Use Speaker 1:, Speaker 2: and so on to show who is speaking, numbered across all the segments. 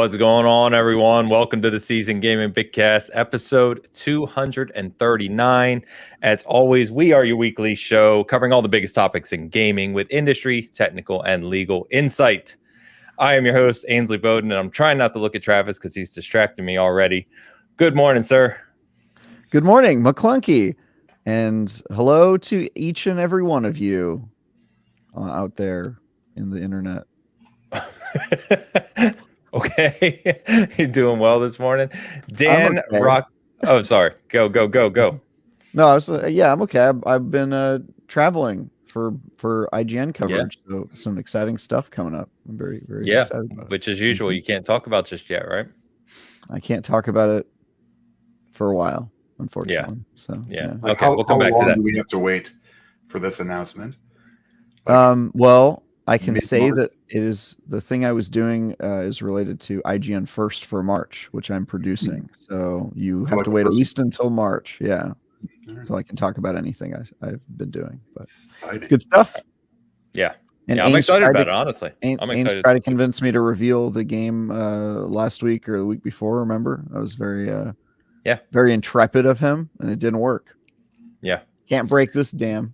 Speaker 1: What's going on, everyone? Welcome to the Season Gaming Bitcast, episode 239. As always, we are your weekly show covering all the biggest topics in gaming with industry, technical, and legal insight. I am your host, Ainsley Bowden, and I'm trying not to look at Travis because he's distracting me already. Good morning, sir.
Speaker 2: Good morning, McClunky. And hello to each and every one of you out there in the internet.
Speaker 1: Okay. You're doing well this morning. Dan
Speaker 2: okay.
Speaker 1: Rock. Oh, sorry. Go.
Speaker 2: No, I'm okay. I've been traveling for IGN coverage, so some exciting stuff coming up. I'm very excited about it.
Speaker 1: Which as usual, you can't talk about just yet, right?
Speaker 2: I can't talk about it for a while, unfortunately.
Speaker 1: Okay, we'll come back to that.
Speaker 3: How long do we have to wait for this announcement?
Speaker 2: Well, I can say that it is the thing I was doing is related to IGN First for March, which I'm producing. So you have to wait at least until March. Yeah. So I can talk about anything I've been doing. But it's good stuff.
Speaker 1: Yeah.
Speaker 2: And
Speaker 1: I'm excited about it, honestly. I'm
Speaker 2: excited. Ames tried to convince me to reveal the game last week or the week before, remember? I was very intrepid of him, and it didn't work.
Speaker 1: Yeah.
Speaker 2: Can't break this dam.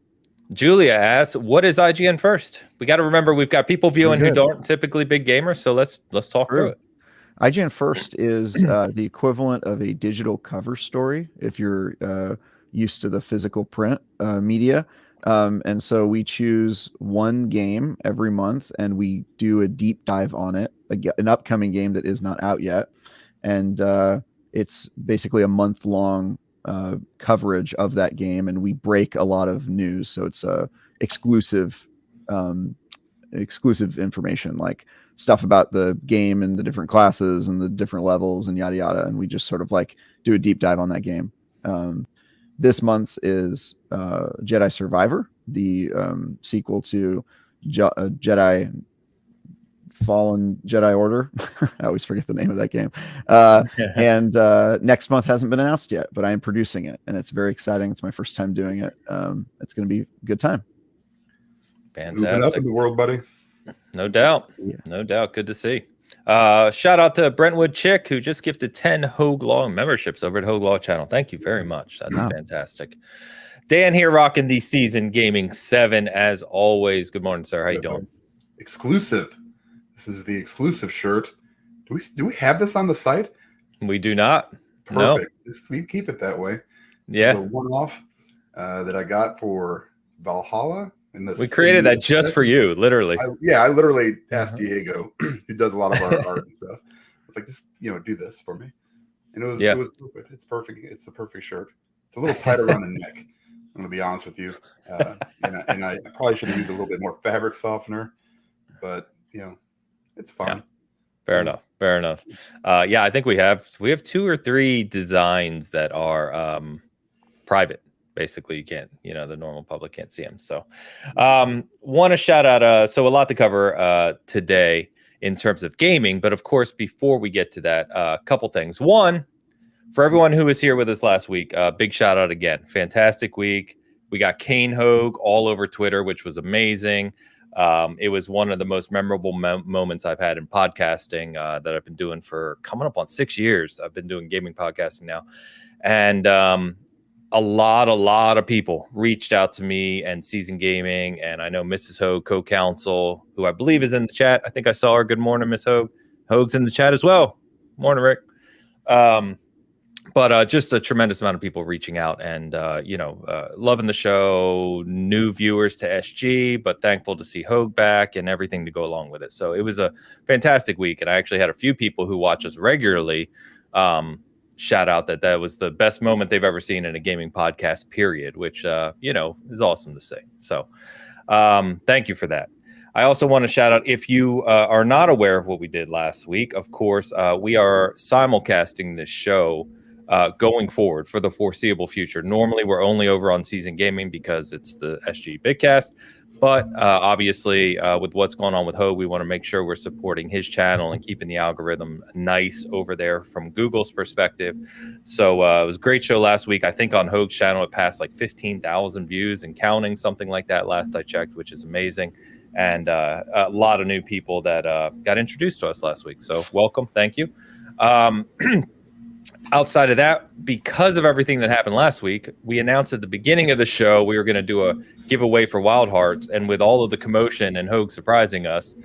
Speaker 1: Julia asks, what is IGN First? We got to remember we've got people viewing who don't typically big gamers, so let's talk through it.
Speaker 2: IGN First is the equivalent of a digital cover story if you're used to the physical print media. And so we choose one game every month and we do a deep dive on it, an upcoming game that is not out yet. And it's basically a month-long coverage of that game, and we break a lot of news. So it's exclusive information, like stuff about the game and the different classes and the different levels and yada yada. And we just sort of like do a deep dive on that game. This month's is Jedi Survivor, the sequel to Jedi Fallen Jedi Order. I always forget the name of that game. And next month hasn't been announced yet, but I am producing it, and it's very exciting. It's my first time doing it. It's going to be a good time.
Speaker 1: Fantastic.
Speaker 3: Moving up in the world, buddy.
Speaker 1: No doubt. Yeah. No doubt. Good to see. Shout out to Brentwood Chick, who just gifted 10 Hoeg Law memberships over at Hoeg Law channel. Thank you very much. That's fantastic. Dan here rocking the Season Gaming 7 as always. Good morning, sir. How you doing?
Speaker 3: Exclusive. This is the exclusive shirt. Do we have this on the site?
Speaker 1: We do not.
Speaker 3: Perfect. No. You keep it that way.
Speaker 1: Yeah.
Speaker 3: The one-off that I got for Valhalla.
Speaker 1: We created that just for you, literally.
Speaker 3: I literally asked Diego, who does a lot of our art and stuff. I was like, just do this for me, and it was perfect. It's perfect. It's the perfect shirt. It's a little tight around the neck. I'm gonna be honest with you, and I probably should have used a little bit more fabric softener, but it's fine.
Speaker 1: Yeah. Fair enough. I think we have 2 or 3 designs that are private. Basically, you can't, the normal public can't see them. So want to shout out, so a lot to cover today in terms of gaming. But of course, before we get to that, a couple things. One, for everyone who was here with us last week, big shout out again. Fantastic week. We got Kane Hoeg all over Twitter, which was amazing. It was one of the most memorable moments I've had in podcasting that I've been doing for coming up on 6 years. I've been doing gaming podcasting now. And a lot of people reached out to me and Season Gaming, and I know Mrs. Hoeg, co-counsel, who I believe is in the chat. I think I saw her. Good morning, Miss Hoeg. Hoeg's in the chat as well. Morning, Rick. But just a tremendous amount of people reaching out and, loving the show, new viewers to SG, but thankful to see Hoeg back and everything to go along with it. So it was a fantastic week, and I actually had a few people who watch us regularly shout out that was the best moment they've ever seen in a gaming podcast, period, which, is awesome to see. So thank you for that. I also want to shout out, if you are not aware of what we did last week, of course, we are simulcasting this show going forward for the foreseeable future. Normally, we're only over on Season Gaming because it's the SG Bitcast. But obviously, with what's going on with Hoeg, we want to make sure we're supporting his channel and keeping the algorithm nice over there from Google's perspective. So it was a great show last week. I think on Hoeg's channel, it passed like 15,000 views and counting, something like that last I checked, which is amazing. and a lot of new people that got introduced to us last week. So welcome, thank you. Outside of that, because of everything that happened last week, we announced at the beginning of the show we were going to do a giveaway for Wild Hearts, and with all of the commotion and Hoeg surprising us,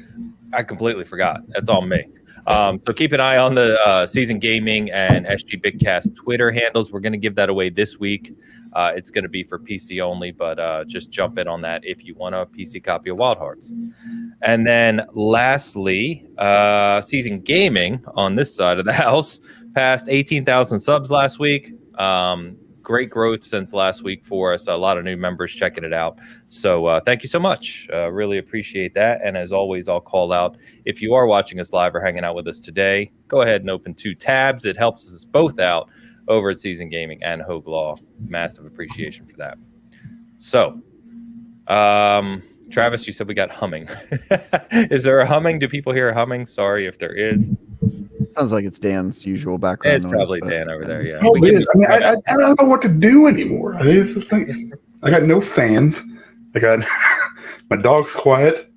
Speaker 1: I completely forgot. That's on me. So keep an eye on the Season Gaming and SG Bitcast Twitter handles. We're going to give that away this week. It's going to be for PC only, but just jump in on that if you want a PC copy of Wild Hearts. And then lastly, Season Gaming on this side of the house passed 18,000 subs last week. Great growth since last week for us. A lot of new members checking it out. So thank you so much. Really appreciate that. And as always, I'll call out if you are watching us live or hanging out with us today, go ahead and open 2 tabs. It helps us both out over at Season Gaming and Hoeg Law. Massive appreciation for that. So, Travis, you said we got humming. Is there a humming? Do people hear a humming? Sorry if there is.
Speaker 2: Sounds like it's Dan's usual background.
Speaker 1: It's probably Dan over there. Yeah.
Speaker 3: Oh, it is. I mean, I don't know what to do anymore. I mean, it's this thing. I got no fans. I got my dog's quiet.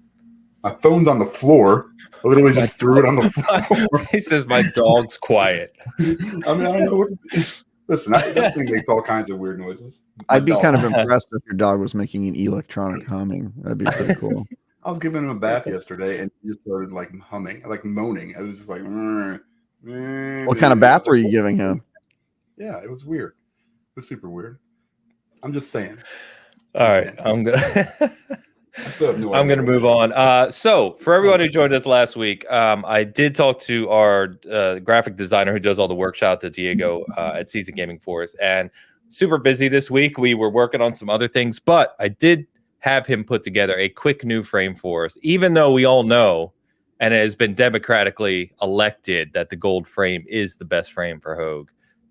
Speaker 3: My phone's on the floor. I literally just threw it on the floor.
Speaker 1: He says my dog's quiet.
Speaker 3: I mean, I don't know what to do. Listen, that thing makes all kinds of weird noises.
Speaker 2: I'd be kind of impressed if your dog was making an electronic humming. That'd be pretty cool.
Speaker 3: I was giving him a bath yesterday, and he just started like humming, like moaning. I was just like,
Speaker 2: what kind of bath were you giving him?
Speaker 3: Yeah, it was weird. It was super weird. I'm just saying.
Speaker 1: All right, I'm gonna move on. So for everyone who joined us last week, I did talk to our graphic designer who does all the work. Shout out to Diego at Season Gaming for us, and super busy this week. We were working on some other things, but I did have him put together a quick new frame for us, even though we all know, and it has been democratically elected, that the gold frame is the best frame for Hoeg.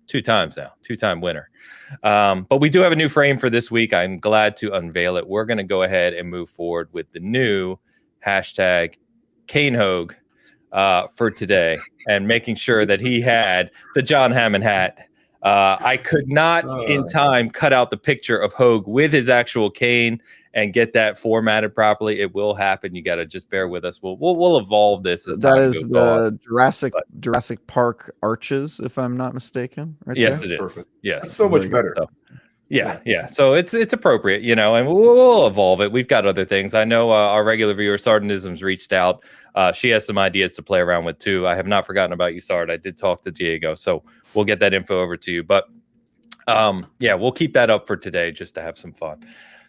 Speaker 1: 2 times now, 2-time winner. But we do have a new frame for this week. I'm glad to unveil it. We're going to go ahead and move forward with the new hashtag Kane Hoeg for today, and making sure that he had the John Hammond hat. I could not in time cut out the picture of Hoeg with his actual cane and get that formatted properly. It will happen. You got to just bear with us. We'll evolve this as
Speaker 2: that
Speaker 1: time
Speaker 2: is
Speaker 1: goes
Speaker 2: the
Speaker 1: on.
Speaker 2: Jurassic Park arches, if I'm not mistaken. Right
Speaker 1: Yes,
Speaker 2: there?
Speaker 1: it is.
Speaker 3: Perfect.
Speaker 1: Yes,
Speaker 3: That's so much better.
Speaker 1: So, yeah. So it's appropriate, and we'll evolve it. We've got other things. I know our regular viewer Sardinisms reached out. She has some ideas to play around with too. I have not forgotten about you, Sard. I did talk to Diego, so we'll get that info over to you. But we'll keep that up for today just to have some fun.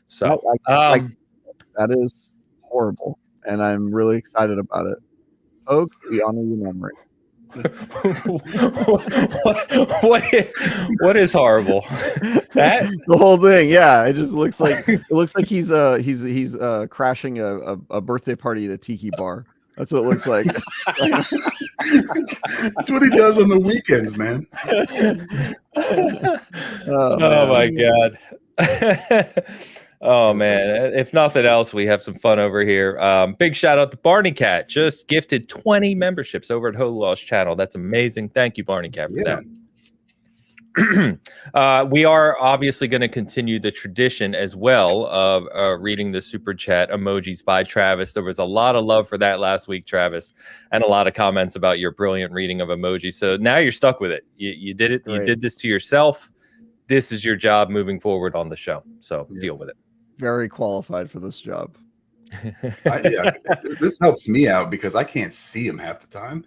Speaker 1: So
Speaker 2: that is horrible, and I'm really excited about it. Hoeg, we honor your memory.
Speaker 1: what is horrible? That
Speaker 2: the whole thing, yeah. It just looks like he's crashing a birthday party at a tiki bar. That's what it looks like.
Speaker 3: That's what he does on the weekends, man.
Speaker 1: Oh my God. Oh man, if nothing else, we have some fun over here. Big shout out to Barney Cat, just gifted 20 memberships over at Hoeg Law's channel. That's amazing. Thank you, Barney Cat, for that. We are obviously going to continue the tradition as well of reading the super chat emojis by Travis. There was a lot of love for that last week, Travis, and a lot of comments about your brilliant reading of emojis. So now you're stuck with it. You did it. Great. You did this to yourself. This is your job moving forward on the show. So deal with it.
Speaker 2: Very qualified for this job.
Speaker 3: This helps me out because I can't see him half the time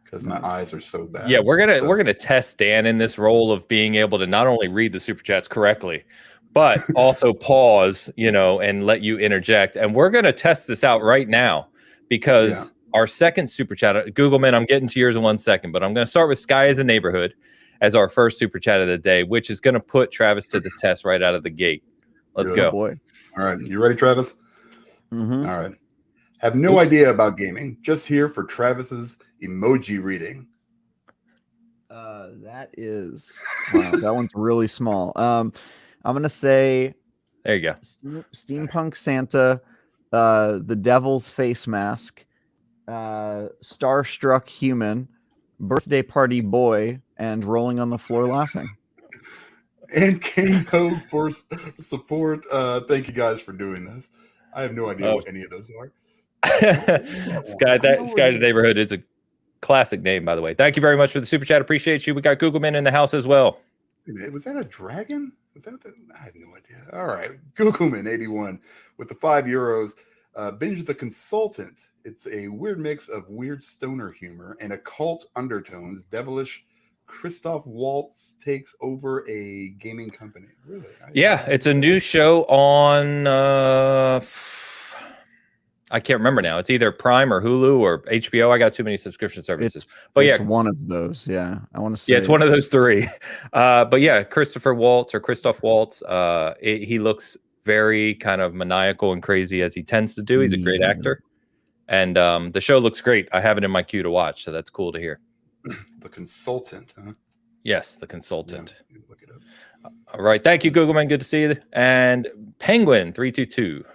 Speaker 3: because my eyes are so bad.
Speaker 1: Yeah, we're gonna test Dan in this role of being able to not only read the super chats correctly, but also pause, and let you interject. And we're gonna test this out right now because our second super chat, Google Man, I'm getting to yours in 1 second, but I'm gonna start with Sky as a Neighborhood as our first super chat of the day, which is gonna put Travis to the test right out of the gate. Let's go.
Speaker 2: Boy.
Speaker 3: All right. You ready, Travis?
Speaker 2: Mm-hmm.
Speaker 3: All right. Have no idea about gaming. Just here for Travis's emoji reading.
Speaker 2: That is that one's really small. I'm gonna say
Speaker 1: there you go.
Speaker 2: Steampunk Santa, the Devil's face mask, starstruck human, birthday party boy, and rolling on the floor laughing.
Speaker 3: And Kane Hoeg for support. Thank you guys for doing this. I have no idea what any of those are.
Speaker 1: Sky's Neighborhood is a classic name, by the way. Thank you very much for the super chat. Appreciate you. We got Googleman in the house as well.
Speaker 3: Was that a dragon? I have no idea. All right, Googleman81 with the €5. Binge the Consultant. It's a weird mix of weird stoner humor and occult undertones. Devilish Christoph Waltz takes over a gaming company. Really?
Speaker 1: It's a new show on I can't remember now. It's either Prime or Hulu or HBO. I got too many subscription services.
Speaker 2: It's one of those. Yeah, I want to say.
Speaker 1: Yeah, it's one of those three. But yeah, Christoph Waltz. He looks very kind of maniacal and crazy as he tends to do. He's a great actor, and the show looks great. I have it in my queue to watch, so that's cool to hear.
Speaker 3: The Consultant, huh?
Speaker 1: Yes, The Consultant.
Speaker 3: Yeah, look it up.
Speaker 1: All right, thank you, Googleman. Good to see you. And Penguin 322.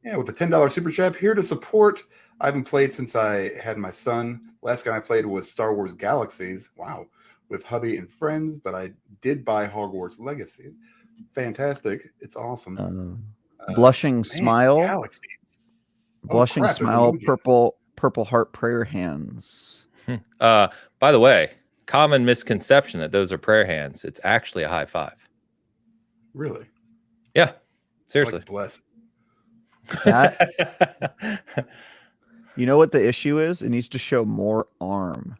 Speaker 3: Yeah, with the $10 super chat here to support. I haven't played since I had my son. Last game I played was Star Wars Galaxies. Wow, with hubby and friends, but I did buy Hogwarts Legacy. Fantastic! It's awesome.
Speaker 2: Blushing smile.
Speaker 3: Galaxies.
Speaker 2: Blushing smile. Purple heart prayer hands.
Speaker 1: By the way, common misconception that those are prayer hands. It's actually a high five.
Speaker 3: Really?
Speaker 1: Yeah. Seriously.
Speaker 3: Like bless.
Speaker 2: That, you know what the issue is? It needs to show more arm.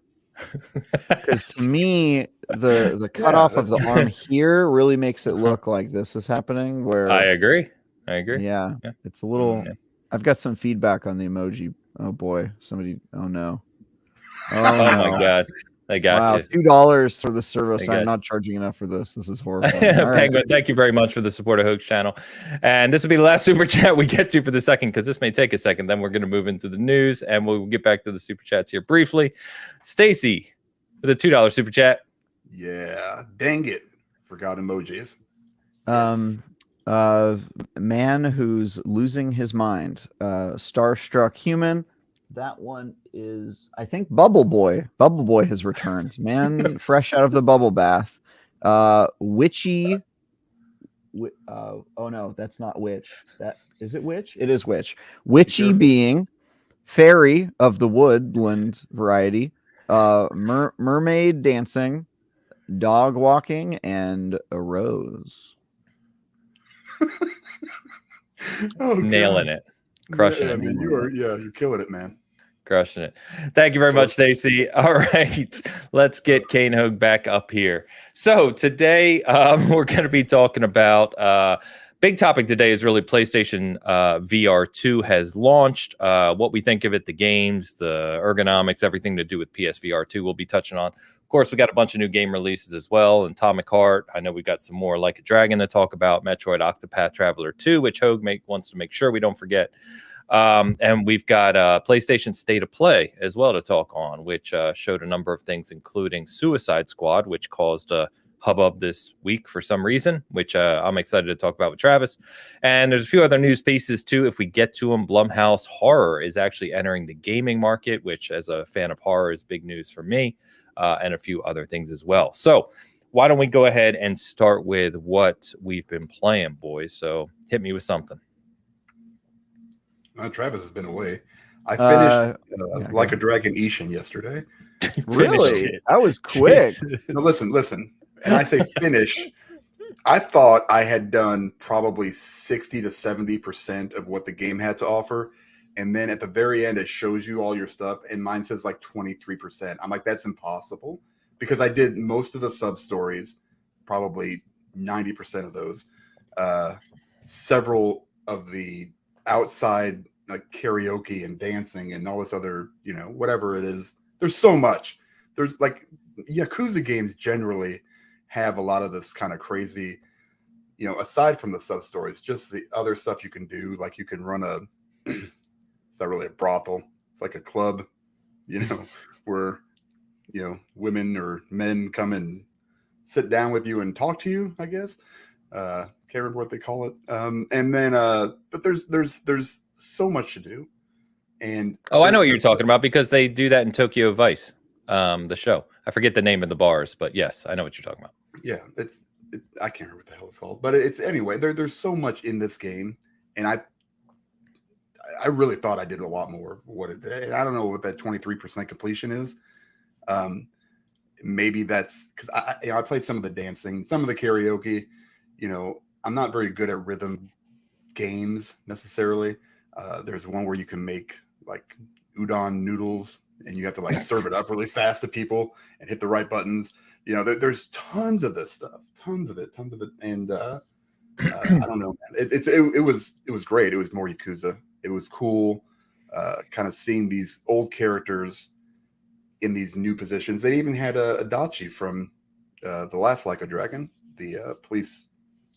Speaker 2: Because to me, the cutoff of the arm here really makes it look like this is happening. Where
Speaker 1: I agree.
Speaker 2: Yeah, it's a little. I've got some feedback on the emoji. Oh boy, somebody. Oh no.
Speaker 1: Oh my god. I got you.
Speaker 2: $2 for the service. I'm not charging enough for this. This is horrible.
Speaker 1: Penguin, thank you very much for the support of Hoeg's channel. And this will be the last super chat we get to for the second, because this may take a second. Then we're going to move into the news, and we'll get back to the super chats here briefly. Stacy with a $2 super chat.
Speaker 3: Yeah, dang it. Forgot emojis.
Speaker 2: Man who's losing his mind. Starstruck human. That one is, I think, Bubble Boy. Bubble Boy has returned. Man, fresh out of the bubble bath. Witchy. Oh no, that's not witch. That is it. Witch. It is witch. Witchy being, fairy of the woodland variety. Mermaid dancing, dog walking, and a rose.
Speaker 1: Nailing it. Crushing it.
Speaker 3: Man, you're killing it, man.
Speaker 1: Crushing it. Thank you very much, Stacy. All right, let's get Kane Hoeg back up here. So today we're going to be talking about big topic today is really PlayStation VR2 has launched. What we think of it, the games, the ergonomics, everything to do with PSVR2 we'll be touching on. Of course, we got a bunch of new game releases as well. Atomic Heart. I know we got some more Like a Dragon to talk about. Metroid Octopath Traveler 2, which Hoeg wants to make sure we don't forget. And we've got PlayStation State of Play as well to talk on, which showed a number of things, including Suicide Squad, which caused a hubbub this week for some reason, which I'm excited to talk about with Travis. And there's a few other news pieces too, if we get to them. Blumhouse Horror is actually entering the gaming market, which as a fan of horror is big news for me, and a few other things as well. So why don't we go ahead and start with what we've been playing, boys? So hit me with something.
Speaker 3: Travis has been away. I finished Like a Dragon Ishin yesterday.
Speaker 2: Really? That was quick.
Speaker 3: No, listen. And I say finish. I thought I had done probably 60 to 70% of what the game had to offer. And then at the very end, it shows you all your stuff. And mine says like 23%. I'm like, that's impossible. Because I did most of the sub-stories, probably 90% of those. Several of the outside like karaoke and dancing and all this other, whatever it is. There's so much. There's like Yakuza games generally have a lot of this kind of crazy, aside from the sub stories, just the other stuff you can do. Like you can run it's not really a brothel. It's like a club, where, women or men come and sit down with you and talk to you, I guess. Can't remember what they call it. And then, but there's so much to do. And
Speaker 1: I know what you're talking about because they do that in Tokyo Vice, the show. I forget the name of the bars, but yes, I know what you're talking about.
Speaker 3: Yeah, it's I can't remember what the hell it's called, but it's anyway. There's so much in this game, and I really thought I did a lot more of what it did. I don't know what that 23% completion is. Maybe that's because I played some of the dancing, some of the karaoke. I'm not very good at rhythm games necessarily. There's one where you can make like udon noodles and you have to like serve it up really fast to people and hit the right buttons. There's tons of this stuff, tons of it. And I don't know, man. It was great. It was more Yakuza. It was cool, kind of seeing these old characters in these new positions. They even had a Adachi from the last Like a Dragon, the police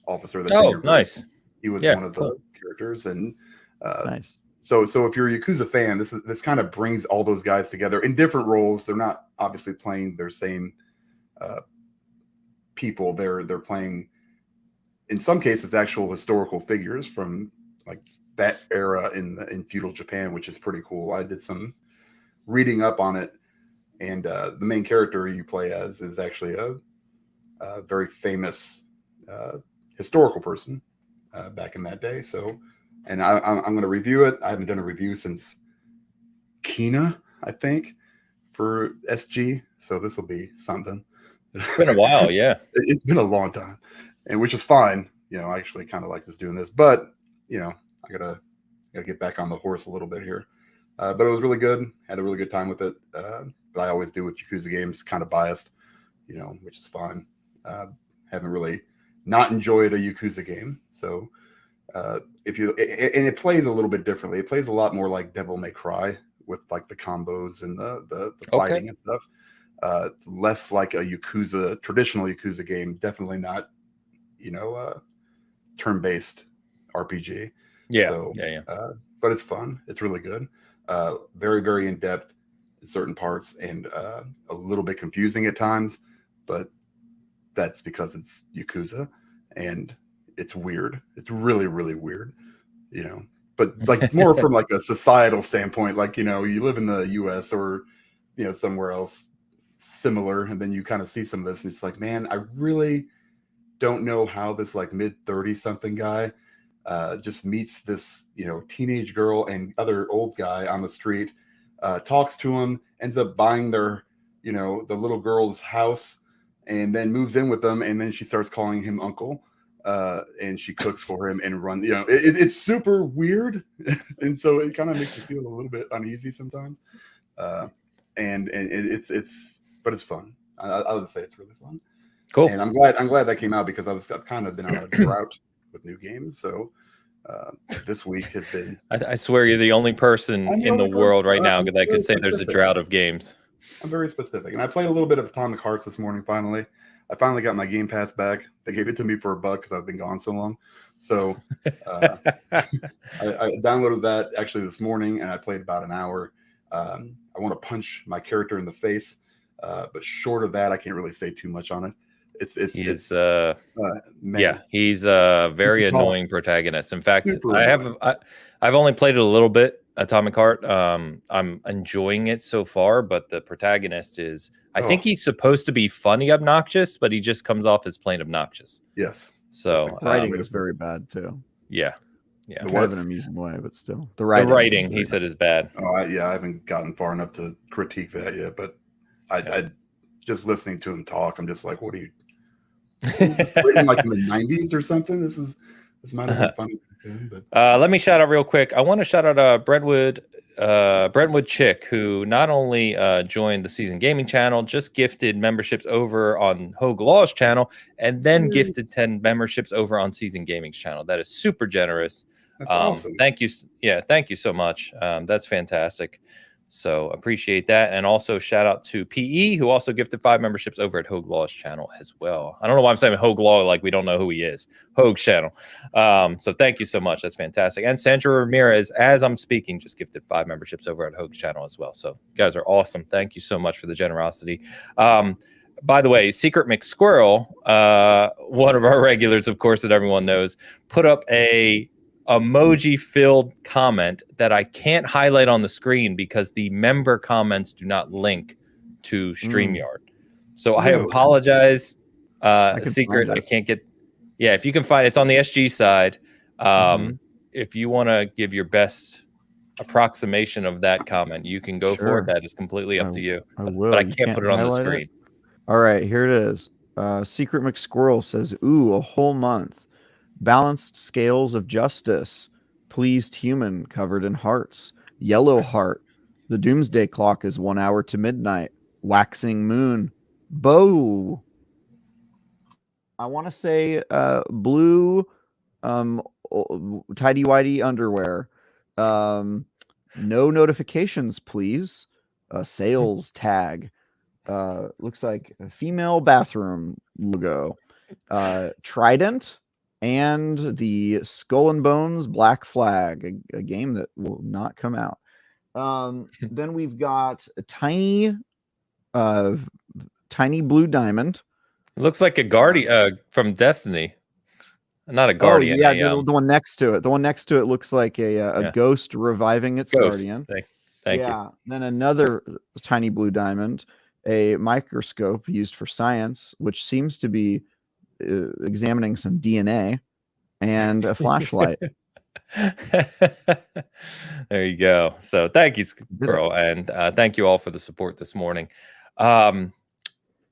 Speaker 3: officer.
Speaker 1: Nice.
Speaker 3: He was one of the characters, and
Speaker 2: nice.
Speaker 3: So if you're a Yakuza fan, this kind of brings all those guys together in different roles. They're not obviously playing their same people. They're playing, in some cases, actual historical figures from like that era in feudal Japan, which is pretty cool. I did some reading up on it, and the main character you play as is actually a very famous historical person back in that day. So, and I'm going to review it. I haven't done a review since Kina, I think, for SG. So this will be something.
Speaker 1: It's been a while, yeah.
Speaker 3: It's been a long time, and which is fine. I actually kind of like just doing this, but I gotta get back on the horse a little bit here. But it was really good. Had a really good time with it. But I always do with Yakuza games, kind of biased, which is fine. Haven't really not enjoyed a Yakuza game. So and it plays a little bit differently. It plays a lot more like Devil May Cry with like the combos and the fighting and stuff. Less like a traditional Yakuza game. Definitely not, turn-based RPG.
Speaker 1: Yeah.
Speaker 3: So, but it's fun. It's really good. Very, very in depth in certain parts, and a little bit confusing at times, but that's because it's Yakuza and it's weird. It's really, really weird, but like more from like a societal standpoint, like, you live in the US or, somewhere else similar. And then you kind of see some of this and it's like, man, I really don't know how this like mid-30 something guy just meets this, teenage girl and other old guy on the street, talks to him, ends up buying their, the little girl's house, and then moves in with them. And then she starts calling him uncle, and she cooks for him and runs, it's super weird. And so it kind of makes you feel a little bit uneasy sometimes. And but it's fun. I would say it's really fun.
Speaker 1: Cool.
Speaker 3: And I'm glad that came out because I've kind of been on a drought with new games. So this week has been.
Speaker 1: I swear you're the only person in the world right now that could say there's a drought of games.
Speaker 3: I'm very specific, and I played a little bit of Atomic Hearts this morning. I finally got my Game Pass back. They gave it to me for $1 because I've been gone so long. So I downloaded that actually this morning, and I played about an hour. I want to punch my character in the face, but short of that, I can't really say too much on it. He's a
Speaker 1: very annoying protagonist. In fact, I've only played it a little bit, Atomic Heart. I'm enjoying it so far, but the protagonist is, I think he's supposed to be funny obnoxious, but he just comes off as plain obnoxious.
Speaker 3: Yes.
Speaker 2: So writing is very bad too.
Speaker 1: Yeah.
Speaker 2: Kind of an amusing way, but still
Speaker 1: the writing he said is bad.
Speaker 3: I haven't gotten far enough to critique that yet, but I just listening to him talk, I'm just like, what are you? Is this written like in the 90s or something? This might have been funny. But
Speaker 1: let me shout out real quick. I want to shout out Brentwood Chick, who not only joined the Season Gaming channel, just gifted memberships over on Hoeg Law's channel, and then gifted 10 memberships over on Season Gaming's channel. That is super generous.
Speaker 3: That's awesome.
Speaker 1: Thank you. Yeah, thank you so much. That's fantastic. So appreciate that. And also shout out to PE, who also gifted 5 memberships over at Hoeg Law's channel as well. I don't know why I'm saying Hoeg Law like we don't know who he is. Hoeg's channel. So thank you so much. That's fantastic. And Sandra Ramirez, as I'm speaking, just gifted 5 memberships over at Hoeg's channel as well. So you guys are awesome. Thank you so much for the generosity. By the way, Secret McSquirrel, one of our regulars, of course, that everyone knows, put up a emoji-filled comment that I can't highlight on the screen because the member comments do not link to StreamYard. So I apologize, Secret. I can't get. If you can find it's on the SG side. If you want to give your best approximation of that comment, you can go for it. That is completely up to you.
Speaker 2: I will.
Speaker 1: But I can't put it on the screen.
Speaker 2: All right, here it is. Secret McSquirrel says, "Ooh, a whole month. Balanced scales of justice. Pleased human covered in hearts. Yellow heart. The doomsday clock is 1 hour to midnight. Waxing moon. Bow. I want to say blue tidy whitey underwear. No notifications, please. Sales tag. Looks like a female bathroom logo. Trident and the Skull and Bones Black Flag, a game that will not come out. Then we've got a tiny blue diamond.
Speaker 1: It looks like a guardian from Destiny. Not a guardian.
Speaker 2: Oh, yeah, the one next to it. The one next to it looks like a ghost reviving its guardian.
Speaker 1: Thank you.
Speaker 2: Then another tiny blue diamond, a microscope used for science, which seems to be examining some DNA, and a flashlight.
Speaker 1: There you go. So thank you, Squirrel, and thank you all for the support this morning. On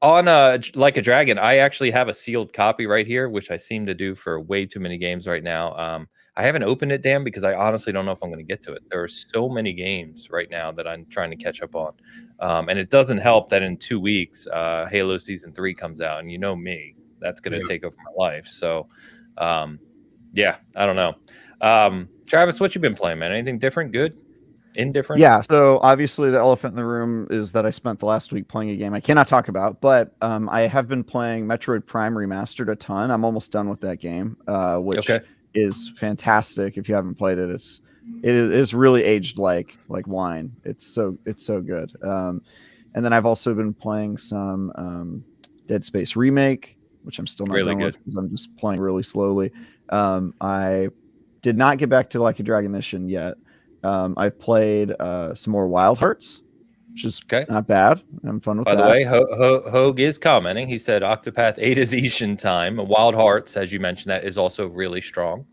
Speaker 1: Like a Dragon, I actually have a sealed copy right here, which I seem to do for way too many games right now. I haven't opened it, Dan, because I honestly don't know if I'm going to get to it. There are so many games right now that I'm trying to catch up on. And it doesn't help that in 2 weeks, Halo Season 3 comes out. And you know me, that's going to take over my life. So, yeah, I don't know. Travis, what you been playing, man? Anything different, good? Indifferent?
Speaker 2: Yeah, so obviously the elephant in the room is that I spent the last week playing a game I cannot talk about, but I have been playing Metroid Prime Remastered a ton. I'm almost done with that game, which is fantastic. If you haven't played it, it is really aged like wine. It's so good. And then I've also been playing some Dead Space Remake, which I'm still not done with because I'm just playing really slowly. I did not get back to Like a Dragon Mission yet. I've played some more Wild Hearts, which is not bad. I'm fun with that.
Speaker 1: By the way, Hoeg is commenting. He said Octopath 8 is Ishin time. Wild Hearts, as you mentioned, that is also really strong.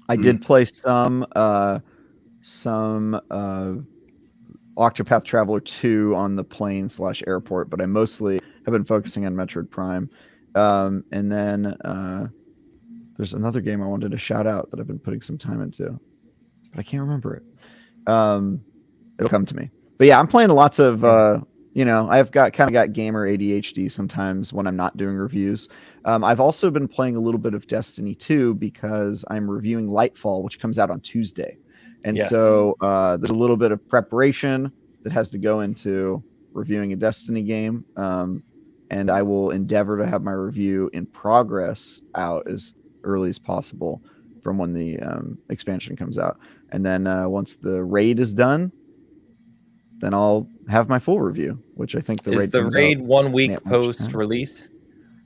Speaker 2: I did play some Octopath Traveler 2 on the plane/airport, but I mostly have been focusing on Metroid Prime. And then there's another game I wanted to shout out that I've been putting some time into, but I can't remember it. It'll come to me. But yeah, I'm playing lots of I've got gamer ADHD sometimes when I'm not doing reviews. I've also been playing a little bit of Destiny 2 because I'm reviewing Lightfall, which comes out on Tuesday. And so there's a little bit of preparation that has to go into reviewing a Destiny game. And I will endeavor to have my review in progress out as early as possible from when the expansion comes out. And then once the raid is done, then I'll have my full review, which I think
Speaker 1: is the raid 1 week post release.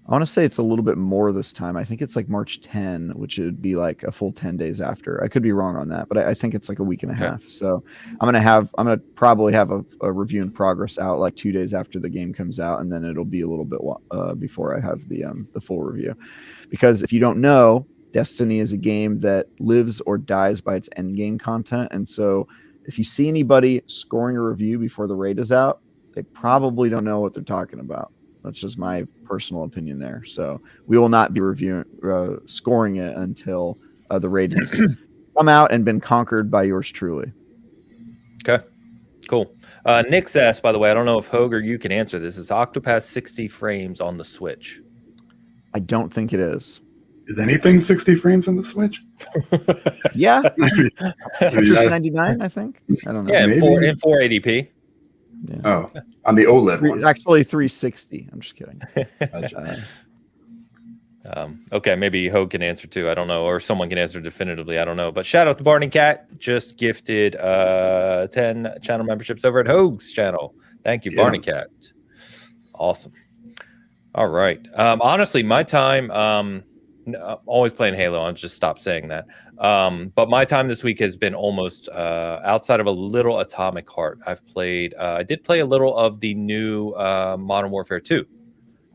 Speaker 2: I want to say it's a little bit more this time. I think it's like March 10, which would be like a full 10 days after. I could be wrong on that, but I think it's like a week and a half. So I'm gonna probably have a review in progress out like 2 days after the game comes out, and then it'll be a little bit before I have the full review. Because if you don't know, Destiny is a game that lives or dies by its end game content, and so if you see anybody scoring a review before the raid is out, they probably don't know what they're talking about. That's just my personal opinion there. So we will not be scoring it until the raid has come out and been conquered by yours truly.
Speaker 1: Okay, cool. Nick's asked, by the way, I don't know if Hoeg or you can answer this. Is Octopath 60 frames on the Switch?
Speaker 2: I don't think it is.
Speaker 3: Is anything 60 frames on the Switch?
Speaker 2: Yeah. Just 99, I think. I don't know.
Speaker 1: Yeah, in 480p.
Speaker 2: Yeah.
Speaker 3: Oh, on the OLED one.
Speaker 2: Actually, 360. I'm just kidding.
Speaker 1: Okay, maybe Hoeg can answer too. I don't know, or someone can answer definitively. I don't know. But shout out to Barney Cat, just gifted 10 channel memberships over at Hoeg's channel. Thank you, Barney Cat. Awesome. All right. Honestly, my time, I'm always playing Halo. I'll just stop saying that. But my time this week has been almost outside of a little Atomic Heart. I did play a little of the new Modern Warfare 2.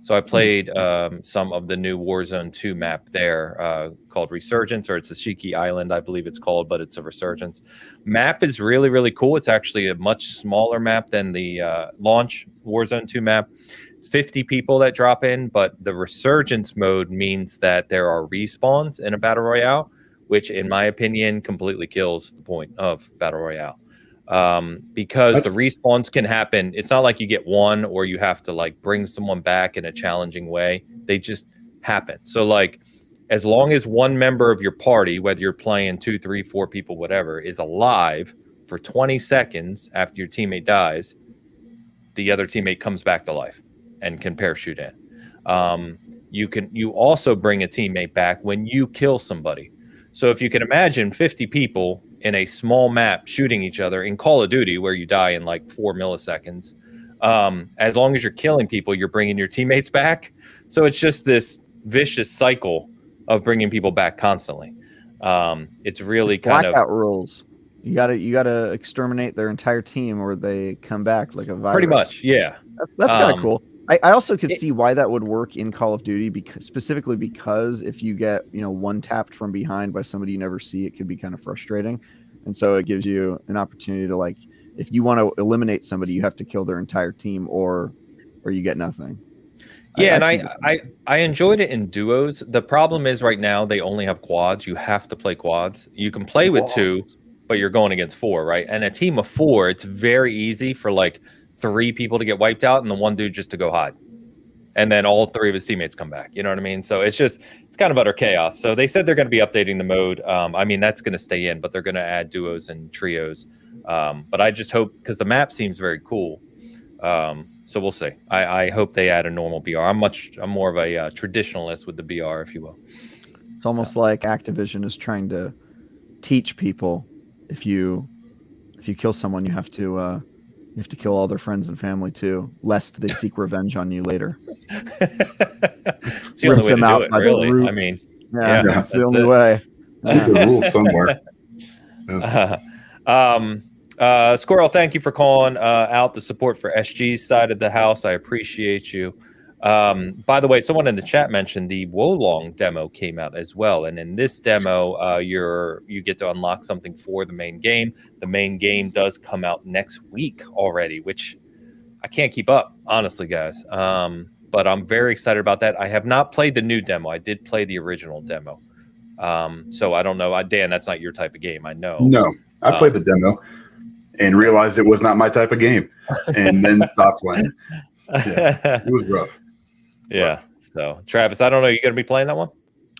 Speaker 1: So I played some of the new Warzone 2 map there called Resurgence, or it's a Shiki Island, I believe it's called, but it's a Resurgence. Map is really, really cool. It's actually a much smaller map than the launch Warzone 2 map. 50 people that drop in, but the Resurgence mode means that there are respawns in a Battle Royale, which in my opinion completely kills the point of Battle Royale. Because the respawns can happen. It's not like you get one or you have to like bring someone back in a challenging way. They just happen. So like as long as one member of your party, whether you're playing 2, 3, 4 people, whatever, is alive for 20 seconds after your teammate dies, the other teammate comes back to life and can parachute in. You also bring a teammate back when you kill somebody. So if you can imagine 50 people in a small map shooting each other in Call of Duty, where you die in like 4 milliseconds, as long as you're killing people, you're bringing your teammates back. So it's just this vicious cycle of bringing people back constantly. It's really kind of
Speaker 2: blackout rules. You gotta exterminate their entire team, or they come back like a virus.
Speaker 1: Pretty much, yeah.
Speaker 2: That's kind of cool. I also could see why that would work in Call of Duty, specifically because if you get one tapped from behind by somebody you never see, it could be kind of frustrating, and so it gives you an opportunity to, like, if you want to eliminate somebody, you have to kill their entire team, or you get nothing.
Speaker 1: Yeah, I enjoyed it in duos. The problem is right now they only have quads. You have to play quads. You can play with 2, but you're going against 4, right? And a team of 4, it's very easy for like 3 people to get wiped out and the one dude just to go hide. And then all 3 of his teammates come back. You know what I mean? So it's kind of utter chaos. So they said they're going to be updating the mode. I mean, that's going to stay in, but they're going to add duos and trios. But I just hope, because the map seems very cool. So we'll see. I hope they add a normal BR. I'm more of a traditionalist with the BR, if you will.
Speaker 2: It's almost like Activision is trying to teach people, if you kill someone, you have to kill all their friends and family too, lest they seek revenge on you later.
Speaker 1: It's the only way to do it, really. I mean,
Speaker 2: yeah, that's the only way.
Speaker 3: There's a rule somewhere.
Speaker 1: Squirrel, thank you for calling out the support for SG's side of the house. I appreciate you. By the way, someone in the chat mentioned the Wolong demo came out as well, and in this demo, you get to unlock something for the main game. The main game does come out next week already, which I can't keep up, honestly, guys. But I'm very excited about that. I have not played the new demo. I did play the original demo, so I don't know. Dan, that's not your type of game, I know.
Speaker 3: No, I played the demo and realized it was not my type of game, and then stopped playing. Yeah, it was rough.
Speaker 1: Yeah. So, Travis, I don't know. You going to be playing that one?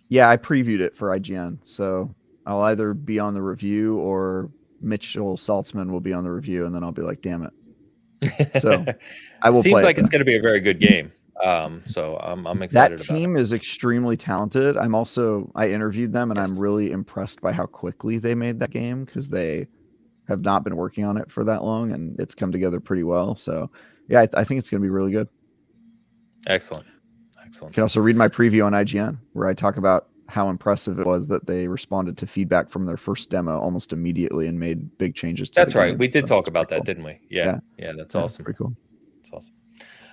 Speaker 2: Yeah, I previewed it for IGN. So I'll either be on the review or Mitchell Saltzman will be on the review, and then I'll be like, damn it. So I will
Speaker 1: Seems
Speaker 2: play
Speaker 1: like
Speaker 2: it,
Speaker 1: it's going to be a very good game. So I'm excited
Speaker 2: that
Speaker 1: about it.
Speaker 2: team is extremely talented. I interviewed them, and I'm really impressed by how quickly they made that game, because they have not been working on it for that long, and it's come together pretty well. So yeah, I think it's going to be really good.
Speaker 1: Excellent.
Speaker 2: You can also read my preview on IGN, where I talk about how impressive it was that they responded to feedback from their first demo almost immediately and made big changes to
Speaker 1: That's
Speaker 2: the
Speaker 1: right.
Speaker 2: game.
Speaker 1: We did talk about that,
Speaker 2: cool.
Speaker 1: didn't we? Yeah, that's awesome.
Speaker 2: Pretty cool.
Speaker 1: That's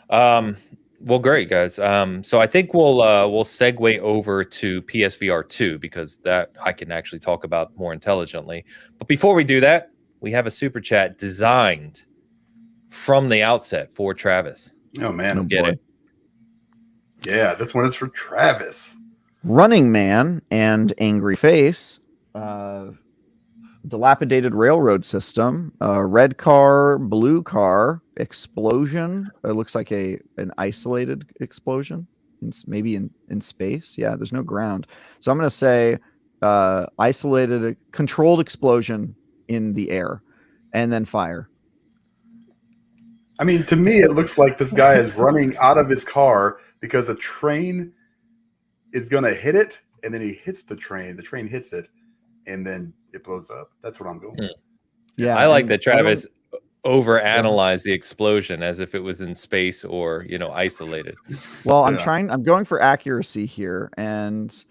Speaker 1: awesome. Well, great, guys. So I think we'll segue over to PSVR2, because that I can actually talk about more intelligently. But before we do that, we have a super chat designed from the outset for Travis.
Speaker 3: Oh man,
Speaker 1: let's get it.
Speaker 3: Yeah, this one is for Travis.
Speaker 2: Running Man and Angry Face, dilapidated railroad system, red car, blue car, explosion. It looks like an isolated explosion, maybe in space. Yeah, there's no ground. So I'm going to say isolated, controlled explosion in the air, and then fire.
Speaker 3: I mean, to me, it looks like this guy is running out of his car because a train is going to hit it, and then he hits the train hits it, and then it blows up. That's what I'm going with.
Speaker 2: Yeah,
Speaker 1: I like that Travis overanalyzed the explosion as if it was in space or, isolated.
Speaker 2: Well, I'm going for accuracy here. And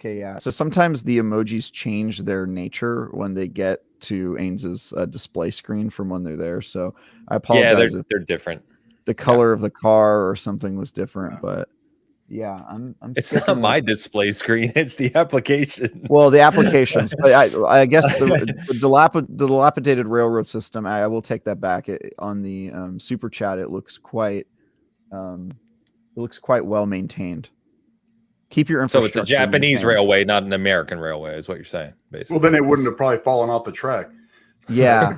Speaker 2: yeah. So sometimes the emojis change their nature when they get to Ains's display screen from when they're there. So I apologize.
Speaker 1: Yeah, they're different.
Speaker 2: the color of the car or something was different, but yeah, I'm
Speaker 1: It's not my display screen; it's the applications.
Speaker 2: Well, the applications, but I guess the dilapidated railroad system. I will take that back. On the super chat, it looks quite well maintained. Keep your infrastructure.
Speaker 1: So it's a Japanese railway, not an American railway, is what you're saying, basically.
Speaker 3: Well, then it wouldn't have probably fallen off the track.
Speaker 2: Yeah.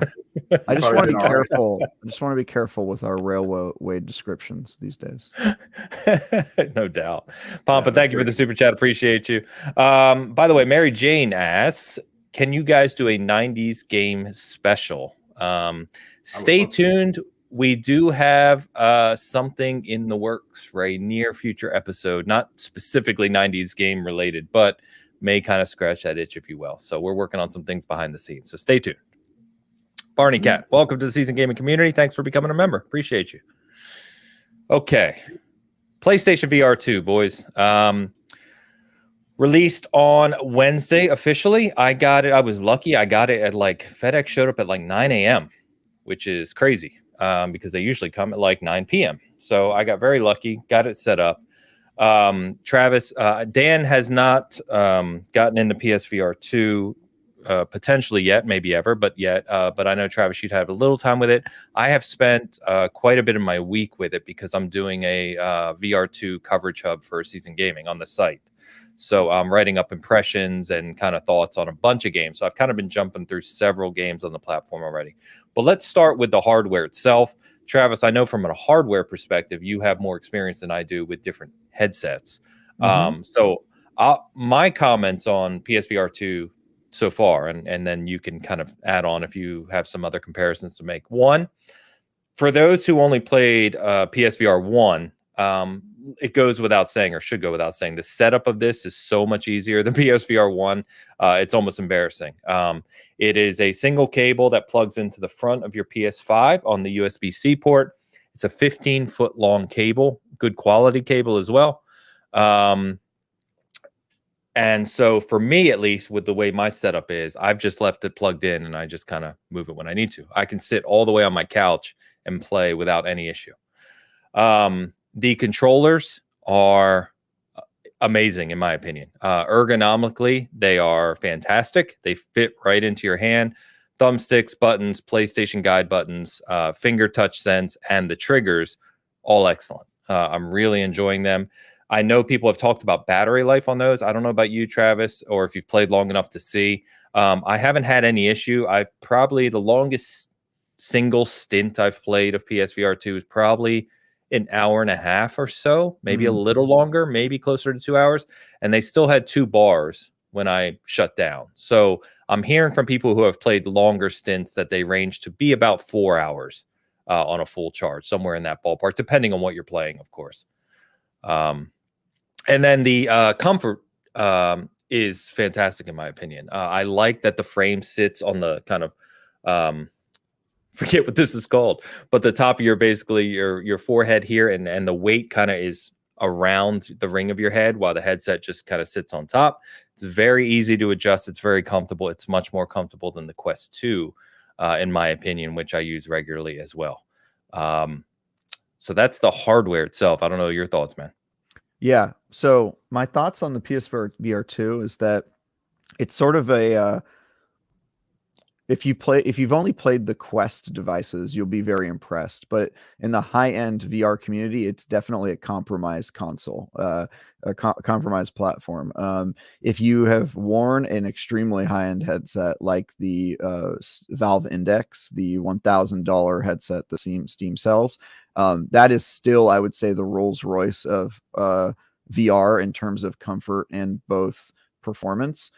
Speaker 2: I just want to be careful. I just want to be careful with our railway descriptions these days.
Speaker 1: No doubt. Pompa, thank you for the super chat. Appreciate you. By the way, Mary Jane asks, can you guys do a 90s game special? Stay tuned. We do have something in the works for a near future episode, not specifically 90s game related, but may kind of scratch that itch, if you will. So we're working on some things behind the scenes. So stay tuned. Barney Cat, welcome to the Season Gaming community. Thanks for becoming a member. Appreciate you. Okay. PlayStation VR2, boys. Released on Wednesday officially. I got it. I was lucky. I got it at FedEx showed up at 9 a.m., which is crazy because they usually come at 9 p.m. So I got very lucky, got it set up. Travis, Dan has not gotten into PSVR2 potentially yet, maybe ever, but I know, Travis, you'd have a little time with it. I have spent quite a bit of my week with it because I'm doing a VR2 coverage hub for Season Gaming on the site. So I'm writing up impressions and kind of thoughts on a bunch of games. So I've kind of been jumping through several games on the platform already. But let's start with the hardware itself. Travis, I know from a hardware perspective, you have more experience than I do with different headsets. So my comments on PSVR2 so far, and then you can kind of add on if you have some other comparisons to make. One, for those who only played PSVR 1, it goes without saying, or should go without saying, the setup of this is so much easier than PSVR 1. It's almost embarrassing. It is a single cable that plugs into the front of your PS5 on the USB-C port. It's a 15-foot long cable, good quality cable as well. And so for me, at least, with the way my setup is, I've just left it plugged in and I just kind of move it when I need to. I can sit all the way on my couch and play without any issue. The controllers are amazing, in my opinion. Ergonomically, they are fantastic. They fit right into your hand. Thumbsticks, buttons, PlayStation guide buttons, finger touch sense, and the triggers, all excellent. I'm really enjoying them. I know people have talked about battery life on those. I don't know about you, Travis, or if you've played long enough to see. I haven't had any issue. I've probably the longest single stint I've played of PSVR2 is probably an hour and a half or so, maybe a little longer, maybe closer to 2 hours. And they still had 2 bars when I shut down. So I'm hearing from people who have played longer stints that they range to be about 4 hours on a full charge, somewhere in that ballpark, depending on what you're playing, of course. And then the comfort is fantastic, in my opinion. I like that the frame sits on the kind of forget what this is called, but the top of your forehead here, and the weight kind of is around the ring of your head while the headset just kind of sits on top. It's very easy to adjust. It's very comfortable. It's much more comfortable than the Quest 2, in my opinion, which I use regularly as well. So that's the hardware itself. I don't know your thoughts, man.
Speaker 2: Yeah. So my thoughts on the PSVR 2 is that it's sort of a if you've only played the Quest devices, you'll be very impressed. But in the high-end VR community, it's definitely a compromised console, a compromised platform. If you have worn an extremely high-end headset like the Valve Index, the $1,000 headset the Steam sells, that is still, I would say, the Rolls-Royce of VR in terms of comfort and both performance.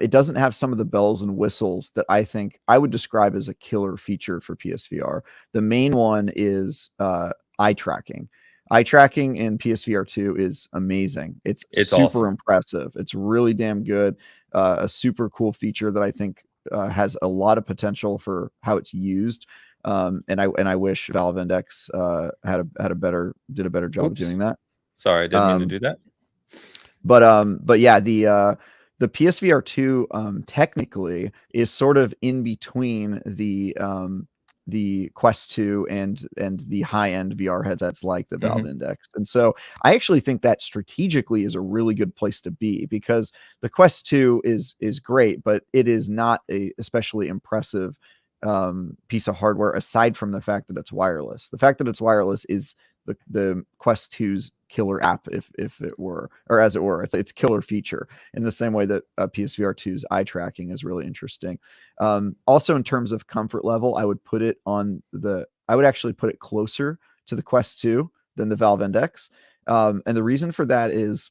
Speaker 2: It doesn't have some of the bells and whistles that I think I would describe as a killer feature for PSVR. The main one is eye tracking. Eye tracking in PSVR 2 is amazing. It's super awesome. Impressive. It's really damn good. A super cool feature that I think has a lot of potential for how it's used. And I wish Valve Index did a better job of doing that.
Speaker 1: Sorry, I didn't mean to do that.
Speaker 2: But yeah, the PSVR 2 technically is sort of in between the the Quest 2 and the high-end VR headsets like the Valve
Speaker 1: Mhm.
Speaker 2: Index. And so I actually think that strategically is a really good place to be, because the Quest 2 is great, but it is not a especially impressive piece of hardware aside from the fact that it's wireless. The fact that it's wireless is the Quest 2's killer app, if it were, or as it were, it's killer feature, in the same way that PSVR 2's eye tracking is really interesting. Also, in terms of comfort level, I would actually put it closer to the Quest 2 than the Valve Index. And the reason for that is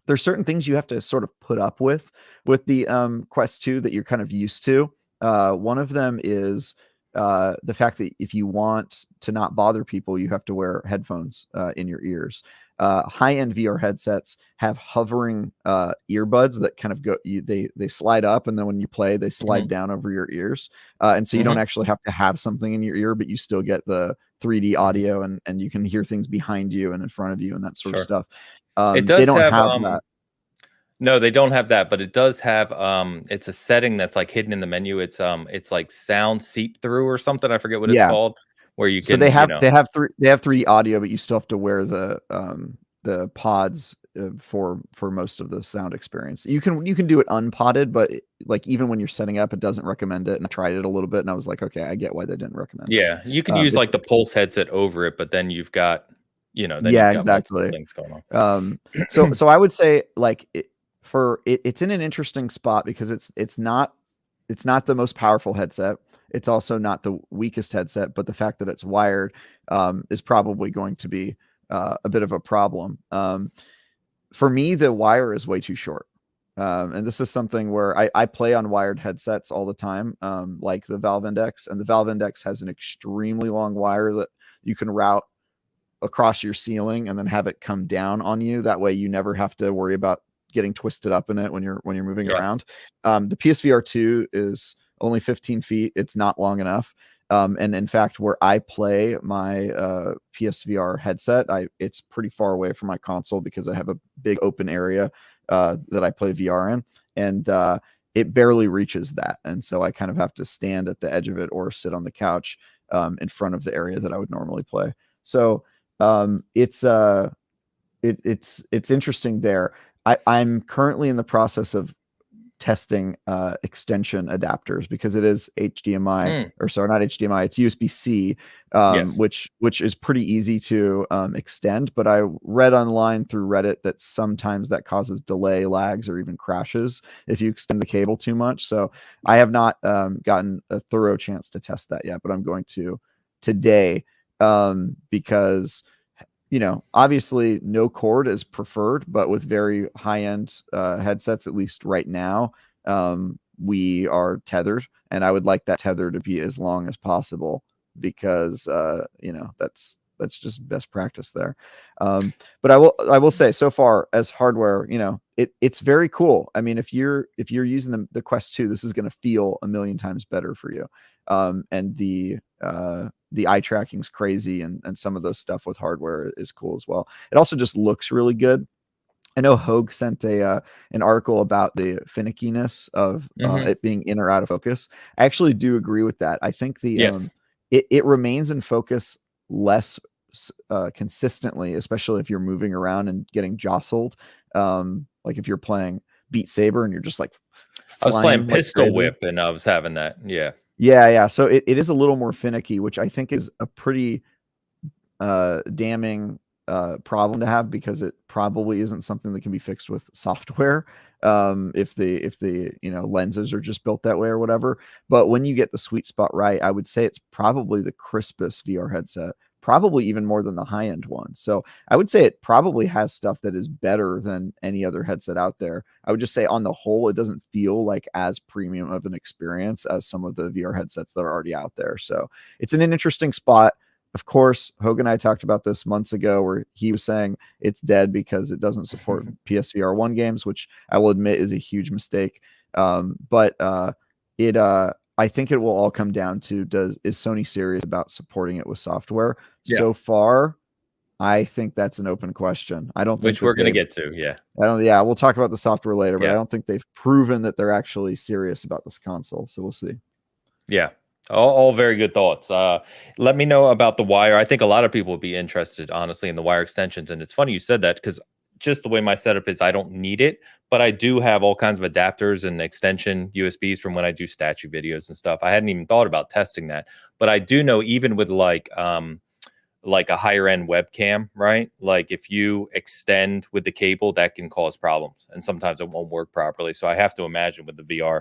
Speaker 2: there's certain things you have to sort of put up with the Quest 2 that you're kind of used to. One of them is the fact that if you want to not bother people, you have to wear headphones in your ears. High-end VR headsets have hovering earbuds that kind of they slide up, and then when you play, they slide down over your ears. And so you don't actually have to have something in your ear, but you still get the 3D audio, and you can hear things behind you and in front of you and that sort of stuff.
Speaker 1: It
Speaker 2: They
Speaker 1: does
Speaker 2: don't
Speaker 1: have
Speaker 2: that.
Speaker 1: no, they don't have that, but it does have it's a setting that's like hidden in the menu. It's like sound seep through or something. I forget what it's called, where you
Speaker 2: So
Speaker 1: can,
Speaker 2: they have 3D audio, but you still have to wear the pods for most of the sound experience. You can do it unpodded, but like even when you're setting up, it doesn't recommend it. And I tried it a little bit, and I was like, okay, I get why they didn't recommend it.
Speaker 1: Yeah, you can use like the Pulse headset over it, but then you've got, multiple things going on.
Speaker 2: So I would say like it's in an interesting spot because it's not the most powerful headset. It's also not the weakest headset, but the fact that it's wired is probably going to be a bit of a problem. For me, the wire is way too short. And this is something where I play on wired headsets all the time, like the Valve Index. And the Valve Index has an extremely long wire that you can route across your ceiling and then have it come down on you. That way you never have to worry about getting twisted up in it when you're moving around. The PSVR2 is only 15 feet. It's not long enough. And in fact, where I play my PSVR headset, it's pretty far away from my console because I have a big open area that I play VR in, and it barely reaches that. And so I kind of have to stand at the edge of it or sit on the couch in front of the area that I would normally play. So it's interesting there. I'm currently in the process of testing extension adapters because it is HDMI or sorry, not HDMI, it's USB-C, which is pretty easy to extend. But I read online through Reddit that sometimes that causes delay, lags, or even crashes if you extend the cable too much. So I have not gotten a thorough chance to test that yet, but I'm going to today because obviously no cord is preferred, but with very high-end headsets, at least right now, we are tethered, and I would like that tether to be as long as possible because that's just best practice there. But I will say, so far as hardware, it's very cool. I mean, if you're using the Quest 2, this is going to feel a million times better for you. And the eye tracking is crazy, and some of the stuff with hardware is cool as well. It also just looks really good. I know Hoeg sent an article about the finickiness of it being in or out of focus. I actually do agree with that. I think it remains in focus less consistently, especially if you're moving around and getting jostled. Like if you're playing Beat Saber and you're just like
Speaker 1: I was playing Pistol
Speaker 2: crazy.
Speaker 1: Whip and I was having that.
Speaker 2: Yeah. So it is a little more finicky, which I think is a pretty damning problem to have, because it probably isn't something that can be fixed with software if the lenses are just built that way or whatever. But when you get the sweet spot right, I would say it's probably the crispest VR headset, probably even more than the high-end one. So I would say it probably has stuff that is better than any other headset out there. I would just say on the whole, it doesn't feel like as premium of an experience as some of the VR headsets that are already out there. So it's in an interesting spot. Of course, Hoeg and I talked about this months ago, where he was saying it's dead because it doesn't support PSVR1 games, which I will admit is a huge mistake. But I think it will all come down to, is Sony serious about supporting it with software?
Speaker 1: Yeah.
Speaker 2: So far, I think that's an open question. I don't think,
Speaker 1: which we're going to get to.
Speaker 2: Yeah, we'll talk about the software later, but
Speaker 1: Yeah.
Speaker 2: I don't think they've proven that they're actually serious about this console. So we'll see.
Speaker 1: Yeah. All very good thoughts. Let me know about the wire. I think a lot of people would be interested, honestly, in the wire extensions. And it's funny you said that because just the way my setup is, I don't need it, but I do have all kinds of adapters and extension USBs from when I do statue videos and stuff. I hadn't even thought about testing that, but I do know even with like a higher end webcam, right? Like if you extend with the cable, that can cause problems, and sometimes it won't work properly. So I have to imagine with the VR,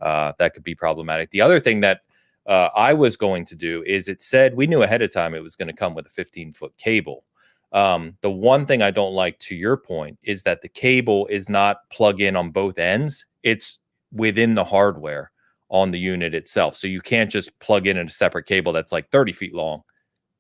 Speaker 1: that could be problematic. The other thing that I was going to do is it said we knew ahead of time it was going to come with a 15-foot cable. The one thing I don't like, to your point, is that the cable is not plug in on both ends. It's within the hardware on the unit itself. So you can't just plug in a separate cable that's like 30 feet long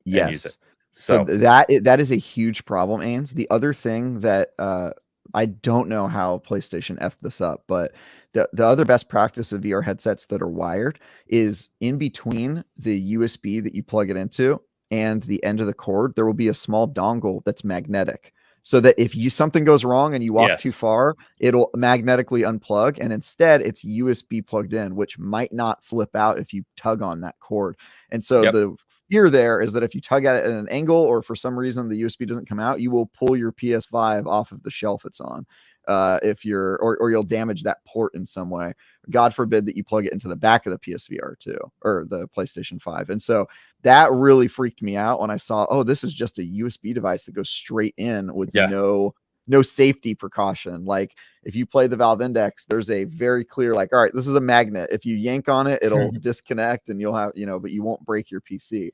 Speaker 1: and use it.
Speaker 2: Yes. So
Speaker 1: So
Speaker 2: that is a huge problem, Ains. The other thing that I don't know how PlayStation effed this up, but the other best practice of VR headsets that are wired is in between the USB that you plug it into and the end of the cord, there will be a small dongle that's magnetic. So that if something goes wrong and you walk too far, it'll magnetically unplug, and instead it's USB plugged in, which might not slip out if you tug on that cord. And so the fear there is that if you tug at it at an angle, or for some reason the USB doesn't come out, you will pull your PS5 off of the shelf it's on. If you're or you'll damage that port in some way. God forbid that you plug it into the back of the PSVR2 or the PlayStation 5. And so that really freaked me out when I saw, oh, this is just a USB device that goes straight in with no safety precaution. Like if you play the Valve Index, there's a very clear, like, all right, this is a magnet. If you yank on it, it'll disconnect and you'll have, but you won't break your PC.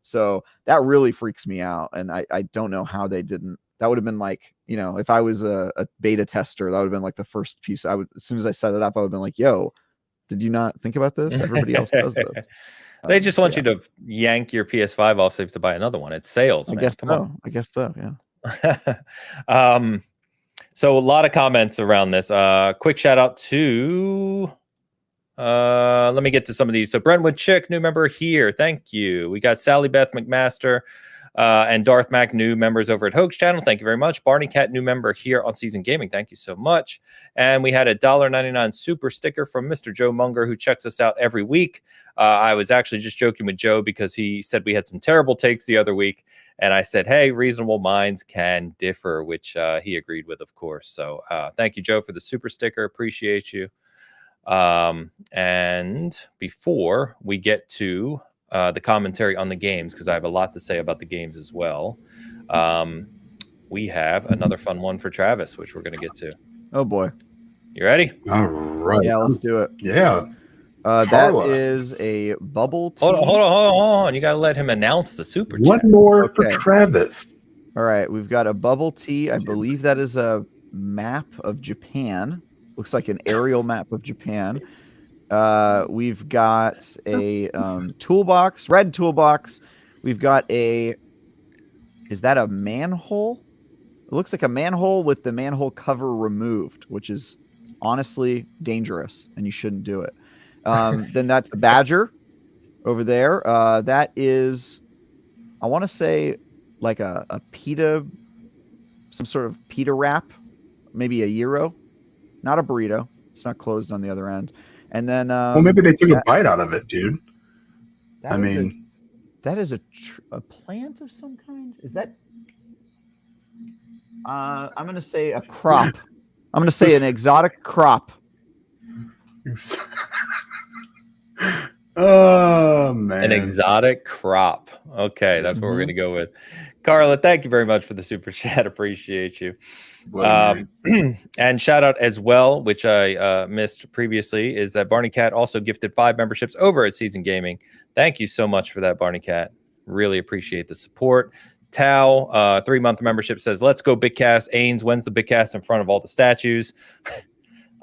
Speaker 2: So that really freaks me out. And I don't know how they didn't. That would have been like, if I was a beta tester, that would have been like the first piece. As soon as I set it up, I would have been like, yo, did you not think about this? Everybody else does this.
Speaker 1: They just want you to yank your PS5 off so you have to buy another one. It's sales, man. Come on.
Speaker 2: I guess so. Yeah.
Speaker 1: So a lot of comments around this. Quick shout out to let me get to some of these. So Brentwood Chick, new member here. Thank you. We got Sally Beth McMaster and Darth Mac, new members over at Hoeg's channel. Thank you very much. Barney Cat, new member here on Season Gaming. Thank you so much. And we had a $1.99 super sticker from Mr. Joe Munger, who checks us out every week. I was actually just joking with Joe because he said we had some terrible takes the other week. And I said, hey, reasonable minds can differ, which he agreed with, of course. So thank you, Joe, for the super sticker. Appreciate you. And before we get to the commentary on the games, because I have a lot to say about the games as well, we have another fun one for Travis, which we're going to get to.
Speaker 2: Oh, boy.
Speaker 1: You ready?
Speaker 3: All right.
Speaker 2: Yeah, let's do it.
Speaker 3: Yeah.
Speaker 2: That is a bubble tea.
Speaker 1: Hold on. You got to let him announce the super chat.
Speaker 3: One more for Travis.
Speaker 2: All right. We've got a bubble tea. I believe that is a map of Japan. Looks like an aerial map of Japan. We've got a toolbox, red toolbox. We've got is that a manhole? It looks like a manhole with the manhole cover removed, which is honestly dangerous, and you shouldn't do it. Then that's a badger over there. That is, I want to say, like a pita, some sort of pita wrap, maybe a gyro, not a burrito. It's not closed on the other end. And then,
Speaker 3: well, maybe they took a bite out of it, dude.
Speaker 2: That is a plant of some kind. Is that? I'm gonna say a crop. I'm gonna say an exotic crop.
Speaker 3: Oh man,
Speaker 1: an exotic crop. Okay, that's what we're gonna go with. Carla, thank you very much for the super chat. Appreciate you. And shout out as well, which I missed previously, is that Barney Cat also gifted 5 memberships over at Season Gaming. Thank you so much for that, Barney Cat. Really appreciate the support. Tao, 3-month membership, says, let's go Bitcast. Ains, when's the Bitcast in front of all the statues?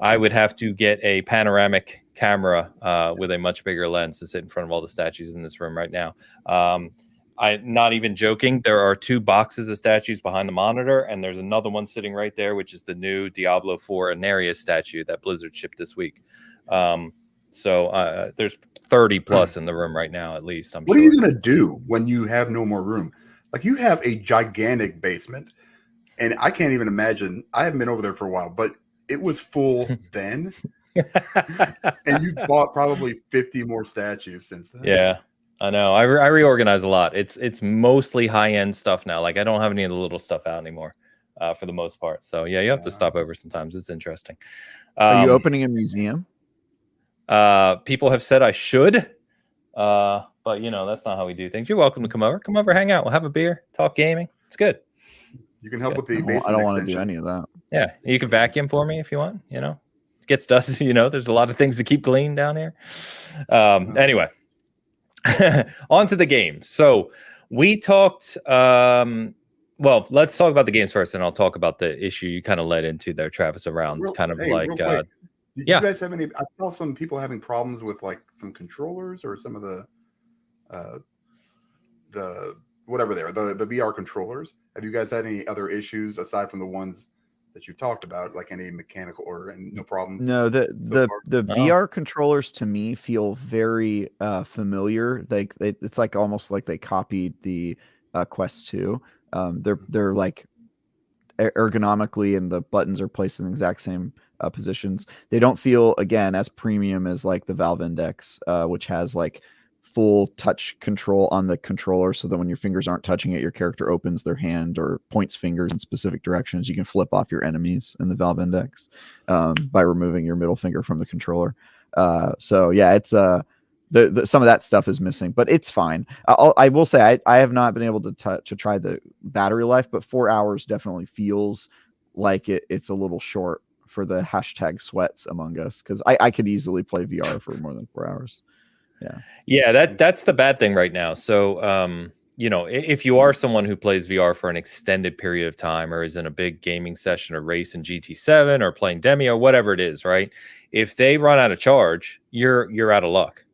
Speaker 1: I would have to get a panoramic camera with a much bigger lens to sit in front of all the statues in this room right now. I'm not even joking. There are 2 boxes of statues behind the monitor, and there's another one sitting right there, which is the new Diablo 4 Anarius statue that Blizzard shipped this week. So there's 30 plus in the room right now, at least.
Speaker 3: What are you going to do when you have no more room? Like, you have a gigantic basement, and I can't even imagine. I haven't been over there for a while, but it was full then. And you bought probably 50 more statues since then.
Speaker 1: Yeah, I know. I reorganize a lot. It's mostly high end stuff now. Like I don't have any of the little stuff out anymore, for the most part. So yeah, you have to stop over sometimes. It's interesting.
Speaker 2: Are you opening a museum?
Speaker 1: People have said I should, but you know that's not how we do things. You're welcome to come over. Come over, hang out. We'll have a beer, talk gaming. It's good.
Speaker 3: You can help with the
Speaker 2: I don't want to do any of that.
Speaker 1: Yeah, you can vacuum for me if you want. You know, gets dusty. You know, there's a lot of things to keep clean down here. Anyway, on to the game. So we talked. Well, let's talk about the games first, and I'll talk about the issue you kind of led into there, Travis. Around
Speaker 3: real quick. Did you guys have any? I saw some people having problems with like some controllers or some of the whatever they are, the VR controllers. Have you guys had any other issues aside from the ones that you talked about, like any mechanical or no problems?
Speaker 2: No, the VR controllers to me feel very familiar. It's like almost like they copied the Quest 2. They're like ergonomically, and the buttons are placed in the exact same positions. They don't feel, again, as premium as like the Valve Index, which has like full touch control on the controller, so that when your fingers aren't touching it, your character opens their hand or points fingers in specific directions. You can flip off your enemies in the Valve Index by removing your middle finger from the controller. So yeah, it's some of that stuff is missing, but it's fine. I will say I have not been able to try the battery life, but 4 hours definitely feels like it's a little short for the hashtag sweats among us, because I could easily play VR for more than 4 hours. Yeah,
Speaker 1: that's the bad thing right now. So you know, if you are someone who plays VR for an extended period of time, or is in a big gaming session or race in GT7 or playing Demi or whatever it is, right? If they run out of charge, you're out of luck.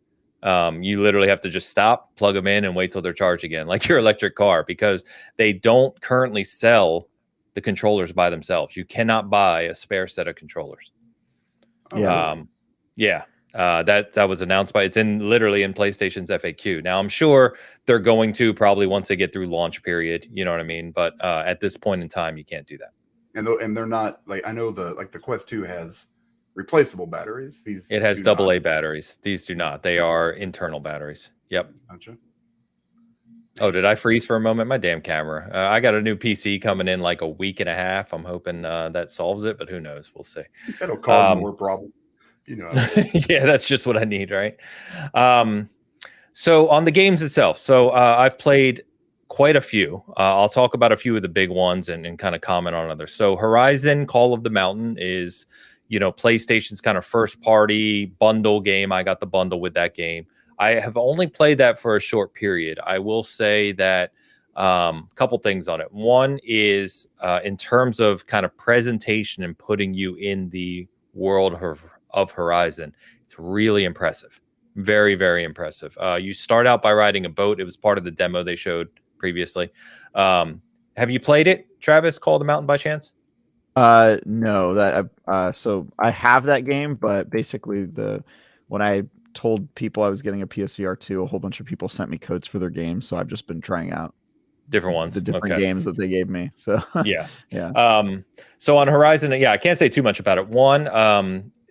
Speaker 1: You literally have to just stop, plug them in, and wait till they're charged again, like your electric car, because they don't currently sell the controllers by themselves. You cannot buy a spare set of controllers. That was announced by, it's literally in PlayStation's FAQ. Now I'm sure they're going to probably once they get through launch period, you know what I mean? But at this point in time, you can't do that.
Speaker 3: And they're not, like, I know the Quest 2 has replaceable batteries.
Speaker 1: It has AA batteries. These do not. They are internal batteries. Yep.
Speaker 3: Gotcha.
Speaker 1: Oh, did I freeze for a moment? My damn camera. I got a new PC coming in like a week and a half. I'm hoping that solves it, but who knows? We'll see.
Speaker 3: That'll cause more problems. You know.
Speaker 1: Yeah, that's just what I need, right? So on the games itself, so I've played quite a few. I'll talk about a few of the big ones and kind of comment on others. So Horizon Call of the Mountain is, you know, PlayStation's kind of first party bundle game. I got the bundle with that game. I have only played that for a short period. I will say that a couple things on it. One is in terms of kind of presentation and putting you in the world of Horizon, it's really impressive. Very, very impressive. You start out by riding a boat. It was part of the demo they showed previously. Have you played it, Travis, Call of the Mountain, by chance?
Speaker 2: No, so I have that game, but basically when I told people I was getting a PSVR2, a whole bunch of people sent me codes for their games, so I've just been trying out
Speaker 1: different ones,
Speaker 2: the different games that they gave me. So
Speaker 1: yeah.
Speaker 2: Yeah.
Speaker 1: So on Horizon, yeah, I can't say too much about it. One,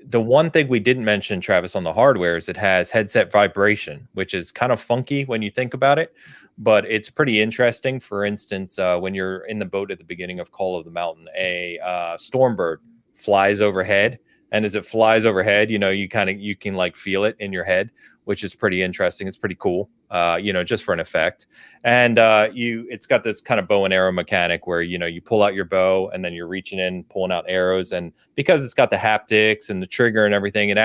Speaker 1: the one thing we didn't mention, Travis, on the hardware is it has headset vibration, which is kind of funky when you think about it, but it's pretty interesting. For instance, when you're in the boat at the beginning of Call of the Mountain, a Stormbird flies overhead, and as it flies overhead, you know, you can like feel it in your head, which is pretty interesting. It's pretty cool, you know, just for an effect. And it's got this kind of bow and arrow mechanic where, you know, you pull out your bow and then you're reaching in, pulling out arrows. And because it's got the haptics and the trigger and everything, it's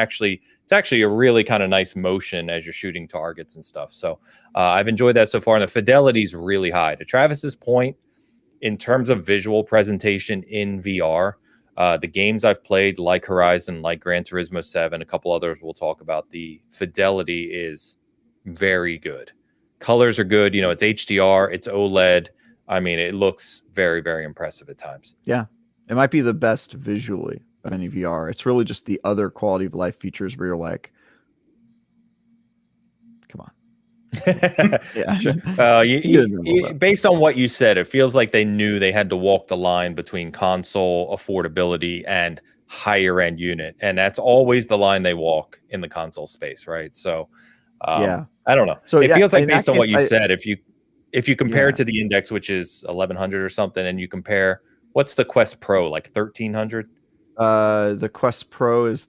Speaker 1: actually a really kind of nice motion as you're shooting targets and stuff. So I've enjoyed that so far. And the fidelity is really high. To Travis's point, in terms of visual presentation in VR, the games I've played, like Horizon, like Gran Turismo 7, a couple others we'll talk about, the fidelity is very good. Colors are good. You know, it's HDR, it's OLED. I mean, it looks very, very impressive at times.
Speaker 2: Yeah. It might be the best visually of any VR. It's really just the other quality of life features where you're like, come on.
Speaker 1: Yeah. Based on what you said, it feels like they knew they had to walk the line between console affordability and higher end unit, and that's always the line they walk in the console space, right? So
Speaker 2: Yeah.
Speaker 1: I don't know.
Speaker 2: So
Speaker 1: It
Speaker 2: yeah,
Speaker 1: feels like
Speaker 2: in that
Speaker 1: based on
Speaker 2: case,
Speaker 1: what you said, if you compare
Speaker 2: Yeah.
Speaker 1: it to the index, which is 1100 or something, and you compare what's the Quest Pro, like 1300?
Speaker 2: The Quest Pro is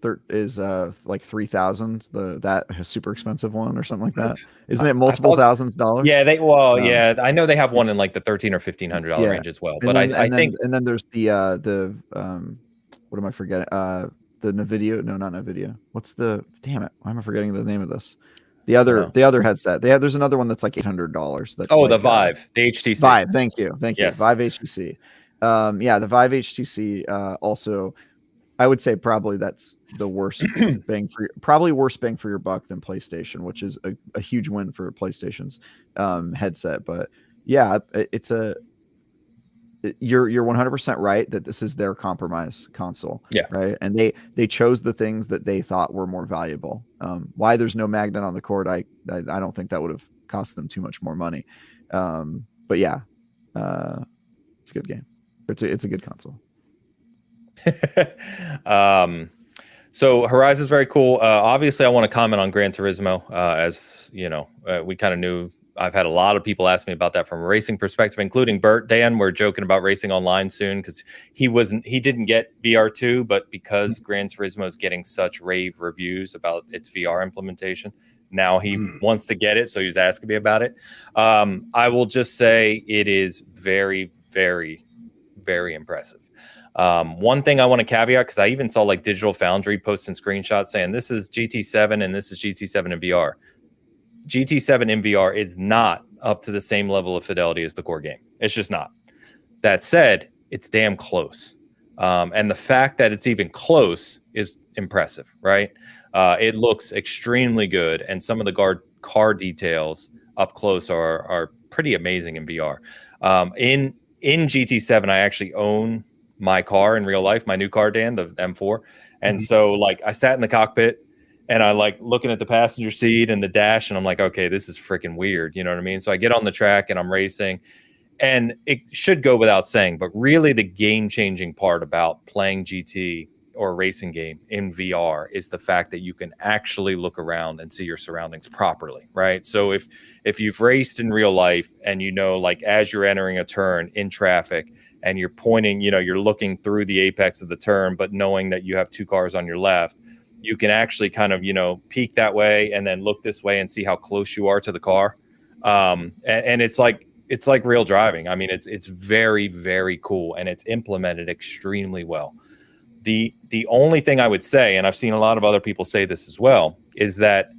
Speaker 2: like 3,000. That super expensive one or something like that. Isn't it multiple thousands dollars?
Speaker 1: Yeah, yeah, I know they have one in like the $1,300 or $1,500 range as well.
Speaker 2: And
Speaker 1: But I think
Speaker 2: there's the what am I forgetting? The Nvidia? No, not Nvidia. What's the damn it? Why am I forgetting the name of this? The other headset. There's another one that's like $800. That's
Speaker 1: the
Speaker 2: like,
Speaker 1: Vive, the HTC.
Speaker 2: Vive. Thank you.
Speaker 1: Yes.
Speaker 2: Vive HTC. Yeah, the Vive HTC. Also, I would say probably that's the worst worst bang for your buck than PlayStation, which is a huge win for PlayStation's headset. But yeah, you're 100% right that this is their compromise console.
Speaker 1: Yeah.
Speaker 2: Right. And they chose the things that they thought were more valuable. Why there's no magnet on the cord, I don't think that would have cost them too much more money. But yeah, it's a good game. It's a good console.
Speaker 1: So Horizon's very cool. Obviously, I want to comment on Gran Turismo. As you know, we kind of knew. I've had a lot of people ask me about that from a racing perspective, including Bert. Dan, we're joking about racing online soon because he didn't get VR2, but because Gran Turismo is getting such rave reviews about its VR implementation, now he wants to get it. So he's asking me about it. I will just say it is very, very, very impressive. One thing I want to caveat, because I even saw like Digital Foundry posting screenshots saying this is GT7 and this is GT7 in VR. GT7 in VR is not up to the same level of fidelity as the core game. It's just not. That said, it's damn close. And the fact that it's even close is impressive, right? It looks extremely good. And some of the car details up close are pretty amazing in VR. In GT7, I actually own my car in real life, my new car, Dan, the M4. And so like I sat in the cockpit and I like looking at the passenger seat and the dash and I'm like, okay, this is freaking weird. You know what I mean? So I get on the track and I'm racing, and it should go without saying, but really the game changing part about playing GT or a racing game in VR is the fact that you can actually look around and see your surroundings properly, right? So if you've raced in real life and you know, like as you're entering a turn in traffic and you're pointing, you know, you're looking through the apex of the turn, but knowing that you have two cars on your left, you can actually kind of, you know, peek that way and then look this way and see how close you are to the car. And it's like real driving. I mean, it's very, very cool, and it's implemented extremely well. The only thing I would say, and I've seen a lot of other people say this as well, is that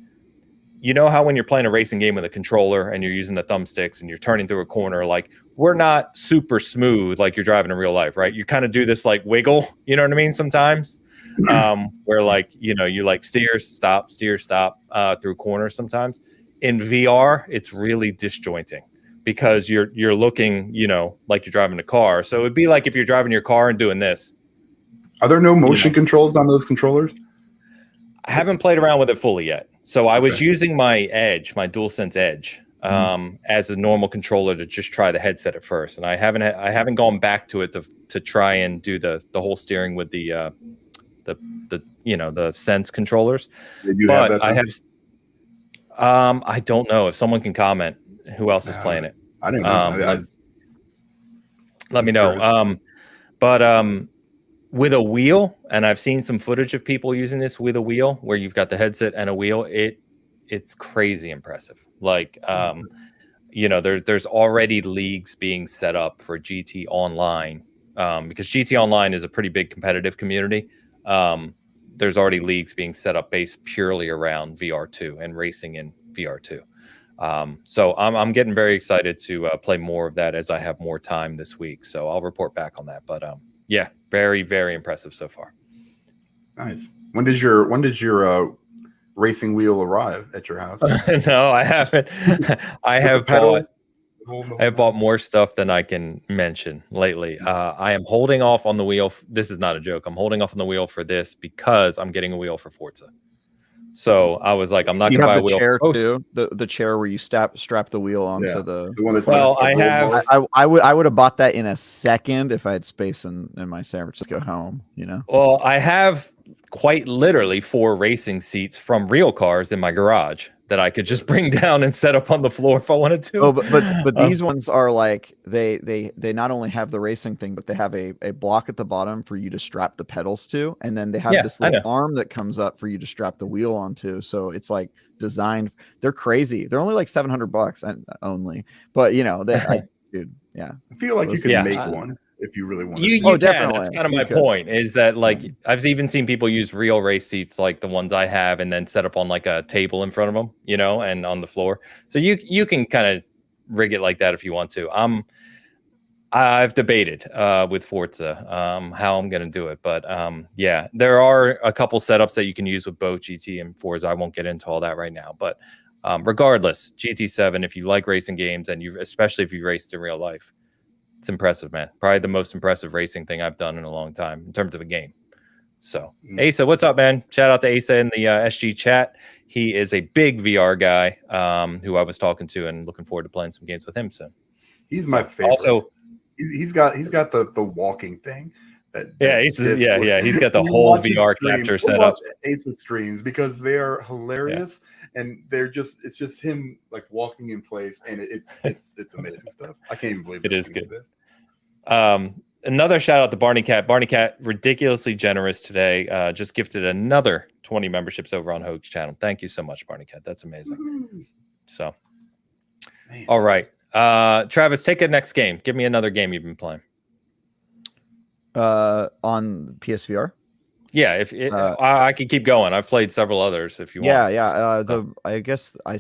Speaker 1: you know how when you're playing a racing game with a controller and you're using the thumbsticks and you're turning through a corner, like we're not super smooth like you're driving in real life, right? You kind of do this like wiggle, you know what I mean? Sometimes where like, you know, you like steer, stop through corners sometimes. In VR, it's really disjointing because you're looking, you know, like you're driving a car. So it'd be like if you're driving your car and doing this.
Speaker 3: Are there no motion controls on those controllers?
Speaker 1: I haven't played around with it fully yet. So I was using my Edge, my DualSense Edge, as a normal controller to just try the headset at first, and I haven't gone back to it to try and do the whole steering with the you know, the Sense controllers. But I have. I don't know if someone can comment who else is playing it.
Speaker 3: I don't know.
Speaker 1: Let me know. But with a wheel, and I've seen some footage of people using this with a wheel where you've got the headset and a wheel. It's crazy impressive. Like, you know, there's already leagues being set up for GT Online because GT Online is a pretty big competitive community. There's already leagues being set up based purely around VR2 and racing in VR2. So I'm getting very excited to play more of that as I have more time this week. So I'll report back on that. But yeah, very, very impressive so far.
Speaker 3: Nice. When did your racing wheel arrive at your house?
Speaker 1: No, I haven't. I have bought more stuff than I can mention lately. I am holding off on the wheel. This is not a joke. I'm holding off on the wheel for this because I'm getting a wheel for Forza. So I was like, I'm not
Speaker 2: You
Speaker 1: gonna buy
Speaker 2: have
Speaker 1: a
Speaker 2: the
Speaker 1: wheel.
Speaker 2: chair
Speaker 1: Oh,
Speaker 2: too. The chair where you strap the wheel onto the
Speaker 3: one that's
Speaker 1: Well,
Speaker 3: like
Speaker 1: I have-
Speaker 2: I would have bought that in a second if I had space in my San Francisco home, you know.
Speaker 1: Well, I have quite literally 4 racing seats from real cars in my garage that I could just bring down and set up on the floor if I wanted to.
Speaker 2: Oh, but these ones are like they not only have the racing thing, but they have a block at the bottom for you to strap the pedals to, and then they have
Speaker 1: Yeah,
Speaker 2: this
Speaker 1: I
Speaker 2: little
Speaker 1: know.
Speaker 2: arm that comes up for you to strap the wheel onto. So it's like designed. They're crazy. They're only like $700 only, but you know dude, yeah.
Speaker 3: I feel like you could
Speaker 1: Yeah,
Speaker 3: make one if you really wanted.
Speaker 1: You
Speaker 3: to.
Speaker 1: can.
Speaker 2: definitely.
Speaker 1: That's kind of
Speaker 2: You
Speaker 1: my
Speaker 2: could.
Speaker 1: point. Is that like
Speaker 2: Yeah.
Speaker 1: I've even seen people use real race seats like the ones I have, and then set up on like a table in front of them, you know, and on the floor. So you can kind of rig it like that if you want to. I've debated with Forza how I'm going to do it, but yeah, there are a couple setups that you can use with both GT and Forza. I won't get into all that right now, but regardless, GT7, if you like racing games and especially if you raced in real life, it's impressive, man. Probably the most impressive racing thing I've done in a long time in terms of a game. So, Asa, what's up, man? Shout out to Asa in the SG chat. He is a big VR guy who I was talking to and looking forward to playing some games with him soon.
Speaker 3: He's my favorite.
Speaker 1: Also,
Speaker 3: he's got the walking thing.
Speaker 1: He's got the whole VR capture setup.
Speaker 3: Ace's streams because they are hilarious, and it's just him like walking in place, and it's amazing stuff. I can't even believe
Speaker 1: it is good.
Speaker 3: This.
Speaker 1: Another shout out to Barney Cat. Barney Cat, ridiculously generous today. Just gifted another 20 memberships over on Hoeg's channel. Thank you so much, Barney Cat. That's amazing.
Speaker 3: Woo-hoo.
Speaker 1: So,
Speaker 3: Man.
Speaker 1: All right. Travis, take a next game. Give me another game you've been playing.
Speaker 2: On PSVR.
Speaker 1: Yeah, if I can keep going. I've played several others if you want.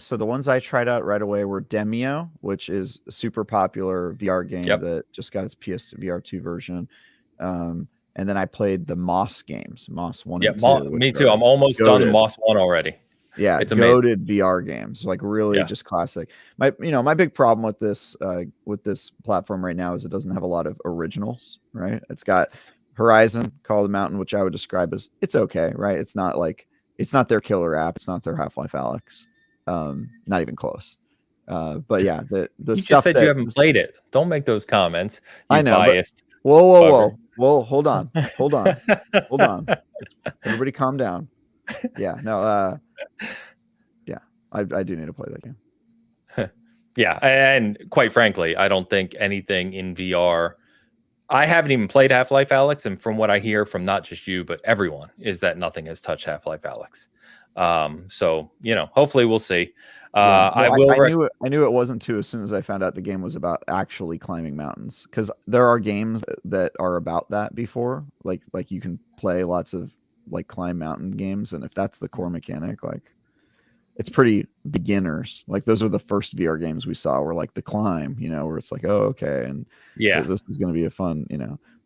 Speaker 2: So the ones I tried out right away were Demio, which is a super popular VR game that just got its PSVR2 version. And then I played the Moss games, Moss 1 and 2.
Speaker 1: Me too. I'm almost done Moss 1 already.
Speaker 2: Yeah,
Speaker 1: it's
Speaker 2: goated VR games, like really just classic. My big problem with this platform right now is it doesn't have a lot of originals, right? It's got Horizon, Call of the Mountain, which I would describe as it's okay, right? It's not their killer app, it's not their Half-Life Alyx, not even close. But yeah, the
Speaker 1: you
Speaker 2: stuff
Speaker 1: just said you haven't played it. Don't make those comments.
Speaker 2: I know.
Speaker 1: Biased.
Speaker 2: Whoa! Hold on. Everybody, calm down. Yeah, no. Yeah, I do need to play that game.
Speaker 1: Yeah, and quite frankly, I don't think anything in VR. I haven't even played Half-Life Alyx, and from what I hear from not just you but everyone, is that nothing has touched Half-Life Alyx. So hopefully we'll see. I knew it wasn't too as soon as I found out the game was about actually climbing mountains, because there are games that are about that before, like you can play lots of like climb mountain games, and if that's the core mechanic, like it's pretty beginners. Like those are the first VR games we saw were like the climb, where it's like, oh, okay, and this is going to be a fun,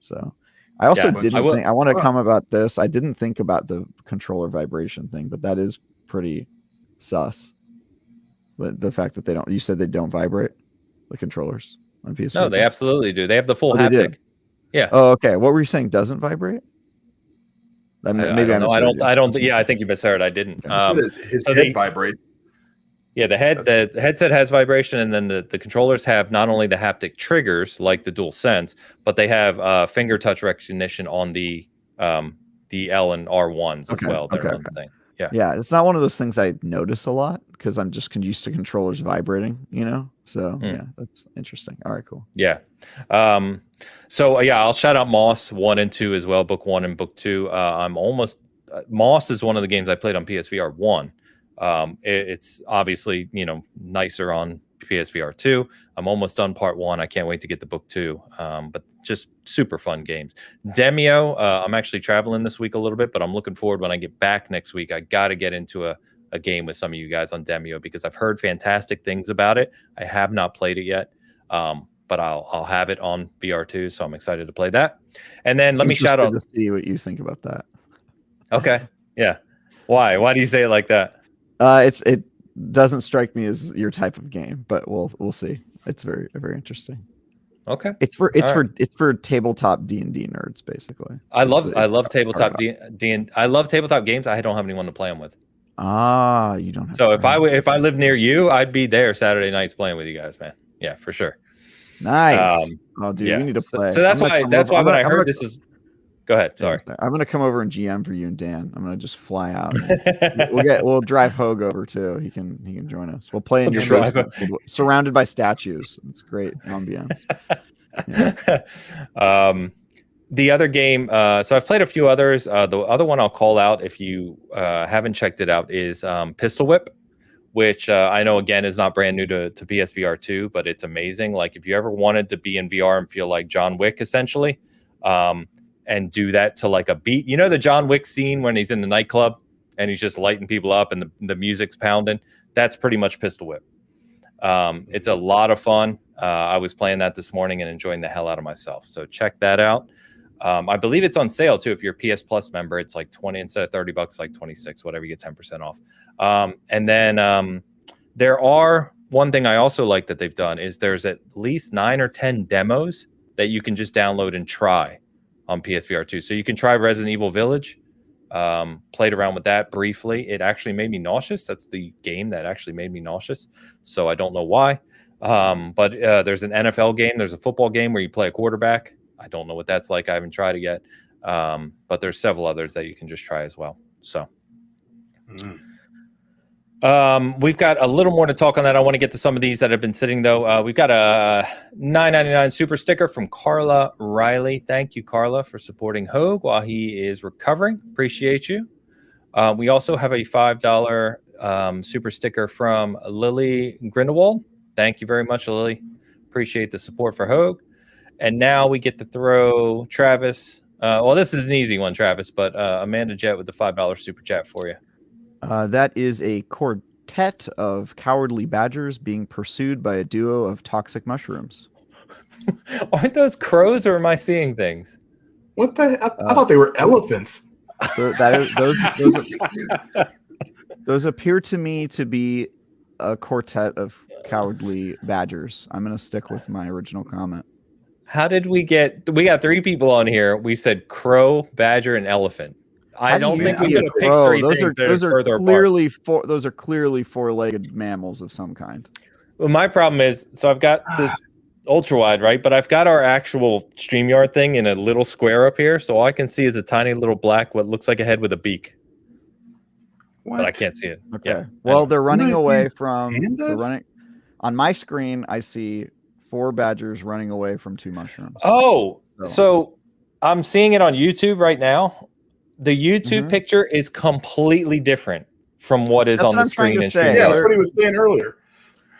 Speaker 1: So I also I want to comment about this. I didn't think about the controller vibration thing, but that is pretty sus. But the fact that you said they don't vibrate, the controllers on PS4. No, they absolutely do. They have the full haptic. Yeah.
Speaker 2: Oh, okay. What were you saying? Doesn't vibrate?
Speaker 1: I don't. Yeah, I think you misheard. I didn't.
Speaker 3: His head vibrates.
Speaker 1: Yeah, the headset has vibration, and then the controllers have not only the haptic triggers like the DualSense, but they have finger touch recognition on the L and R1s as well. They're on the thing.
Speaker 2: Yeah, it's not one of those things I notice a lot because I'm just used to controllers vibrating, So yeah, that's interesting. All right, cool.
Speaker 1: Yeah. I'll shout out Moss 1 and 2 as well, book 1 and book 2. Moss is one of the games I played on PSVR 1. It's obviously, nicer on PSVR 2. I'm almost done part 1. I can't wait to get the book 2. But just super fun games. Demio, I'm actually traveling this week a little bit, but I'm looking forward when I get back next week. I got to get into a game with some of you guys on Demio because I've heard fantastic things about it. I have not played it yet. But I'll have it on VR2, so I'm excited to play that. And then let me shout out
Speaker 2: to see what you think about that.
Speaker 1: Okay. Yeah. Why? Why do you say it like that?
Speaker 2: It doesn't strike me as your type of game, but we'll see. It's very, very interesting.
Speaker 1: Okay.
Speaker 2: It's for tabletop D&D nerds, basically.
Speaker 1: I love tabletop D&D. I love tabletop games. I don't have anyone to play them with.
Speaker 2: You don't have.
Speaker 1: So if I live near you, I'd be there Saturday nights playing with you guys, man. Yeah, for sure.
Speaker 2: Nice. Oh, dude,
Speaker 1: yeah.
Speaker 2: we need to play.
Speaker 1: So that's why when I heard this is. Go ahead. Sorry.
Speaker 2: I'm gonna come over and GM for you and Dan. I'm gonna just fly out. We'll drive Hoeg over too. He can join us. We'll play in your basement, surrounded by statues. It's great ambiance.
Speaker 1: Yeah. The other game. So I've played a few others. The other one I'll call out if you haven't checked it out is Pistol Whip, which I know again is not brand new to PSVR2, but it's amazing. Like if you ever wanted to be in VR and feel like John Wick, essentially. And do that to like a beat. You know the John Wick scene when he's in the nightclub and he's just lighting people up and the music's pounding? That's pretty much Pistol Whip. It's a lot of fun. I was playing that this morning and enjoying the hell out of myself. So check that out. I believe it's on sale too. If you're a PS Plus member, it's like 20 instead of $30, like 26, whatever, you get 10% off. And then there are one thing I also like that they've done is there's at least 9 or 10 demos that you can just download and try on PSVR2. So you can try Resident Evil Village. Played around with that briefly. It actually made me nauseous. That's the game that actually made me nauseous. So I don't know why. But there's an NFL game. There's a football game where you play a quarterback. I don't know what that's like. I haven't tried it yet. But there's several others that you can just try as well. So we've got a little more to talk on that. I want to get to some of these that have been sitting, though. We've got a $9.99 super sticker from Carla Riley. Thank you, Carla, for supporting Hoeg while he is recovering. Appreciate you. We also have a $5 super sticker from Lily Grindelwald. Thank you very much, Lily. Appreciate the support for Hoeg. And now we get to throw Travis. Well, this is an easy one, Travis, but Amanda Jett with the $5 super chat for you.
Speaker 2: That is a quartet of cowardly badgers being pursued by a duo of toxic mushrooms.
Speaker 1: Aren't those crows, or am I seeing things?
Speaker 3: What the? I thought they were elephants.
Speaker 2: Those appear to me to be a quartet of cowardly badgers. I'm going to stick with my original comment.
Speaker 1: How did we got 3 people on here. We said crow, badger, and elephant. I don't think we could have picked 3 things
Speaker 2: those are clearly 4-legged mammals of some kind.
Speaker 1: Well, my problem is, so I've got this ultra wide, right? But I've got our actual StreamYard thing in a little square up here, so all I can see is a tiny little black, what looks like a head with a beak. What? But I can't see it.
Speaker 2: Okay.
Speaker 1: Yeah.
Speaker 2: Well, they're running away from. They're running. On my screen, I see 4 badgers running away from 2 mushrooms.
Speaker 1: Oh, so I'm seeing it on YouTube right now. The YouTube picture is completely different from what is on the screen.
Speaker 3: Yeah, that's what he was saying earlier.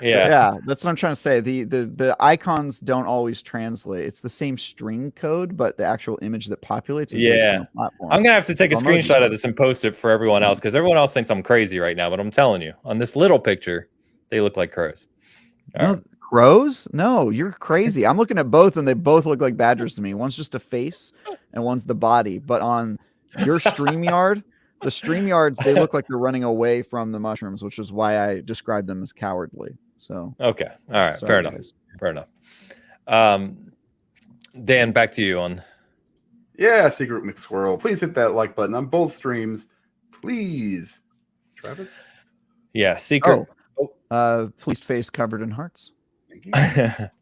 Speaker 1: Yeah,
Speaker 2: that's what I'm trying to say. The icons don't always translate. It's the same string code, but the actual image that populates is based on the platform.
Speaker 1: I'm gonna have to take a screenshot of this and post it for everyone else, because everyone else thinks I'm crazy right now. But I'm telling you, on this little picture, they look like crows.
Speaker 2: Crows? No, you're crazy. I'm looking at both, and they both look like badgers to me. One's just a face, and one's the body. But on your StreamYard, the StreamYards, they look like they're running away from the mushrooms, which is why I described them as cowardly. So
Speaker 1: okay, all right, fair enough. Dan, back to you on.
Speaker 3: Yeah, Secret McSquirrel. Please hit that like button on both streams, please. Travis.
Speaker 1: Yeah, Secret.
Speaker 2: Pleased face covered in hearts.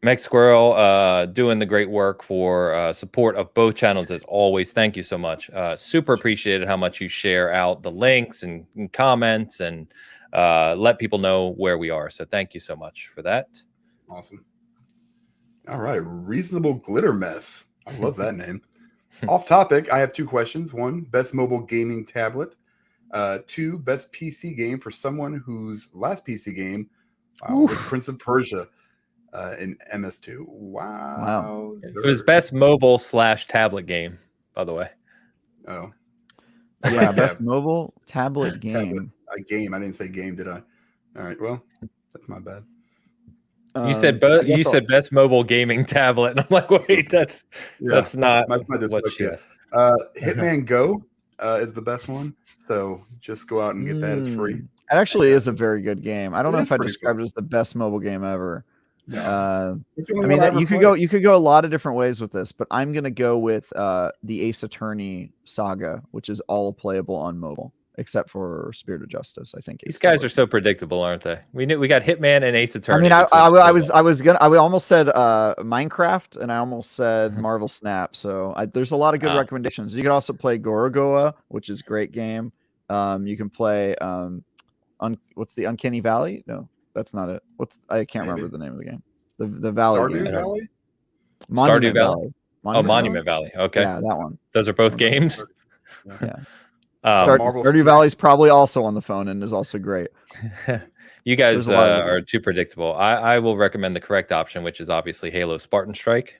Speaker 1: Meg Squirrel doing the great work for support of both channels as always. Thank you so much. Super appreciated how much you share out the links and comments and let people know where we are. So thank you so much for that.
Speaker 3: Awesome. All right. Reasonable Glitter Mess. I love that name. Off topic, I have 2 questions. 1, best mobile gaming tablet. 2, best PC game for someone whose last PC game was Prince of Persia. In MS2. Wow.
Speaker 1: It was best mobile / tablet game, by the way.
Speaker 3: Oh.
Speaker 2: Yeah, best mobile tablet game.
Speaker 3: A game. I didn't say game, did I? All right. Well, that's my bad.
Speaker 1: You said best mobile gaming tablet, and I'm like, wait, that's not
Speaker 3: my what she has. Hitman Go is the best one. So just go out and get that. It's free.
Speaker 2: It actually is a very good game. I don't know if I described it as the best mobile game ever. I mean, you could go a lot of different ways with this, but I'm gonna go with the Ace Attorney saga, which is all playable on mobile. except for Spirit of Justice. I think
Speaker 1: these guys are so predictable, aren't they? We got Hitman and Ace Attorney.
Speaker 2: I mean, I almost said Minecraft, and I almost said Marvel Snap. So there's a lot of good recommendations. You can also play Gorogoa, which is a great game. You can play what's the Uncanny Valley? No, that's not it. I can't remember the name of the game. The Valley
Speaker 3: Stardew
Speaker 2: game.
Speaker 3: Valley?
Speaker 1: Monument Valley. Monument Valley. Okay.
Speaker 2: Yeah, that one.
Speaker 1: Those are both games.
Speaker 2: Yeah.
Speaker 3: Marvel
Speaker 2: Stardew Valley's probably also on the phone and is also great.
Speaker 1: You guys are too predictable. I will recommend the correct option, which is obviously Halo Spartan Strike.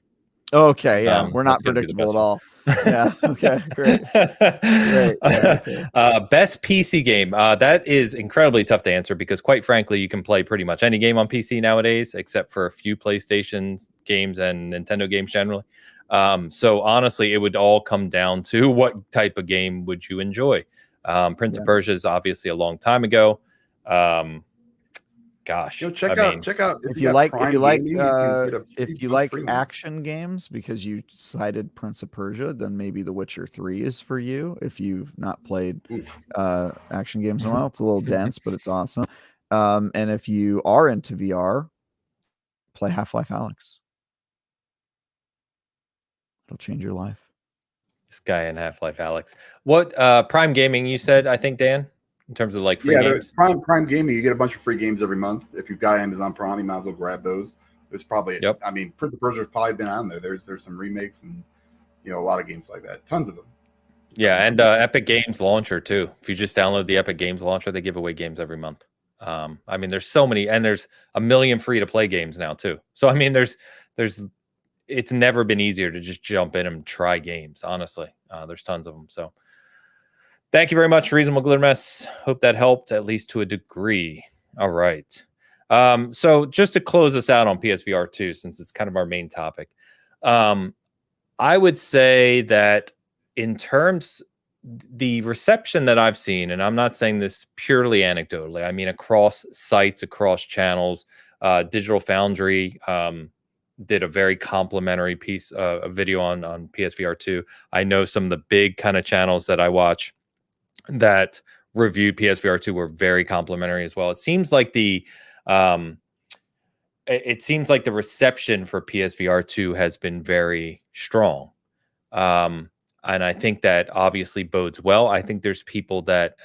Speaker 2: Okay, yeah, we're not predictable at all. Yeah, okay, great. Great. Yeah, okay.
Speaker 1: Best PC game. That is incredibly tough to answer because, quite frankly, you can play pretty much any game on PC nowadays, except for a few PlayStation games and Nintendo games generally. So honestly, it would all come down to what type of game would you enjoy. Prince of Persia is obviously a long time ago. Gosh,
Speaker 3: check out
Speaker 2: if you like action games because you cited Prince of Persia, then maybe The Witcher 3 is for you. If you've not played action games in a while, it's a little dense, but it's awesome. And if you are into VR, play Half-Life Alyx. It'll change your life.
Speaker 1: This guy in Half-Life Alyx. What Prime Gaming you said, I think, Dan? In terms of like free games?
Speaker 3: Prime Gaming, you get a bunch of free games every month. If you've got Amazon Prime, you might as well grab those. There's probably, I mean, Prince of Persia's probably been on there. There's some remakes and a lot of games like that. Tons of them.
Speaker 1: Yeah, and Epic Games Launcher too. If you just download the Epic Games Launcher, they give away games every month. I mean, there's so many, and there's a million free to play games now too. So I mean, it's never been easier to just jump in and try games. Honestly, there's tons of them. So. Thank you very much, Reasonable Glitter Mess. Hope that helped at least to a degree. All right. So just to close us out on PSVR2, since it's kind of our main topic, I would say that in terms the reception that I've seen, and I'm not saying this purely anecdotally, I mean across sites, across channels, Digital Foundry did a very complimentary piece, a video on PSVR2. I know some of the big kind of channels that I watch that reviewed PSVR2 were very complimentary as well. It seems like the reception for PSVR2 has been very strong. And I think that obviously bodes well. I think there's people that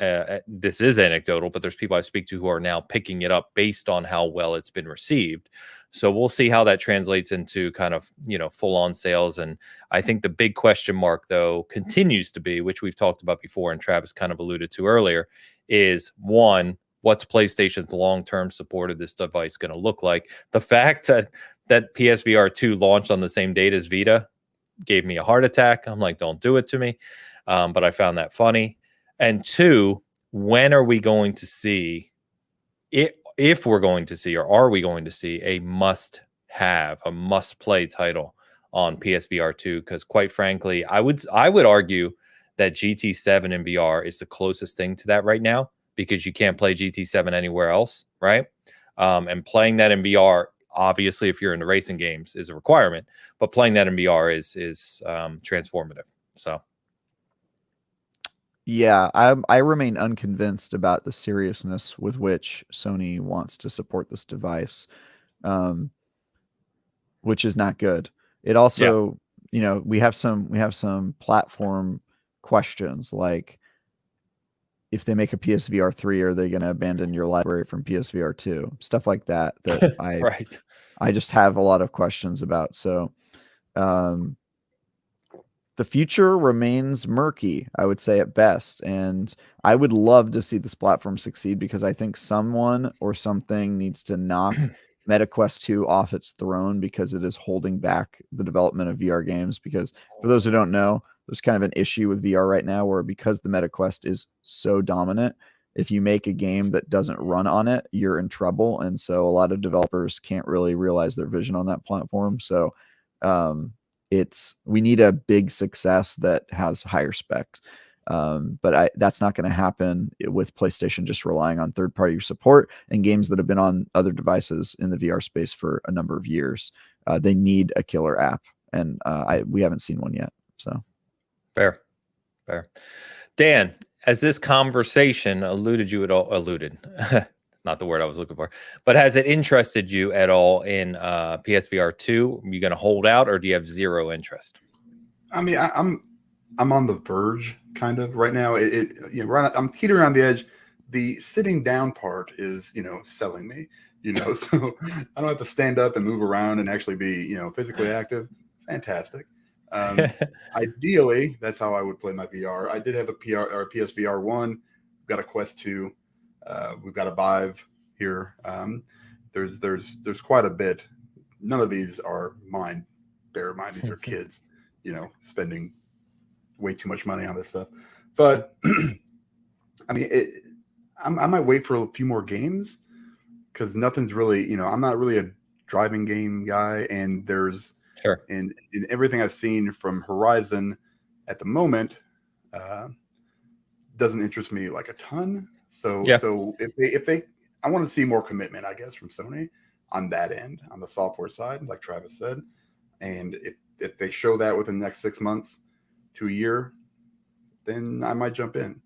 Speaker 1: this is anecdotal, but there's people I speak to who are now picking it up based on how well it's been received. So we'll see how that translates into kind of, full on sales. And I think the big question mark, though, continues to be, which we've talked about before and Travis kind of alluded to earlier, is one, what's PlayStation's long-term support of this device going to look like? The fact that PSVR 2 launched on the same date as Vita gave me a heart attack. I'm like, don't do it to me. But I found that funny. And two, when are we going to see it? If we're going to see, or are we going to see a must-have, a must-play title on PSVR 2? Because quite frankly, I would argue that GT7 in VR is the closest thing to that right now, because you can't play GT7 anywhere else, right? And playing that in VR, obviously, if you're into racing games, is a requirement. But playing that in VR is transformative. So.
Speaker 2: Yeah, I remain unconvinced about the seriousness with which Sony wants to support this device, which is not good. It also, we have some platform questions, like if they make a PSVR 3, are they going to abandon your library from PSVR 2? Stuff like that I just have a lot of questions about. So, the future remains murky, I would say, at best. And I would love to see this platform succeed, because I think someone or something needs to knock MetaQuest 2 off its throne, because it is holding back the development of VR games. Because for those who don't know, there's kind of an issue with VR right now where, because the MetaQuest is so dominant, if you make a game that doesn't run on it, you're in trouble. And so a lot of developers can't really realize their vision on that platform. So, we need a big success that has higher specs, but that's not going to happen with PlayStation just relying on third-party support and games that have been on other devices in the VR space for a number of years. They need a killer app, and we haven't seen one yet. So
Speaker 1: fair. Dan, has this conversation alluded, not the word I was looking for, but has it interested you at all in PSVR2? Are you going to hold out, or do you have zero interest?
Speaker 3: I mean, I'm on the verge kind of right now. I'm teetering on the edge. The sitting down part is, selling me, so I don't have to stand up and move around and actually be, physically active. Fantastic. Ideally, that's how I would play my VR. I did have a PSVR1. We've got a Quest 2. We've got a Vive here. There's quite a bit. None of these are mine. Bear in mind, these are kids, spending way too much money on this stuff. But I mean, I might wait for a few more games because nothing's really, I'm not really a driving game guy, and there's
Speaker 1: sure.
Speaker 3: In everything I've seen from Horizon at the moment, doesn't interest me like a ton. So if they, I want to see more commitment, I guess, from Sony on that end, on the software side, like Travis said. And if they show that within the next 6 months to a year, then I might jump in.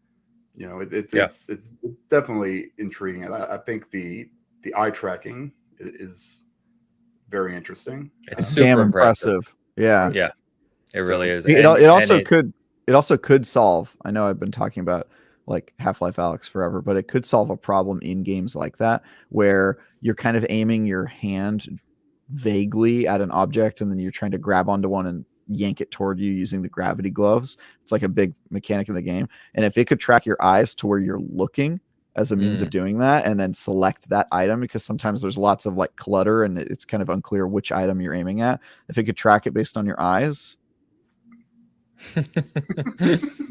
Speaker 3: It's definitely intriguing. I think the eye tracking is very interesting.
Speaker 1: It's
Speaker 2: damn
Speaker 1: super
Speaker 2: impressive. Yeah.
Speaker 1: It really is.
Speaker 2: It also could solve. I know I've been talking about like Half-Life Alyx forever, but it could solve a problem in games like that where you're kind of aiming your hand vaguely at an object and then you're trying to grab onto one and yank it toward you using the gravity gloves. It's like a big mechanic in the game. And if it could track your eyes to where you're looking as a means of doing that and then select that item, because sometimes there's lots of like clutter and it's kind of unclear which item you're aiming at. If it could track it based on your eyes,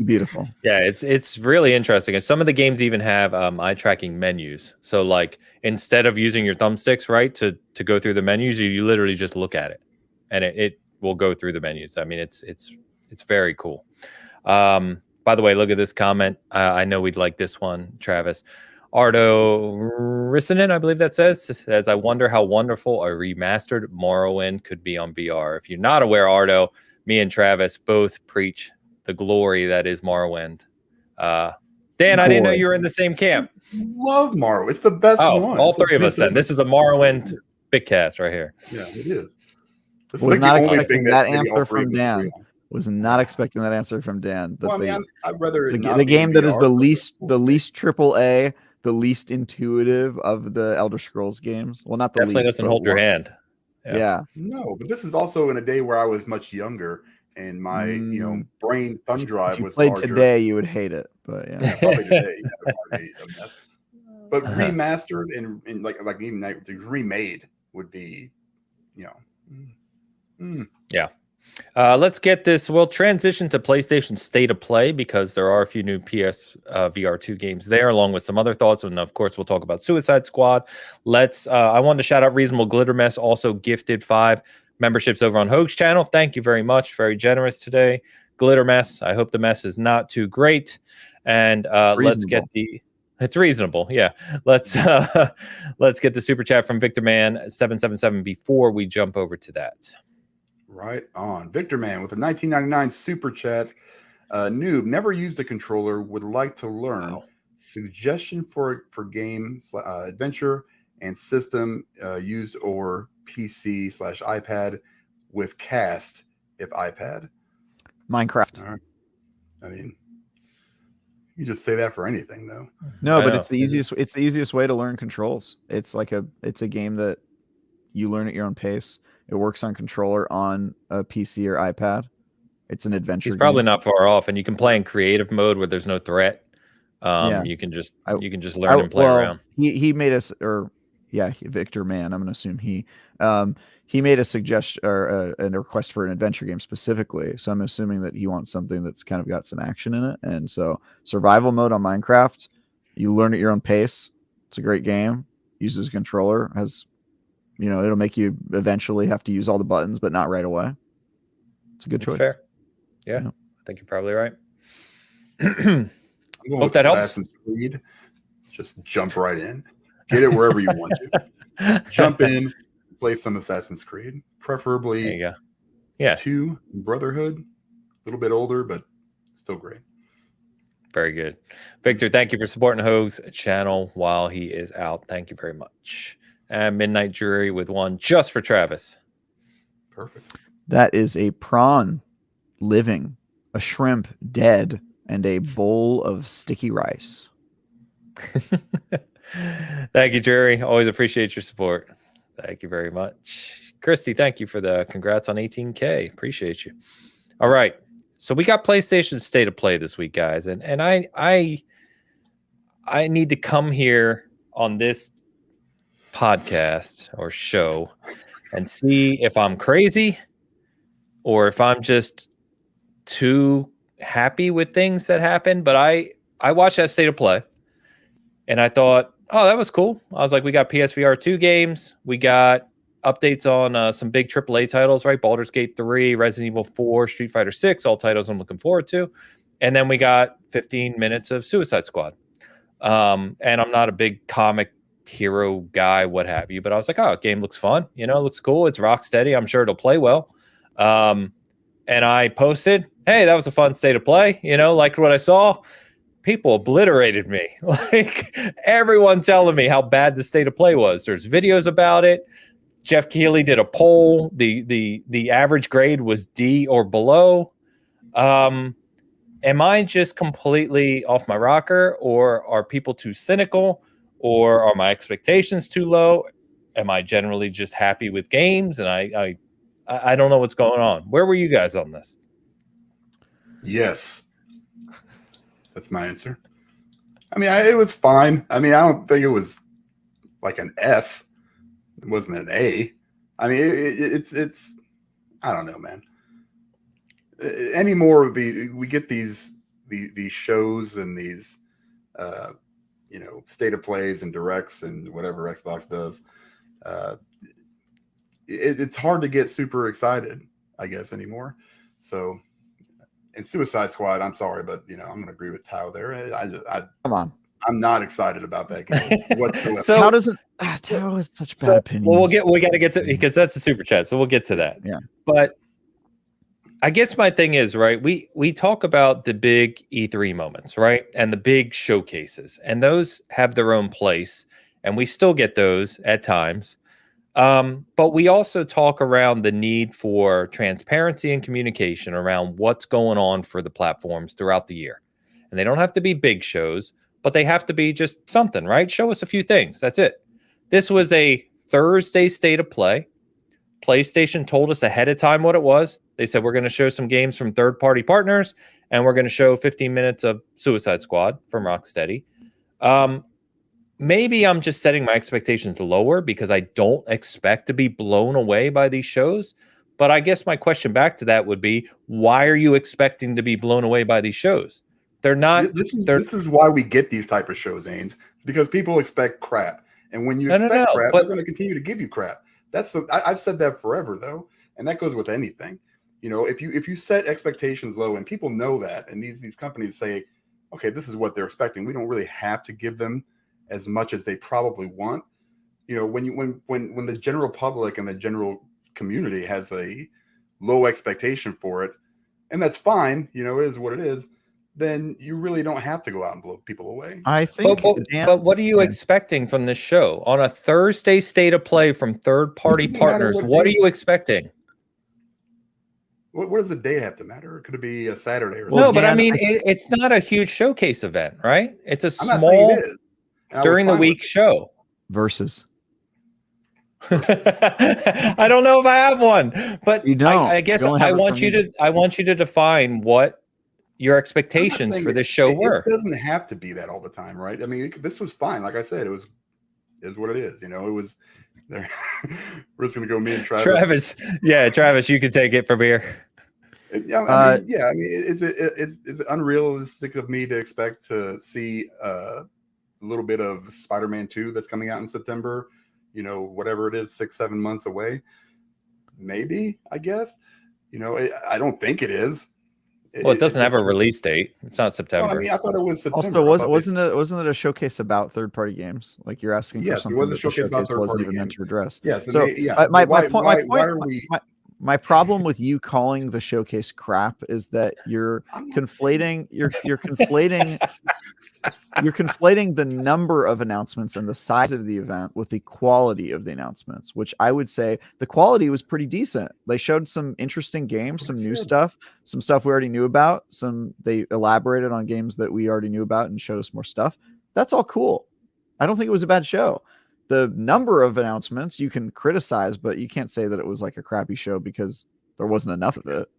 Speaker 2: beautiful.
Speaker 1: Yeah, it's really interesting. And some of the games even have eye tracking menus. So like instead of using your thumbsticks, right, to go through the menus, you literally just look at it and it will go through the menus. I mean, it's very cool. By the way, look at this comment. I know we'd like this one, Travis. Ardo Rissanen, I believe that says, I wonder how wonderful a remastered Morrowind could be on VR. If you're not aware, Ardo, me and Travis both preach the glory that is Morrowind. Dan, I didn't know you were in the same camp.
Speaker 3: Love Morrowind. It's the best one.
Speaker 1: All three of us then. This is a Morrowind Bitcast right here.
Speaker 3: Yeah, it is.
Speaker 2: Was not expecting that answer from Dan. Was not expecting that answer from Dan.
Speaker 3: I'd rather
Speaker 2: the game that is the least AAA, the least intuitive of the Elder Scrolls games. Well, not the
Speaker 1: definitely
Speaker 2: least.
Speaker 1: Doesn't hold your hand.
Speaker 2: Yeah.
Speaker 3: No, but this is also in a day where I was much younger and my brain thumb drive was
Speaker 2: played
Speaker 3: larger.
Speaker 2: Today, you would hate it, but yeah.
Speaker 3: Probably today. But remastered and like even remade would be,
Speaker 1: Yeah. Let's get this. We'll transition to PlayStation State of Play because there are a few new PS VR2 games there, along with some other thoughts. And of course, we'll talk about Suicide Squad. I wanted to shout out Reasonable Glitter Mess, also gifted 5 memberships over on Hoeg's channel. Thank you very much. Very generous today. Glitter Mess. I hope the mess is not too great. And let's get it's reasonable. Yeah. Let's get the super chat from Victor Man 777 before we jump over to that.
Speaker 3: Right on. Victor Man with a 1999 super chat. Noob, never used a controller, would like to learn. Wow. Suggestion for game adventure and system used or PC/iPad with cast if iPad.
Speaker 2: Minecraft.
Speaker 3: All right. I mean, you just say that for anything though.
Speaker 2: No, but it's the easiest way to learn controls. It's a game that you learn at your own pace. It works on controller on a PC or iPad. It's an adventure game.
Speaker 1: He's probably not far off, and you can play in creative mode where there's no threat. You can just learn and play around.
Speaker 2: He made us, Victor Man. I'm going to assume he made a suggestion or a request for an adventure game specifically. So I'm assuming that he wants something that's kind of got some action in it. And so survival mode on Minecraft, you learn at your own pace. It's a great game. Uses a controller, has. It'll make you eventually have to use all the buttons, but not right away. It's a good choice.
Speaker 1: Fair. Yeah, I think you're probably right.
Speaker 3: Hope that helps. Assassin's Creed, just jump right in. Get it wherever you want to. Jump in, play some Assassin's Creed, preferably.
Speaker 1: There you go. Yeah.
Speaker 3: 2 Brotherhood, a little bit older, but still great.
Speaker 1: Very good. Victor, thank you for supporting Hoeg's channel while he is out. Thank you very much. And Midnight Jury with one just for Travis.
Speaker 3: Perfect.
Speaker 2: That is a prawn living, a shrimp dead, and a bowl of sticky rice.
Speaker 1: Thank you, Jerry. Always appreciate your support. Thank you very much. Christy, thank you for the congrats on 18K. Appreciate you. All right. So we got PlayStation State of Play this week, guys. And I need to come here on this podcast or show and see if I'm crazy or if I'm just too happy with things that happen. But I watched that State of Play and I thought, oh, that was cool. I was like, we got PSVR2 games. We got updates on some big AAA titles, right? Baldur's Gate 3, Resident Evil 4, Street Fighter 6, all titles I'm looking forward to. And then we got 15 minutes of Suicide Squad. And I'm not a big comic hero guy, what have you, but I was like, oh, game looks fun. You know, it looks cool. It's Rocksteady. I'm sure it'll play well. And I posted, hey, that was a fun State of Play. You know, liked what I saw. People obliterated me. Like everyone telling me how bad the State of Play was. There's videos about it. Jeff Keighley did a poll. The average grade was D or below. Am I just completely off my rocker, or are people too cynical, or are my expectations too low? Am I generally just happy with games? And I don't know what's going on. Where were you guys on this?
Speaker 3: Yes. That's my answer. I mean, it was fine. I mean, I don't think it was like an F. It wasn't an A. I mean, it's I don't know, man. Anymore, we get these shows and these State of Plays and directs and whatever Xbox does. It's hard to get super excited, I guess, anymore. So, and Suicide Squad, I'm sorry, but I'm going to agree with Tao there.
Speaker 2: Come on.
Speaker 3: I'm not excited about that game whatsoever.
Speaker 2: So Tao has such bad opinions.
Speaker 1: Well, we got to get to, because that's the super chat, so we'll get to that.
Speaker 2: Yeah.
Speaker 1: But I guess my thing is, right, we talk about the big E3 moments, right, and the big showcases, and those have their own place, and we still get those at times. But we also talk around the need for transparency and communication around what's going on for the platforms throughout the year. And they don't have to be big shows, but they have to be just something, right? Show us a few things. That's it. This was a Thursday State of Play. PlayStation told us ahead of time what it was. They said, we're going to show some games from third-party partners, and we're going to show 15 minutes of Suicide Squad from Rocksteady. Maybe I'm just setting my expectations lower because I don't expect to be blown away by these shows. But I guess my question back to that would be, why are you expecting to be blown away by these shows? They're not.
Speaker 3: This is why we get these type of shows, Ains, because people expect crap. And when you expect crap, they're going to continue to give you crap. I've said that forever, though. And that goes with anything. If you set expectations low and people know that, and these companies say, okay, this is what they're expecting, we don't really have to give them as much as they probably want. When the general public and the general community has a low expectation for it, and that's fine, it is what it is, then you really don't have to go out and blow people away.
Speaker 2: I think.
Speaker 1: But what are you expecting from this show? On a Thursday State of Play from third-party partners, what are you expecting?
Speaker 3: What does the day have to matter? Could it be a Saturday or something?
Speaker 1: No, but I mean, it's not a huge showcase event, right? It's a small during the week show.
Speaker 2: Versus.
Speaker 1: I don't know if I have one, but
Speaker 2: you don't.
Speaker 1: I guess I want you to define what your expectations for this show were.
Speaker 3: It doesn't have to be that all the time, right? I mean, this was fine. Like I said, is what it is. It was there. We're just gonna go me and Travis.
Speaker 1: Travis, you can take it from here.
Speaker 3: I mean, is it unrealistic of me to expect to see a little bit of Spider-Man 2 that's coming out in September? Whatever it is, 6-7 months away. Maybe, I guess. I don't think it is.
Speaker 1: Well, it doesn't have a release date. It's not September.
Speaker 3: Well, I mean, I thought it was September.
Speaker 2: Also, wasn't it a showcase about third-party games? Like you're asking for something.
Speaker 3: Yes, it was a showcase about third-party
Speaker 2: games. Meant to address.
Speaker 3: Yes.
Speaker 2: So
Speaker 3: my
Speaker 2: My problem with you calling the showcase crap is that you're conflating the number of announcements and the size of the event with the quality of the announcements, which I would say the quality was pretty decent. They showed some interesting games, some new stuff, some stuff we already knew about, they elaborated on games that we already knew about and showed us more stuff. That's all cool. I don't think it was a bad show. The number of announcements you can criticize, but you can't say that it was like a crappy show because there wasn't enough of it.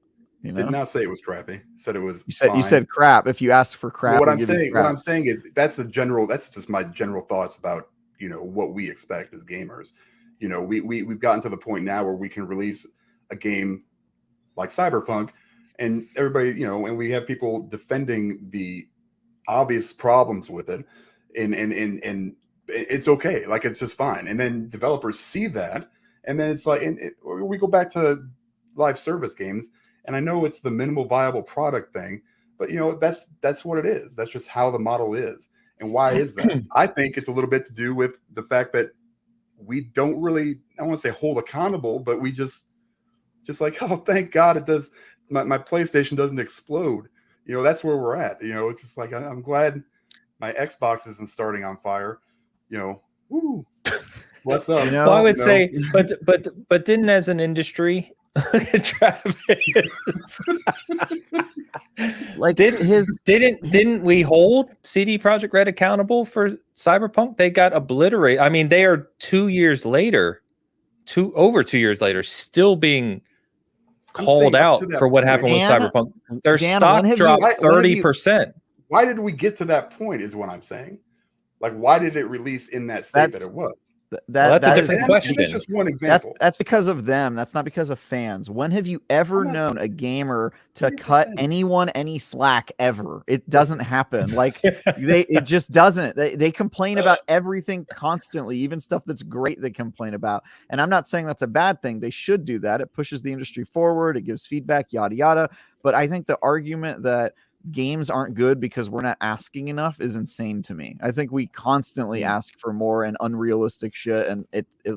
Speaker 2: You know?
Speaker 3: Did not say it was crappy. Said it was.
Speaker 2: You said crap. If you ask for crap,
Speaker 3: what I'm saying is that's just my general thoughts about what we expect as gamers. We've gotten to the point now where we can release a game like Cyberpunk, and everybody and we have people defending the obvious problems with it, and it's okay, like it's just fine. And then developers see that, and then it's like, we go back to live service games, and I know it's the minimal viable product thing, but that's what it is. That's just how the model is. And why is that? I think it's a little bit to do with the fact that we don't really, I want to say hold accountable, but we just like, oh, thank God it does. My PlayStation doesn't explode. That's where we're at. It's just like, I'm glad my Xbox isn't starting on fire. Woo. What's up?
Speaker 1: Well, I would say, but didn't as an industry, Travis,
Speaker 2: like
Speaker 1: didn't we hold CD Projekt Red accountable for Cyberpunk? They got obliterated. I mean, they are 2 years later, over 2 years later, still being called out for what happened with Cyberpunk. Their stock dropped 30%.
Speaker 3: Why did we get to that point? Is what I'm saying. Like, why did it release in that state that it was?
Speaker 1: That's a different question.
Speaker 3: That's just one example.
Speaker 2: That's because of them. That's not because of fans. When have you ever known a gamer to 100%. Cut anyone any slack ever? It doesn't happen. Like it just doesn't. They complain about everything constantly, even stuff that's great they complain about. And I'm not saying that's a bad thing. They should do that. It pushes the industry forward. It gives feedback, yada yada. But I think the argument that games aren't good because we're not asking enough is insane to me. I think we constantly ask for more and unrealistic shit, and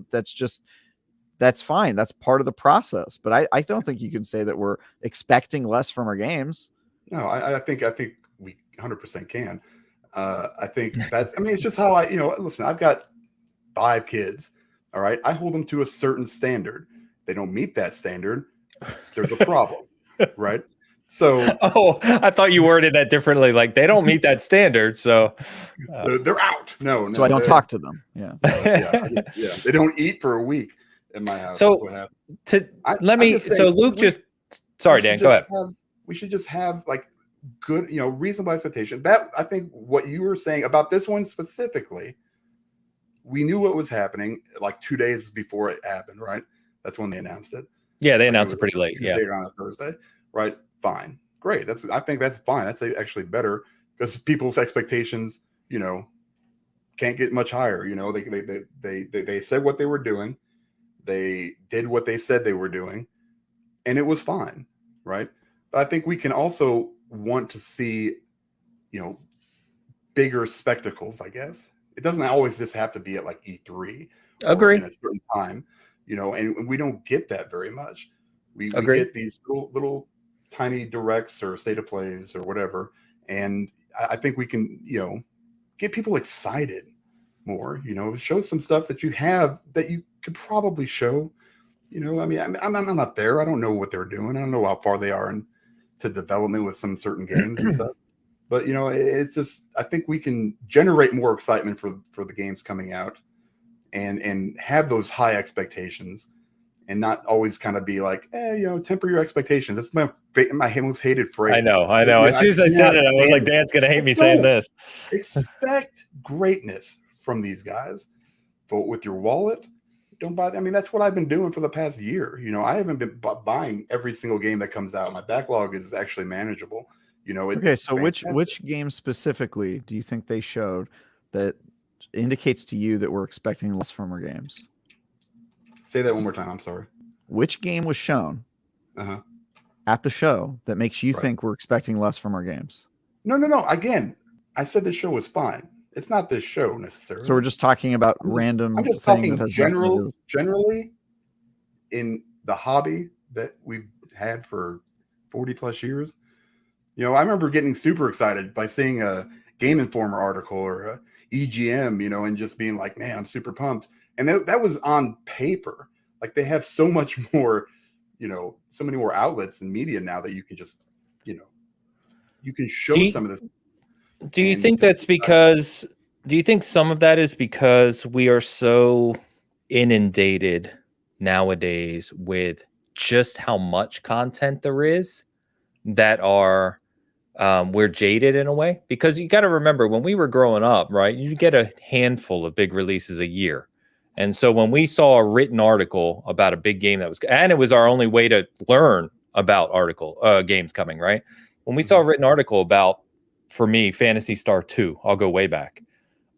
Speaker 2: that's fine. That's part of the process. But I don't think you can say that we're expecting less from our games.
Speaker 3: No, I think we 100% can. I think it's just how listen, I've got 5 kids. All right. I hold them to a certain standard. They don't meet that standard. There's a problem. Right. So,
Speaker 1: I thought you worded that differently. Like they don't meet that standard, so
Speaker 3: they're out. No,
Speaker 2: so I don't talk to them. Yeah.
Speaker 3: They don't eat for a week in my house.
Speaker 1: So sorry, Dan, go ahead.
Speaker 3: We should just have like good, reasonable expectation. That I think what you were saying about this one specifically, we knew what was happening like 2 days before it happened, right? That's when they announced it.
Speaker 1: Yeah, they announced it pretty late.
Speaker 3: Tuesday on a Thursday, right? Fine, great. I think that's fine. That's actually better because people's expectations, can't get much higher. They said what they were doing, they did what they said they were doing, and it was fine, right? But I think we can also want to see, bigger spectacles. I guess it doesn't always just have to be at like E3.
Speaker 1: Agree.
Speaker 3: In a certain time, and we don't get that very much. We get these little tiny directs or state of plays or whatever, and I think we can get people excited more. Show some stuff that you have that you could probably show. I'm not there. I don't know what they're doing. I don't know how far they are into development with some certain games and stuff. But it's just, I think we can generate more excitement for the games coming out, and have those high expectations. And not always kind of be like, temper your expectations. That's my most hated phrase.
Speaker 1: I know. As soon as I said it, I was like, Dan's going to hate me saying this.
Speaker 3: Expect greatness from these guys. Vote with your wallet. Don't buy. I mean, that's what I've been doing for the past year. I haven't been buying every single game that comes out. My backlog is actually manageable.
Speaker 2: Okay, so which game specifically do you think they showed that indicates to you that we're expecting less from our games?
Speaker 3: Say that one more time. I'm sorry.
Speaker 2: Which game was shown at the show that makes you think we're expecting less from our games?
Speaker 3: No. Again, I said the show was fine. It's not this show necessarily.
Speaker 2: So we're just talking about random.
Speaker 3: I'm just talking generally in the hobby that we've had for 40 plus years. I remember getting super excited by seeing a Game Informer article or a EGM, and just being like, man, I'm super pumped. And that was on paper. Like they have so much more, so many more outlets and media now that you can just, you can show some of this.
Speaker 1: Do you think that's because, do you think some of that is because we are so inundated nowadays with just how much content there is that are, we're jaded in a way? Because you got to remember when we were growing up, right, you get a handful of big releases a year. And so when we saw a written article about a big game that was, and it was our only way to learn about games coming, right? When we saw a written article about, for me, Phantasy Star 2, I'll go way back.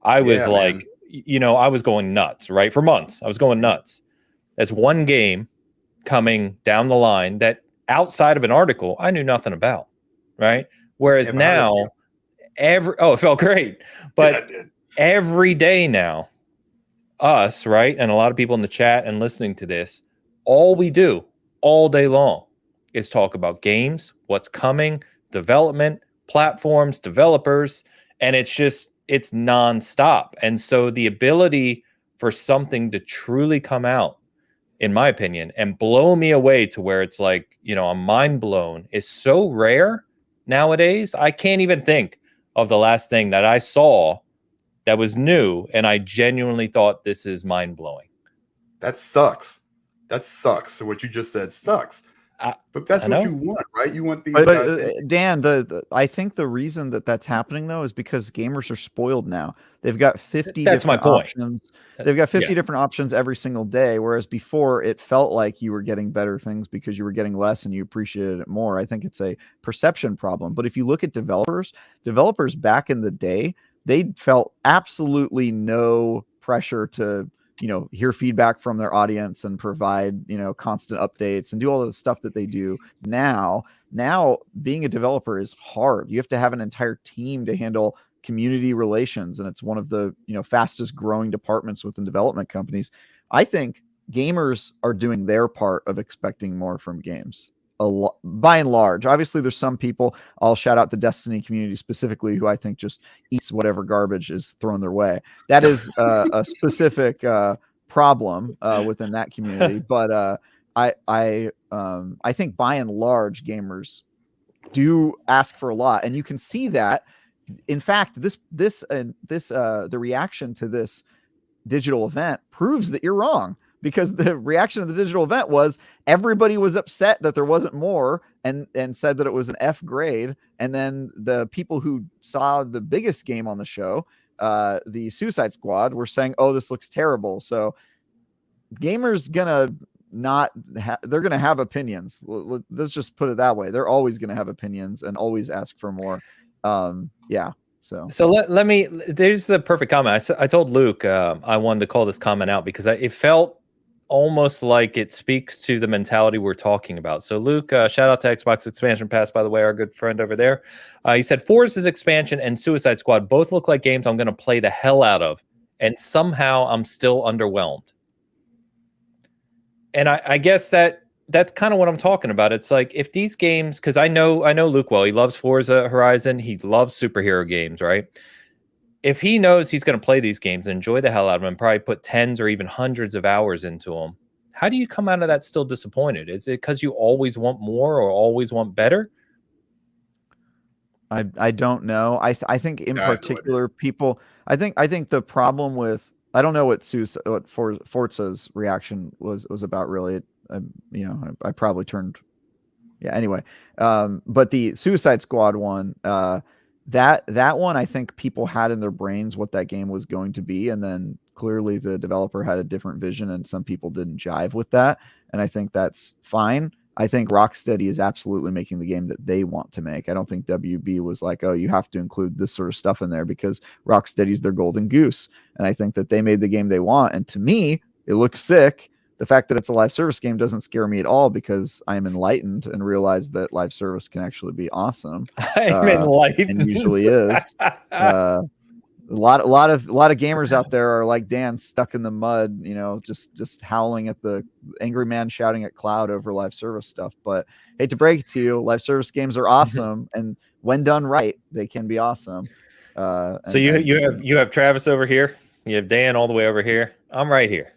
Speaker 1: I was I was going nuts, right? For months, I was going nuts. There's one game coming down the line that outside of an article, I knew nothing about, right? Whereas now, it felt great. But every day now, us, right? And a lot of people in the chat and listening to this, all we do all day long is talk about games, what's coming, development, platforms, developers, and it's nonstop. And so the ability for something to truly come out, in my opinion, and blow me away to where it's like, I'm mind blown is so rare nowadays. I can't even think of the last thing that I saw that was new and I genuinely thought this is mind blowing.
Speaker 3: That sucks. So what you just said sucks. But that's what you want, right? You want these guys.
Speaker 2: Dan, I think the reason that's happening though is because gamers are spoiled now. They've got 50 different options. They've got 50 different options every single day, whereas before it felt like you were getting better things because you were getting less and you appreciated it more. I think it's a perception problem. But if you look at developers back in the day, they felt absolutely no pressure to hear feedback from their audience and provide, constant updates and do all the stuff that they do now. Now, being a developer is hard. You have to have an entire team to handle community relations. And it's one of the, fastest growing departments within development companies. I think gamers are doing their part of expecting more from games. By and large, obviously there's some people, I'll shout out the Destiny community specifically, who I think just eats whatever garbage is thrown their way. That is a specific problem within that community. But I think by and large gamers do ask for a lot, and you can see that. In fact, the reaction to this digital event proves that you're wrong. Because the reaction of the digital event was everybody was upset that there wasn't more and said that it was an F grade. And then the people who saw the biggest game on the show, the Suicide Squad, were saying, oh, this looks terrible. So gamers they're going to have opinions. Let's just put it that way. They're always going to have opinions and always ask for more. So
Speaker 1: let me, there's the perfect comment. I told Luke I wanted to call this comment out because it felt almost like it speaks to the mentality we're talking about. So Luke, shout out to Xbox Expansion Pass, by the way, our good friend over there. He said Forza's expansion and Suicide Squad both look like games I'm going to play the hell out of, and somehow I'm still underwhelmed. And I guess that's kind of what I'm talking about. It's like if these games, because I know Luke well, he loves Forza Horizon, he loves superhero games, right? If he knows he's going to play these games and enjoy the hell out of them and probably put tens or even hundreds of hours into them, how do you come out of that still disappointed? Is it because you always want more or always want better?
Speaker 2: I don't know. I think in particular people, I think the problem with, I don't know what Forza's reaction was about really. I probably turned, anyway. But the Suicide Squad one, that one, I think people had in their brains what that game was going to be, and then clearly the developer had a different vision, and some people didn't jive with that, and I think that's fine. I think Rocksteady is absolutely making the game that they want to make. I don't think WB was like, oh, you have to include this sort of stuff in there, because Rocksteady's their golden goose, and I think that they made the game they want, and to me, it looks sick. The fact that it's a live service game doesn't scare me at all, because I'm enlightened and realize that live service can actually be awesome.
Speaker 1: I'm enlightened.
Speaker 2: And usually is. A lot of gamers out there are like Dan, stuck in the mud, just howling at the angry man shouting at cloud over live service stuff. But hate to break it to you, live service games are awesome, and when done right, they can be awesome.
Speaker 1: So you have Travis over here, you have Dan all the way over here. I'm right here.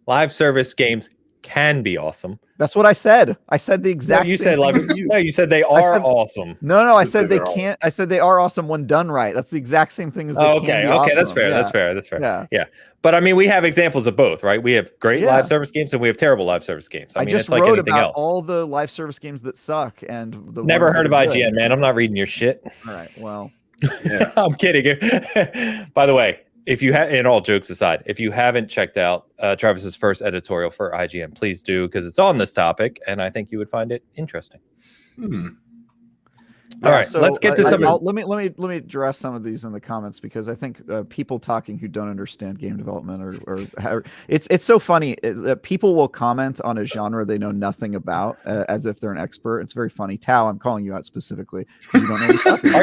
Speaker 1: Live service games can be awesome.
Speaker 2: That's what I said. I said the exact.
Speaker 1: No, you
Speaker 2: same
Speaker 1: said like
Speaker 2: you.
Speaker 1: No, you said they are awesome.
Speaker 2: No, I said they can't. I said they are awesome when done right. That's the exact same thing as they can be awesome.
Speaker 1: That's fair.
Speaker 2: Yeah.
Speaker 1: That's fair. Yeah. But I mean, we have examples of both, right? We have great live service games and we have terrible live service games. I mean,
Speaker 2: just
Speaker 1: it's like
Speaker 2: wrote
Speaker 1: anything
Speaker 2: about
Speaker 1: else.
Speaker 2: all the live service games that suck and the
Speaker 1: never heard of IGN, man. I'm not reading your shit.
Speaker 2: All right. Well,
Speaker 3: yeah.
Speaker 1: I'm kidding. By the way, if you have, in all jokes aside, if you haven't checked out Travis's first editorial for IGN, please do, because it's on this topic, and I think you would find it interesting. All right, so let's get to some.
Speaker 2: Let me address some of these in the comments, because I think people talking who don't understand game development or it's so funny. People will comment on a genre they know nothing about as if they're an expert. It's very funny. Tao, I'm calling you out specifically. You don't know what he's talking about.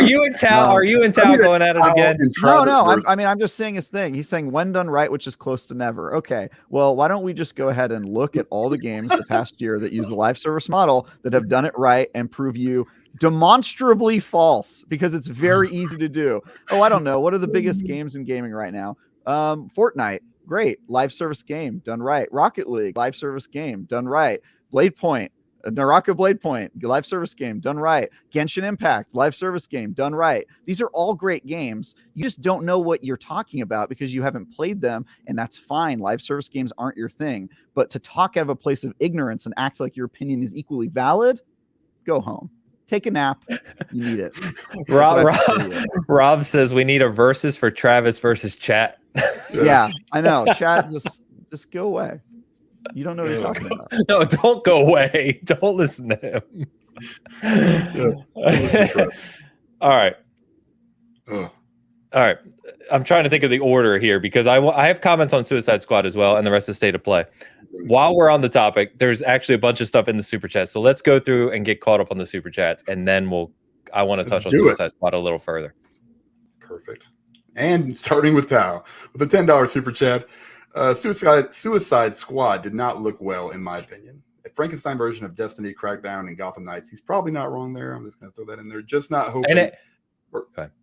Speaker 1: Are you and Tao going at it again?
Speaker 2: No. I'm just saying his thing. He's saying when done right, which is close to never. Okay, well, why don't we just go ahead and look at all the games the past year that use the live service model that have done it right and prove you demonstrably false, because it's very easy to do. Oh, I don't know. What are the biggest games in gaming right now? Fortnite, great live service game done right. Rocket League, live service game done right. Blade Point, Naraka Blade Point, live service game done right. Genshin Impact, live service game done right. These are all great games. You just don't know what you're talking about because you haven't played them, and that's fine. Live service games aren't your thing. But to talk out of a place of ignorance and act like your opinion is equally valid, go home. Take a nap. You need it.
Speaker 1: Rob says we need a versus for Travis versus chat.
Speaker 2: Yeah, I know. Chat, just go away. You don't know what you're talking about.
Speaker 1: No, don't go away. Don't listen to him. All right. All right. I'm trying to think of the order here, because I have comments on Suicide Squad as well and the rest of State of Play. While we're on the topic, there's actually a bunch of stuff in the super chat. So let's go through and get caught up on the super chats, and then I want to touch on Suicide Squad a little further.
Speaker 3: Perfect. And starting with Tao with a $10 super chat. Suicide Squad did not look well, in my opinion. A Frankenstein version of Destiny, Crackdown, and Gotham Knights. He's probably not wrong there. I'm just going to throw that in there. Just not hoping.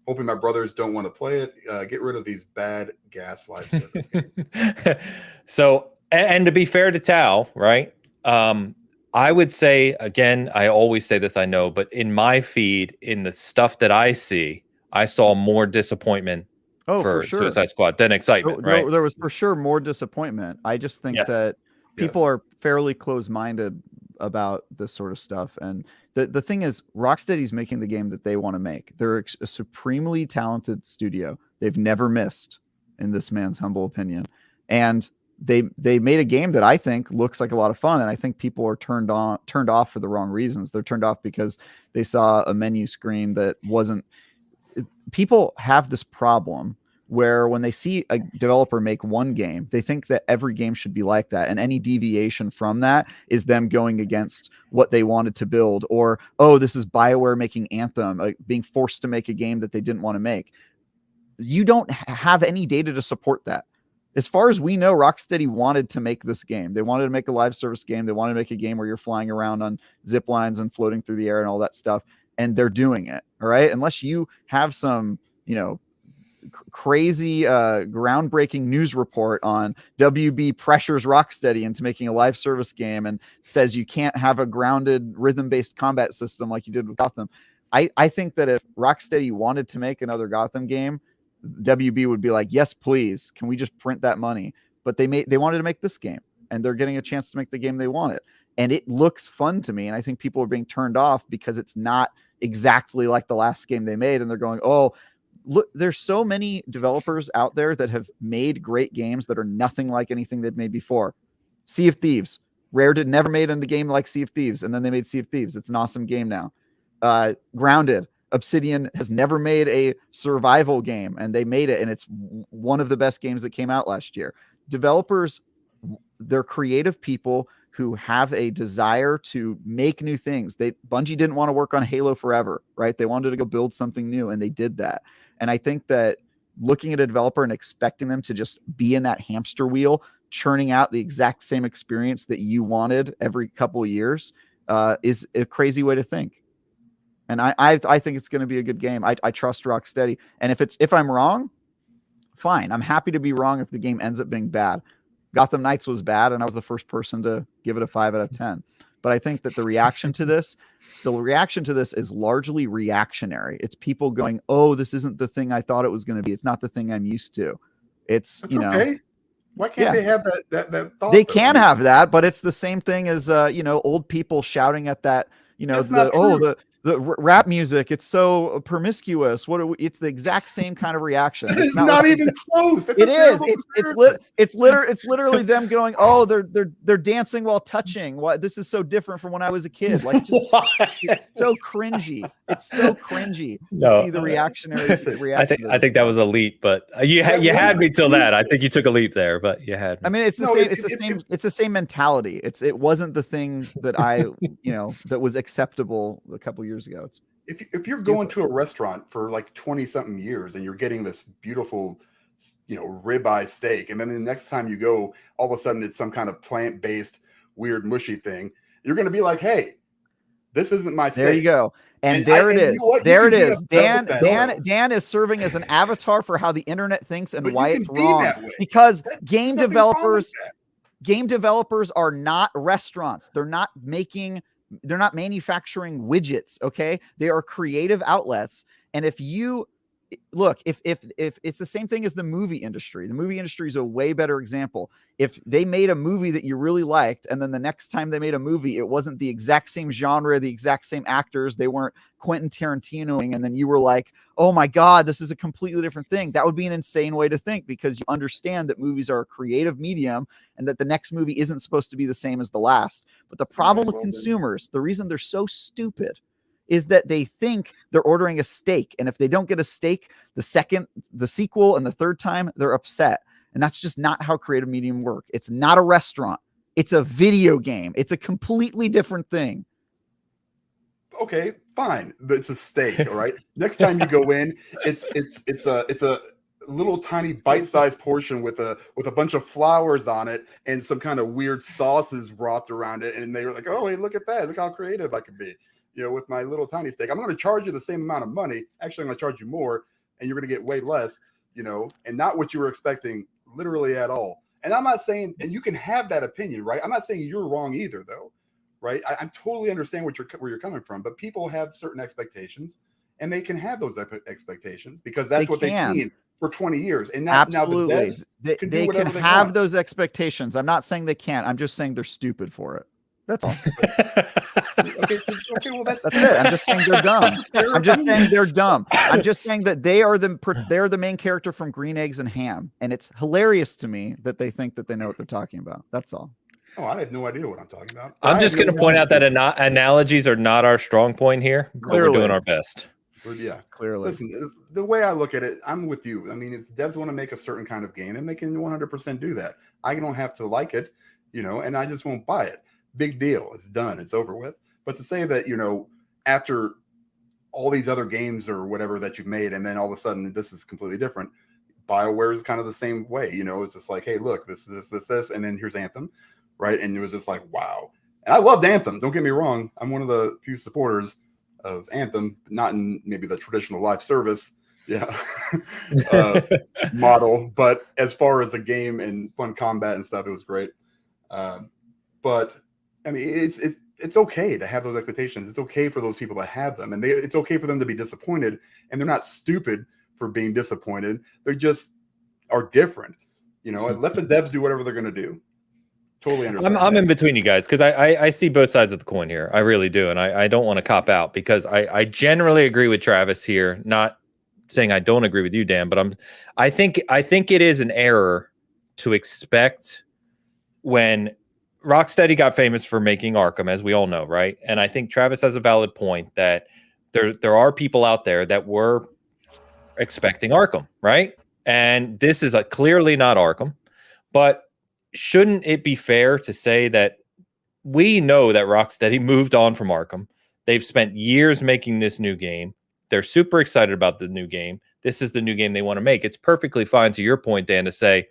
Speaker 3: Hoping my brothers don't want to play it. Get rid of these bad gas live service games.
Speaker 1: So, and to be fair to Tao, right? I would say, again, I always say this, I know, but in my feed, in the stuff that I see, I saw more disappointment for sure. Suicide Squad than excitement, right?
Speaker 2: There was for sure more disappointment. I just think that people are fairly close-minded about this sort of stuff. And the thing is, Rocksteady's making the game that they want to make. They're a supremely talented studio. They've never missed, in this man's humble opinion. And they made a game that I think looks like a lot of fun, and I think people are turned off for the wrong reasons. They're turned off because they saw a menu screen that wasn't. People have this problem where when they see a developer make one game, they think that every game should be like that, and any deviation from that is them going against what they wanted to build, or, oh, this is BioWare making Anthem, like being forced to make a game that they didn't want to make. You don't have any data to support that. As far as we know, Rocksteady wanted to make this game. They wanted to make a live service game. They wanted to make a game where you're flying around on zip lines and floating through the air and all that stuff. And they're doing it. All right. Unless you have some, crazy, groundbreaking news report on WB pressures Rocksteady into making a live service game and says you can't have a grounded rhythm-based combat system like you did with Gotham. I think that if Rocksteady wanted to make another Gotham game, WB would be like, yes, please. Can we just print that money? But they wanted to make this game, and they're getting a chance to make the game they wanted. And it looks fun to me. And I think people are being turned off because it's not exactly like the last game they made. And they're going, oh, look, there's so many developers out there that have made great games that are nothing like anything they've made before. Sea of Thieves. Rare did never made a game like Sea of Thieves. And then they made Sea of Thieves. It's an awesome game now. Grounded. Obsidian has never made a survival game, and they made it, and it's one of the best games that came out last year. Developers, they're creative people who have a desire to make new things. Bungie didn't want to work on Halo forever, right? They wanted to go build something new, and they did that. And I think that looking at a developer and expecting them to just be in that hamster wheel, churning out the exact same experience that you wanted every couple of years, is a crazy way to think. And I think it's going to be a good game. I trust Rocksteady. And if I'm wrong, fine. I'm happy to be wrong if the game ends up being bad. Gotham Knights was bad, and I was the first person to give it a 5 out of 10. But I think that the reaction to this is largely reactionary. It's people going, "Oh, this isn't the thing I thought it was going to be. It's not the thing I'm used to." That's
Speaker 3: okay. Why can't they have that thought?
Speaker 2: They can have that, but it's the same thing as old people shouting at that. The rap music, it's so promiscuous. It's the exact same kind of reaction.
Speaker 3: It's not even close.
Speaker 2: It is. It's literally them going, "Oh, they're dancing while touching. Why this is so different from when I was a kid." Like, it's so cringy. It's so cringy to see the reactionary reaction.
Speaker 1: I think that was a leap, but you had me till that. I think you took a leap there, but you had me.
Speaker 2: I mean, it's the same mentality. It wasn't the thing that that was acceptable a couple years ago.
Speaker 3: If you're going to a restaurant for like 20 something years and you're getting this beautiful ribeye steak, and then the next time you go, all of a sudden it's some kind of plant-based weird mushy thing, you're going to be like, "Hey, this isn't my steak."
Speaker 2: There you go. And there it is. Dan is serving as an avatar for how the internet thinks and why it's wrong. Because game developers are not restaurants. They're not manufacturing widgets. Okay. They are creative outlets. And if it's the same thing as the movie industry is a way better example. If they made a movie that you really liked, and then the next time they made a movie, it wasn't the exact same genre, the exact same actors, they weren't Quentin Tarantinoing, and then you were like, "Oh my God, this is a completely different thing." That would be an insane way to think, because you understand that movies are a creative medium and that the next movie isn't supposed to be the same as the last. But the problem with consumers, the reason they're so stupid, is that they think they're ordering a steak. And if they don't get a steak, the sequel, and the third time, they're upset. And that's just not how creative medium work. It's not a restaurant. It's a video game. It's a completely different thing.
Speaker 3: Okay, fine. It's a steak, all right? Next time you go in, it's a little tiny bite-sized portion with a bunch of flowers on it and some kind of weird sauces wrapped around it. And they were like, "Oh, hey, look at that. Look how creative I could be. With my little tiny steak. I'm going to charge you the same amount of money. Actually, I'm going to charge you more, and you're going to get way less, and not what you were expecting literally at all." And I'm not saying, and you can have that opinion, right? I'm not saying you're wrong either, though, right? I totally understand where you're coming from, but people have certain expectations, and they can have those expectations because that's what they've seen for 20 years. And now
Speaker 2: absolutely, they can have those expectations. I'm not saying they can't. I'm just saying they're stupid for it. That's all.
Speaker 3: Okay, well, that's it.
Speaker 2: I'm just saying they're dumb. I'm just saying that they're the main character from Green Eggs and Ham, and it's hilarious to me that they think that they know what they're talking about. That's all.
Speaker 3: Oh, I have no idea what I'm talking about.
Speaker 1: I'm just going to point out that analogies are not our strong point here. Clearly. We're doing our best.
Speaker 3: Yeah,
Speaker 2: clearly.
Speaker 3: Listen, the way I look at it, I'm with you. I mean, if devs want to make a certain kind of game, and they can 100% do that. I don't have to like it, and I just won't buy it. Big deal. It's done. It's over with. But to say that, after all these other games or whatever that you've made, and then all of a sudden this is completely different. BioWare is kind of the same way. It's just like, "Hey, look, this, and then here's Anthem," right? And it was just like, wow. And I loved Anthem. Don't get me wrong. I'm one of the few supporters of Anthem, not in maybe the traditional live service model, but as far as a game and fun combat and stuff, it was great. But I mean, it's okay to have those expectations. It's okay for those people to have them, and it's okay for them to be disappointed. And they're not stupid for being disappointed. They just are different, And let the devs do whatever they're going to do. Totally understand.
Speaker 1: I'm in between you guys because I see both sides of the coin here. I really do, and I don't want to cop out because I generally agree with Travis here. Not saying I don't agree with you, Dan, but I think it is an error to expect when Rocksteady got famous for making Arkham, as we all know, right? And I think Travis has a valid point that there are people out there that were expecting Arkham, right? And this is clearly not Arkham. But shouldn't it be fair to say that we know that Rocksteady moved on from Arkham? They've spent years making this new game. They're super excited about the new game. this is the new game they want to make. It's perfectly fine, to your point, Dan, to say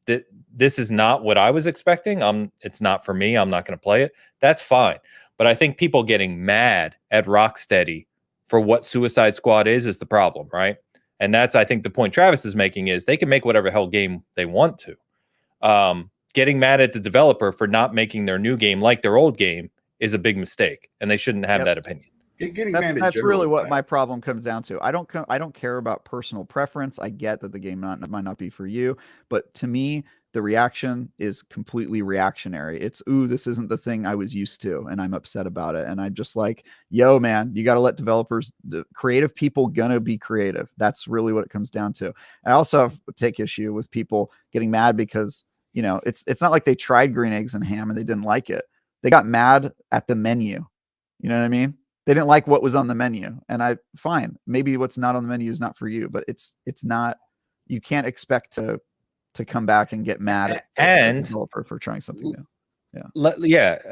Speaker 1: that this is not what I was expecting. It's not for me. I'm not going to play it. That's fine. But I think people getting mad at Rocksteady for what Suicide Squad is the problem, right? And that's, I think, the point Travis is making is they can make whatever hell game they want to. Getting mad at the developer for not making their new game like their old game is a big mistake, and they shouldn't have that opinion.
Speaker 2: That's really what my problem comes down to. I don't care about personal preference. I get that the game might not be for you, but to me, the reaction is completely reactionary. It's, ooh, this isn't the thing I was used to, and I'm upset about it. And I'm just like, yo, man, you got to let developers, the creative people, gonna be creative. That's really what it comes down to. I also take issue with people getting mad because, you know, it's not like they tried green eggs and ham and they didn't like it. They got mad at the menu. You know what I mean? They didn't like what was on the menu, and fine. Maybe what's not on the menu is not for you, but it's not. You can't expect to come back and get mad at the developer for trying something new.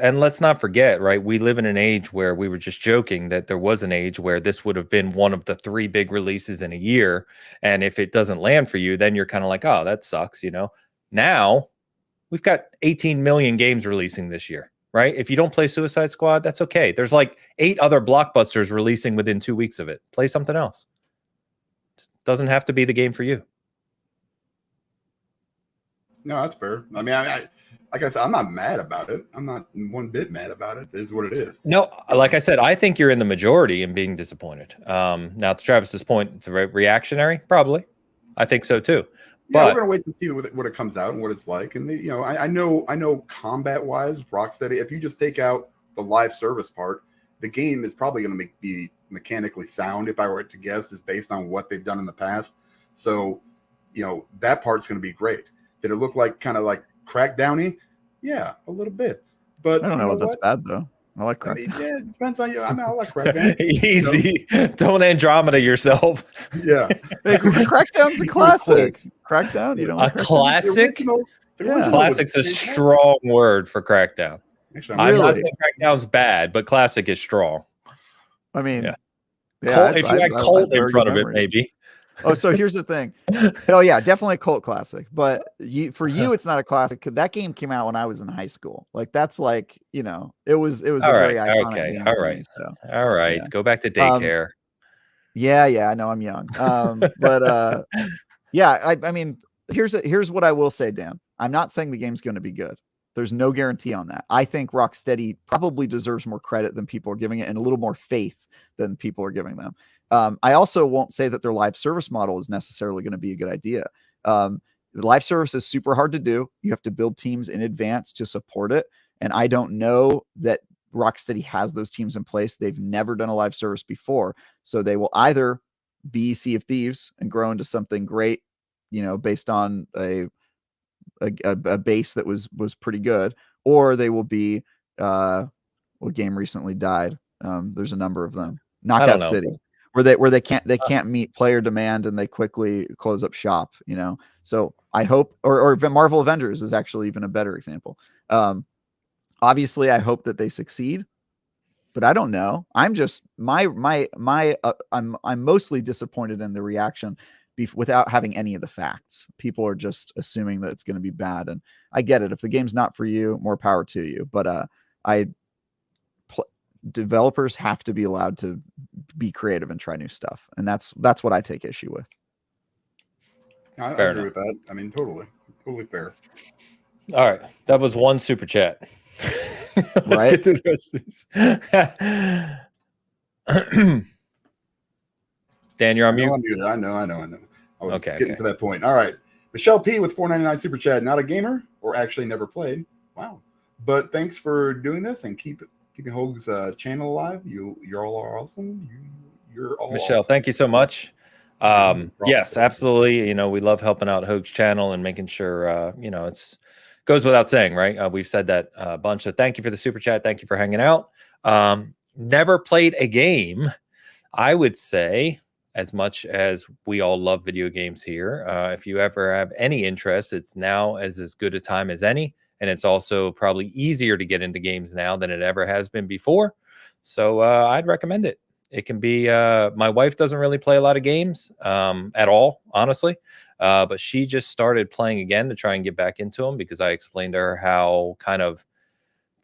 Speaker 1: And let's not forget, right? We live in an age where we were just joking that there was an age where this would have been one of the 3 big releases in a year, and if it doesn't land for you, then you're kind of like, oh, that sucks, you know. Now we've got 18 million games releasing this year. Right? If you don't play Suicide Squad, that's okay. There's like 8 other blockbusters releasing within 2 weeks of it. Play something else. It doesn't have to be the game for you.
Speaker 3: No, that's fair. I mean, like I said, I'm not mad about it. I'm not one bit mad about it. It is what it is.
Speaker 1: No, like I said, I think you're in the majority in being disappointed. Now, to Travis's point, it's reactionary. Probably. I think so too.
Speaker 3: Yeah, we're gonna wait to see what it comes out and what it's like. And you know, I know combat wise, Rocksteady. If you just take out the live service part, the game is probably gonna be mechanically sound. If I were to guess, is based on what they've done in the past. So, you know, that part's gonna be great. Did it look like kind of like Crackdowny? Yeah, a little bit. But
Speaker 2: I don't know that's bad though. I like Crackdown.
Speaker 3: I mean, yeah, it depends on you. I mean, I like Crackdown.
Speaker 1: Easy. You know? Don't Andromeda yourself.
Speaker 3: Yeah.
Speaker 2: Hey, Crackdown's a classic. Crackdown, you know.
Speaker 1: A classic? Classic's a strong word for Crackdown. Actually, I'm not saying Crackdown's bad, but classic is strong.
Speaker 2: I mean,
Speaker 1: if you had Colt in front of it, maybe.
Speaker 2: Oh, so here's the thing. Oh yeah, definitely a cult classic. But for you, it's not a classic because that game came out when I was in high school. Like that's like, you know, it was a very iconic game.
Speaker 1: All right. So, all right. Yeah. Go back to daycare.
Speaker 2: Yeah, I know I'm young. But yeah, I mean, here's what I will say, Dan. I'm not saying the game's going to be good. There's no guarantee on that. I think Rocksteady probably deserves more credit than people are giving it, and a little more faith than people are giving them. I also won't say that their live service model is necessarily going to be a good idea. The live service is super hard to do. You have to build teams in advance to support it. And I don't know that Rocksteady has those teams in place. They've never done a live service before. So they will either be Sea of Thieves and grow into something great, you know, based on a base that was pretty good, or they will be what game recently died. There's a number of them. Knockout City. Where they can't meet player demand and they quickly close up shop, you know. So I hope, or Marvel Avengers is actually even a better example. Obviously, I hope that they succeed, but I don't know. I'm just I'm mostly disappointed in the reaction without having any of the facts. People are just assuming that it's going to be bad, and I get it. If the game's not for you, more power to you. But developers have to be allowed to be creative and try new stuff, and that's what I take issue with.
Speaker 3: I agree with that. I mean, totally fair.
Speaker 1: All right, that was one super chat. Let's get to the rest of these. Dan, you're on mute.
Speaker 3: I know. I was getting to that point. All right, Michelle P with $4.99 super chat. Not a gamer, or actually never played. Wow, but thanks for doing this and keeping Hoeg's channel alive. You're all awesome. You're all
Speaker 1: Michelle,
Speaker 3: awesome.
Speaker 1: Thank you so much. Yes, absolutely. You know, we love helping out Hoeg's channel and making sure, you know, goes without saying, right? We've said that a bunch. So thank you for the super chat. Thank you for hanging out. Never played a game. I would say, as much as we all love video games here, if you ever have any interest, it's now as good a time as any. And it's also probably easier to get into games now than it ever has been before. So I'd recommend it. It can be. My wife doesn't really play a lot of games at all, honestly. But she just started playing again to try and get back into them because I explained to her how kind of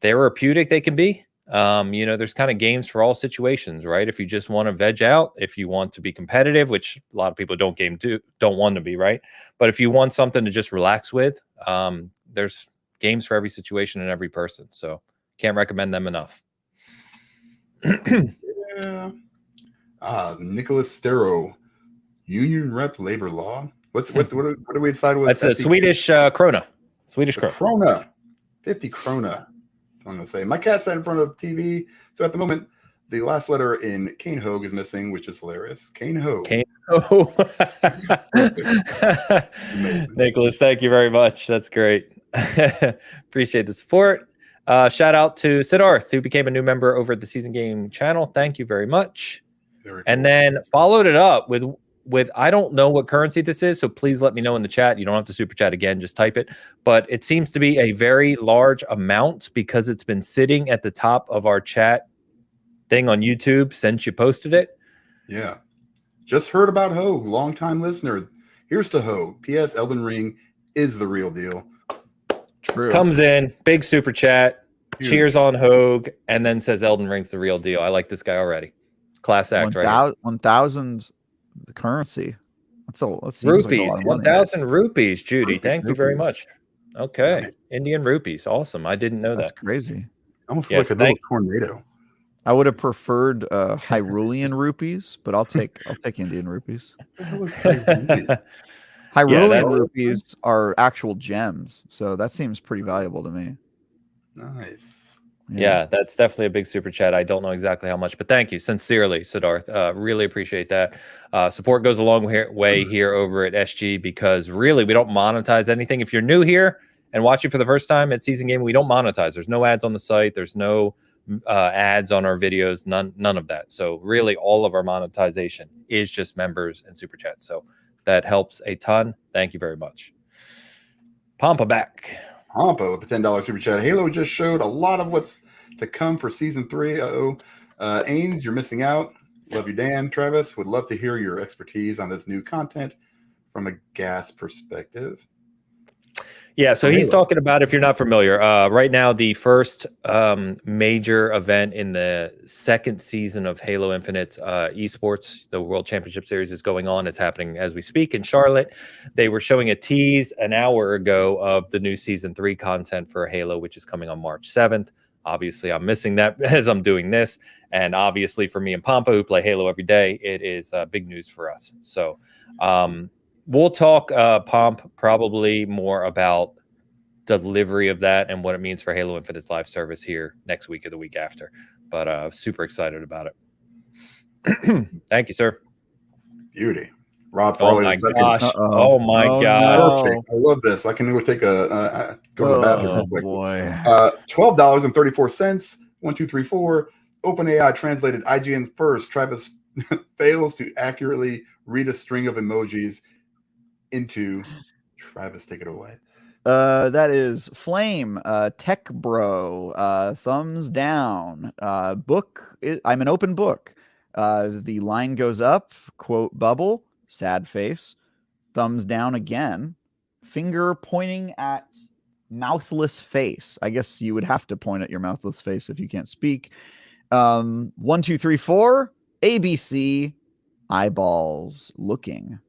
Speaker 1: therapeutic they can be. There's kind of games for all situations, right? If you just want to veg out, if you want to be competitive, which a lot of people don't want to be, right? But if you want something to just relax with, there's games for every situation and every person. So can't recommend them enough.
Speaker 3: Yeah. Nicholas Stero, union rep labor law. What do we decide was?
Speaker 1: That's a Swedish krona. Swedish
Speaker 3: krona. 50 krona. I'm going to say my cat sat in front of TV. So at the moment, the last letter in Kane Hoeg is missing, which is hilarious. Kane Hoeg.
Speaker 1: Nicholas, thank you very much. That's great. Appreciate the support. Shout out to Siddharth, who became a new member over at the Season Game channel. Thank you very much. Very cool. And then followed it up with I don't know what currency this is, so please let me know in the chat. You don't have to super chat again, just type it. But it seems to be a very large amount because it's been sitting at the top of our chat thing on YouTube since you posted it.
Speaker 3: Yeah. Just heard about Hoeg, long-time listener. Here's to Hoeg. P.S. Elden Ring is the real deal.
Speaker 2: True.
Speaker 1: Comes in, big super chat, cheers on Hoeg, and then says Elden Ring's the real deal. I like this guy already. Class act, right?
Speaker 2: 1,000 currency. That's
Speaker 1: rupees.
Speaker 2: Like
Speaker 1: 1,000 rupees, Judy. Thank you very much. Okay, nice. Indian rupees. Awesome. I didn't know
Speaker 2: That's crazy.
Speaker 3: Almost like a little tornado.
Speaker 2: I would have preferred Hyrulean rupees, but I'll take Indian rupees. Hyrulean rupees are actual gems, so that seems pretty valuable to me.
Speaker 3: Nice.
Speaker 1: Yeah, that's definitely a big super chat. I don't know exactly how much, but thank you sincerely, Siddharth. Really appreciate that. Support goes a long way here over at SG because really we don't monetize anything. If you're new here and watching for the first time at Season Game, we don't monetize. There's no ads on the site. There's no ads on our videos. None of that. So really, all of our monetization is just members and super chat. So that helps a ton. Thank you very much. Pampa back.
Speaker 3: Hampa with the $10 super chat. Halo just showed a lot of what's to come for season 3. Ains, you're missing out. Love you, Dan. Travis, would love to hear your expertise on this new content from a gas perspective.
Speaker 1: Yeah, so he's talking about, if you're not familiar, right now the first major event in the second season of Halo Infinite's esports, the World Championship Series, is going on. It's happening as we speak in Charlotte. They were showing a tease an hour ago of the new Season 3 content for Halo, which is coming on March 7th. Obviously, I'm missing that as I'm doing this. And obviously for me and Pampa, who play Halo every day, it is big news for us. So we'll talk, Pomp, probably more about delivery of that and what it means for Halo Infinite's live service here next week or the week after. But super excited about it. Thank you, sir.
Speaker 3: Beauty. Rob,
Speaker 1: oh my gosh. Oh my god.
Speaker 3: No. I love this. I can go take a go to the bathroom real quick.
Speaker 2: Boy.
Speaker 3: $12.34. 1, 2, 3, 4. OpenAI translated IGN first. Travis fails to accurately read a string of emojis into Travis. Take it away.
Speaker 2: That is Flame, Tech Bro, thumbs down. Book. I'm an open book. The line goes up. Quote bubble. Sad face. Thumbs down again. Finger pointing at mouthless face. I guess you would have to point at your mouthless face if you can't speak. 1, 2, 3, 4. ABC. Eyeballs looking.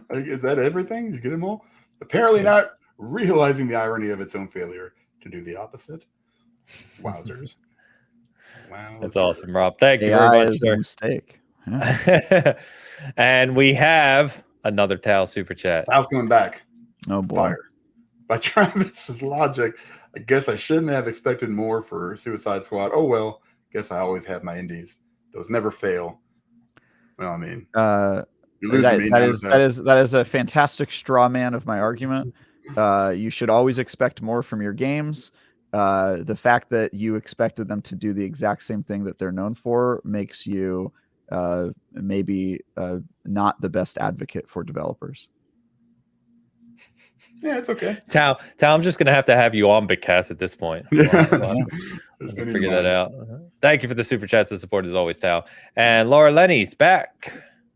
Speaker 3: Is that everything? Did you get them all? Apparently not realizing the irony of its own failure to do the opposite. Wowzers. Wow.
Speaker 1: That's awesome, Rob. Thank you very much, sir.
Speaker 2: Mistake.
Speaker 1: Yeah. And we have another Tal super chat.
Speaker 3: Tal's coming back.
Speaker 2: Oh boy.
Speaker 3: Fire. By Travis's logic, I guess I shouldn't have expected more for Suicide Squad. Oh well, guess I always have my indies. Those never fail. Well, I mean,
Speaker 2: that is a fantastic straw man of my argument. You should always expect more from your games. The fact that you expected them to do the exact same thing that they're known for makes you maybe not the best advocate for developers.
Speaker 3: Yeah, it's okay.
Speaker 1: Tal, I'm just gonna have to have you on Bitcast at this point.
Speaker 3: There's
Speaker 1: We'll
Speaker 3: any
Speaker 1: figure that
Speaker 3: money.
Speaker 1: out. Thank you for the super chats and support as always, Tao. And Laura Lenny's back.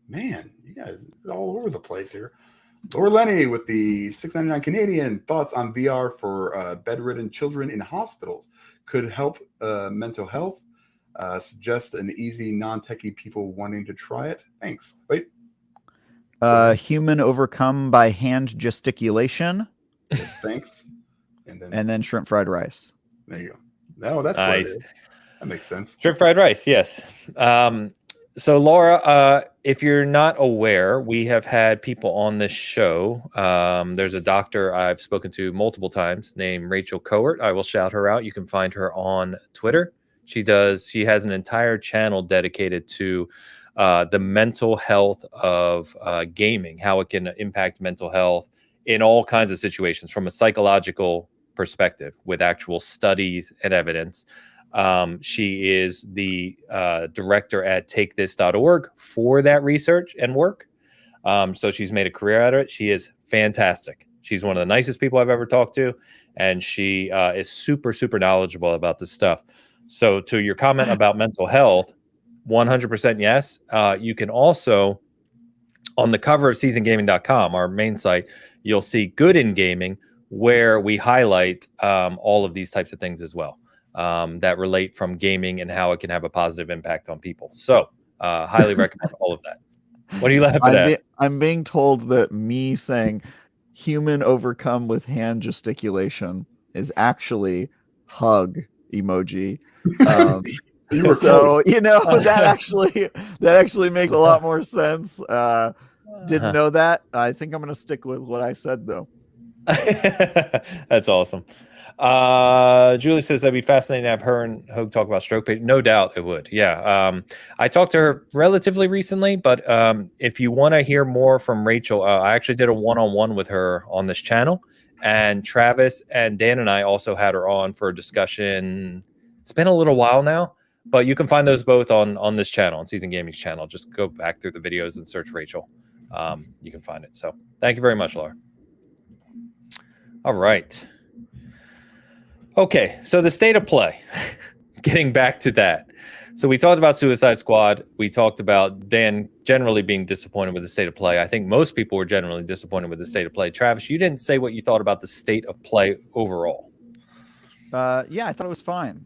Speaker 3: Man, you guys are all over the place here. Laura Lenny with the $6.99 Canadian. Thoughts on VR for bedridden children in hospitals could help mental health. Suggest an easy, non-techie people wanting to try it. Thanks. Wait.
Speaker 2: Human overcome by hand gesticulation.
Speaker 3: Yes, thanks.
Speaker 2: And then shrimp fried rice.
Speaker 3: There you go. No, that's nice. What it is. That makes sense.
Speaker 1: Shrimp fried rice, yes. So Laura, if you're not aware, we have had people on this show. There's a doctor I've spoken to multiple times named Rachel Cowart. I will shout her out. You can find her on Twitter. She has an entire channel dedicated to the mental health of gaming, how it can impact mental health in all kinds of situations from a psychological perspective with actual studies and evidence. She is the director at takethis.org for that research and work. So she's made a career out of it. She is fantastic. She's one of the nicest people I've ever talked to. And she is super, super knowledgeable about this stuff. So to your comment about mental health, 100% yes. You can also, on the cover of seasongaming.com, our main site, you'll see Good in Gaming, where we highlight all of these types of things as well. That relate from gaming and how it can have a positive impact on people. So highly recommend all of that. What are you laughing at?
Speaker 2: I'm being told that me saying human overcome with hand gesticulation is actually hug emoji. So that actually makes a lot more sense. Didn't know that. I think I'm going to stick with what I said though.
Speaker 1: That's awesome. Julie says that'd be fascinating to have her and Hoeg talk about stroke pain. No doubt it would. Yeah. I talked to her relatively recently, but if you want to hear more from Rachel, I actually did a one-on-one with her on this channel, and Travis and Dan and I also had her on for a discussion. It's been a little while now, but you can find those both on this channel, on Season Gaming's channel. Just go back through the videos and search Rachel. You can find it. So thank you very much, Laura. All right. Okay, so the state of play. Getting back to that. So we talked about Suicide Squad. We talked about Dan generally being disappointed with the state of play. I think most people were generally disappointed with the state of play. Travis, you didn't say what you thought about the state of play overall.
Speaker 2: Yeah, I thought it was fine.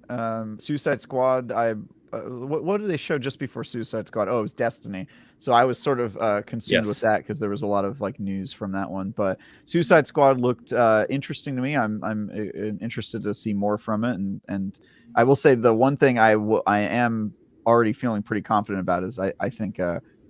Speaker 2: Suicide Squad, what did they show just before Suicide Squad? Oh, it was Destiny. So I was sort of consumed with that because there was a lot of like news from that one. But Suicide Squad looked interesting to me. I'm interested to see more from it. And I will say the one thing I am already feeling pretty confident about is I think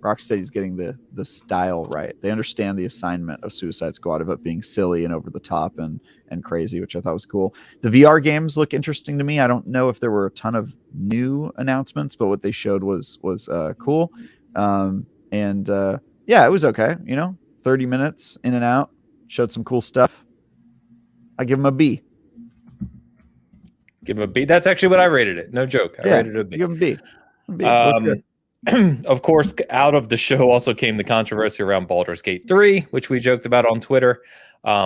Speaker 2: Rocksteady's getting the style right. They understand the assignment of Suicide Squad of it being silly and over the top and crazy, which I thought was cool. The VR games look interesting to me. I don't know if there were a ton of new announcements, but what they showed was cool. Yeah, it was okay. 30 minutes in and out, showed some cool stuff. I give them a B.
Speaker 1: Give him a B. That's actually what I rated it. No joke. I rated it a B.
Speaker 2: Give him a B.
Speaker 1: Of course, out of the show also came the controversy around Baldur's Gate 3, which we joked about on Twitter,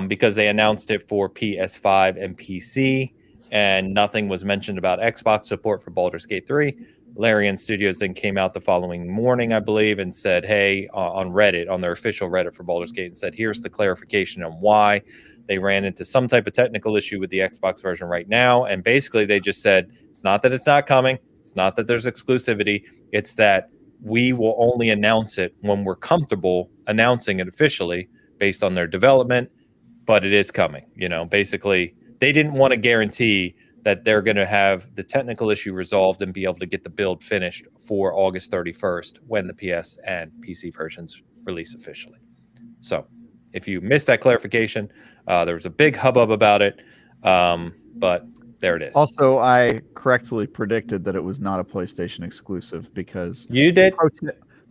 Speaker 1: because they announced it for PS5 and PC, and nothing was mentioned about Xbox support for Baldur's Gate 3. Larian Studios then came out the following morning, I believe, and said, hey, on Reddit, on their official Reddit for Baldur's Gate, and said, here's the clarification on why they ran into some type of technical issue with the Xbox version right now. And basically they just said, it's not that it's not coming. It's not that there's exclusivity. It's that we will only announce it when we're comfortable announcing it officially based on their development, but it is coming. Basically they didn't want to guarantee that they're going to have the technical issue resolved and be able to get the build finished for August 31st when the PS and PC versions release officially. So if you missed that clarification, there was a big hubbub about it, but there it is.
Speaker 2: Also, I correctly predicted that it was not a PlayStation exclusive because
Speaker 1: you did.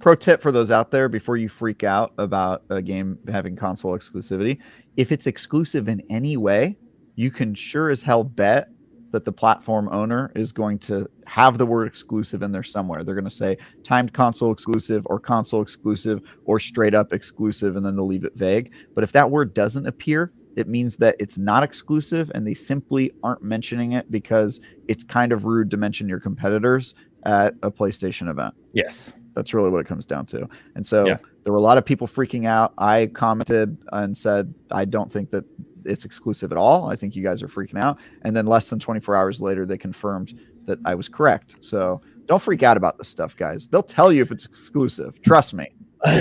Speaker 2: Pro tip for those out there before you freak out about a game having console exclusivity: if it's exclusive in any way, you can sure as hell bet that the platform owner is going to have the word exclusive in there somewhere. They're going to say timed console exclusive or straight up exclusive, and then they'll leave it vague. But if that word doesn't appear, It means that it's not exclusive, and they simply aren't mentioning it because it's kind of rude to mention your competitors at a PlayStation event.
Speaker 1: Yes.
Speaker 2: That's really what it comes down to. And so there were a lot of people freaking out. I commented and said, I don't think that it's exclusive at all. I think you guys are freaking out. And then less than 24 hours later, they confirmed that I was correct. So don't freak out about this stuff, guys. They'll tell you if it's exclusive. Trust me.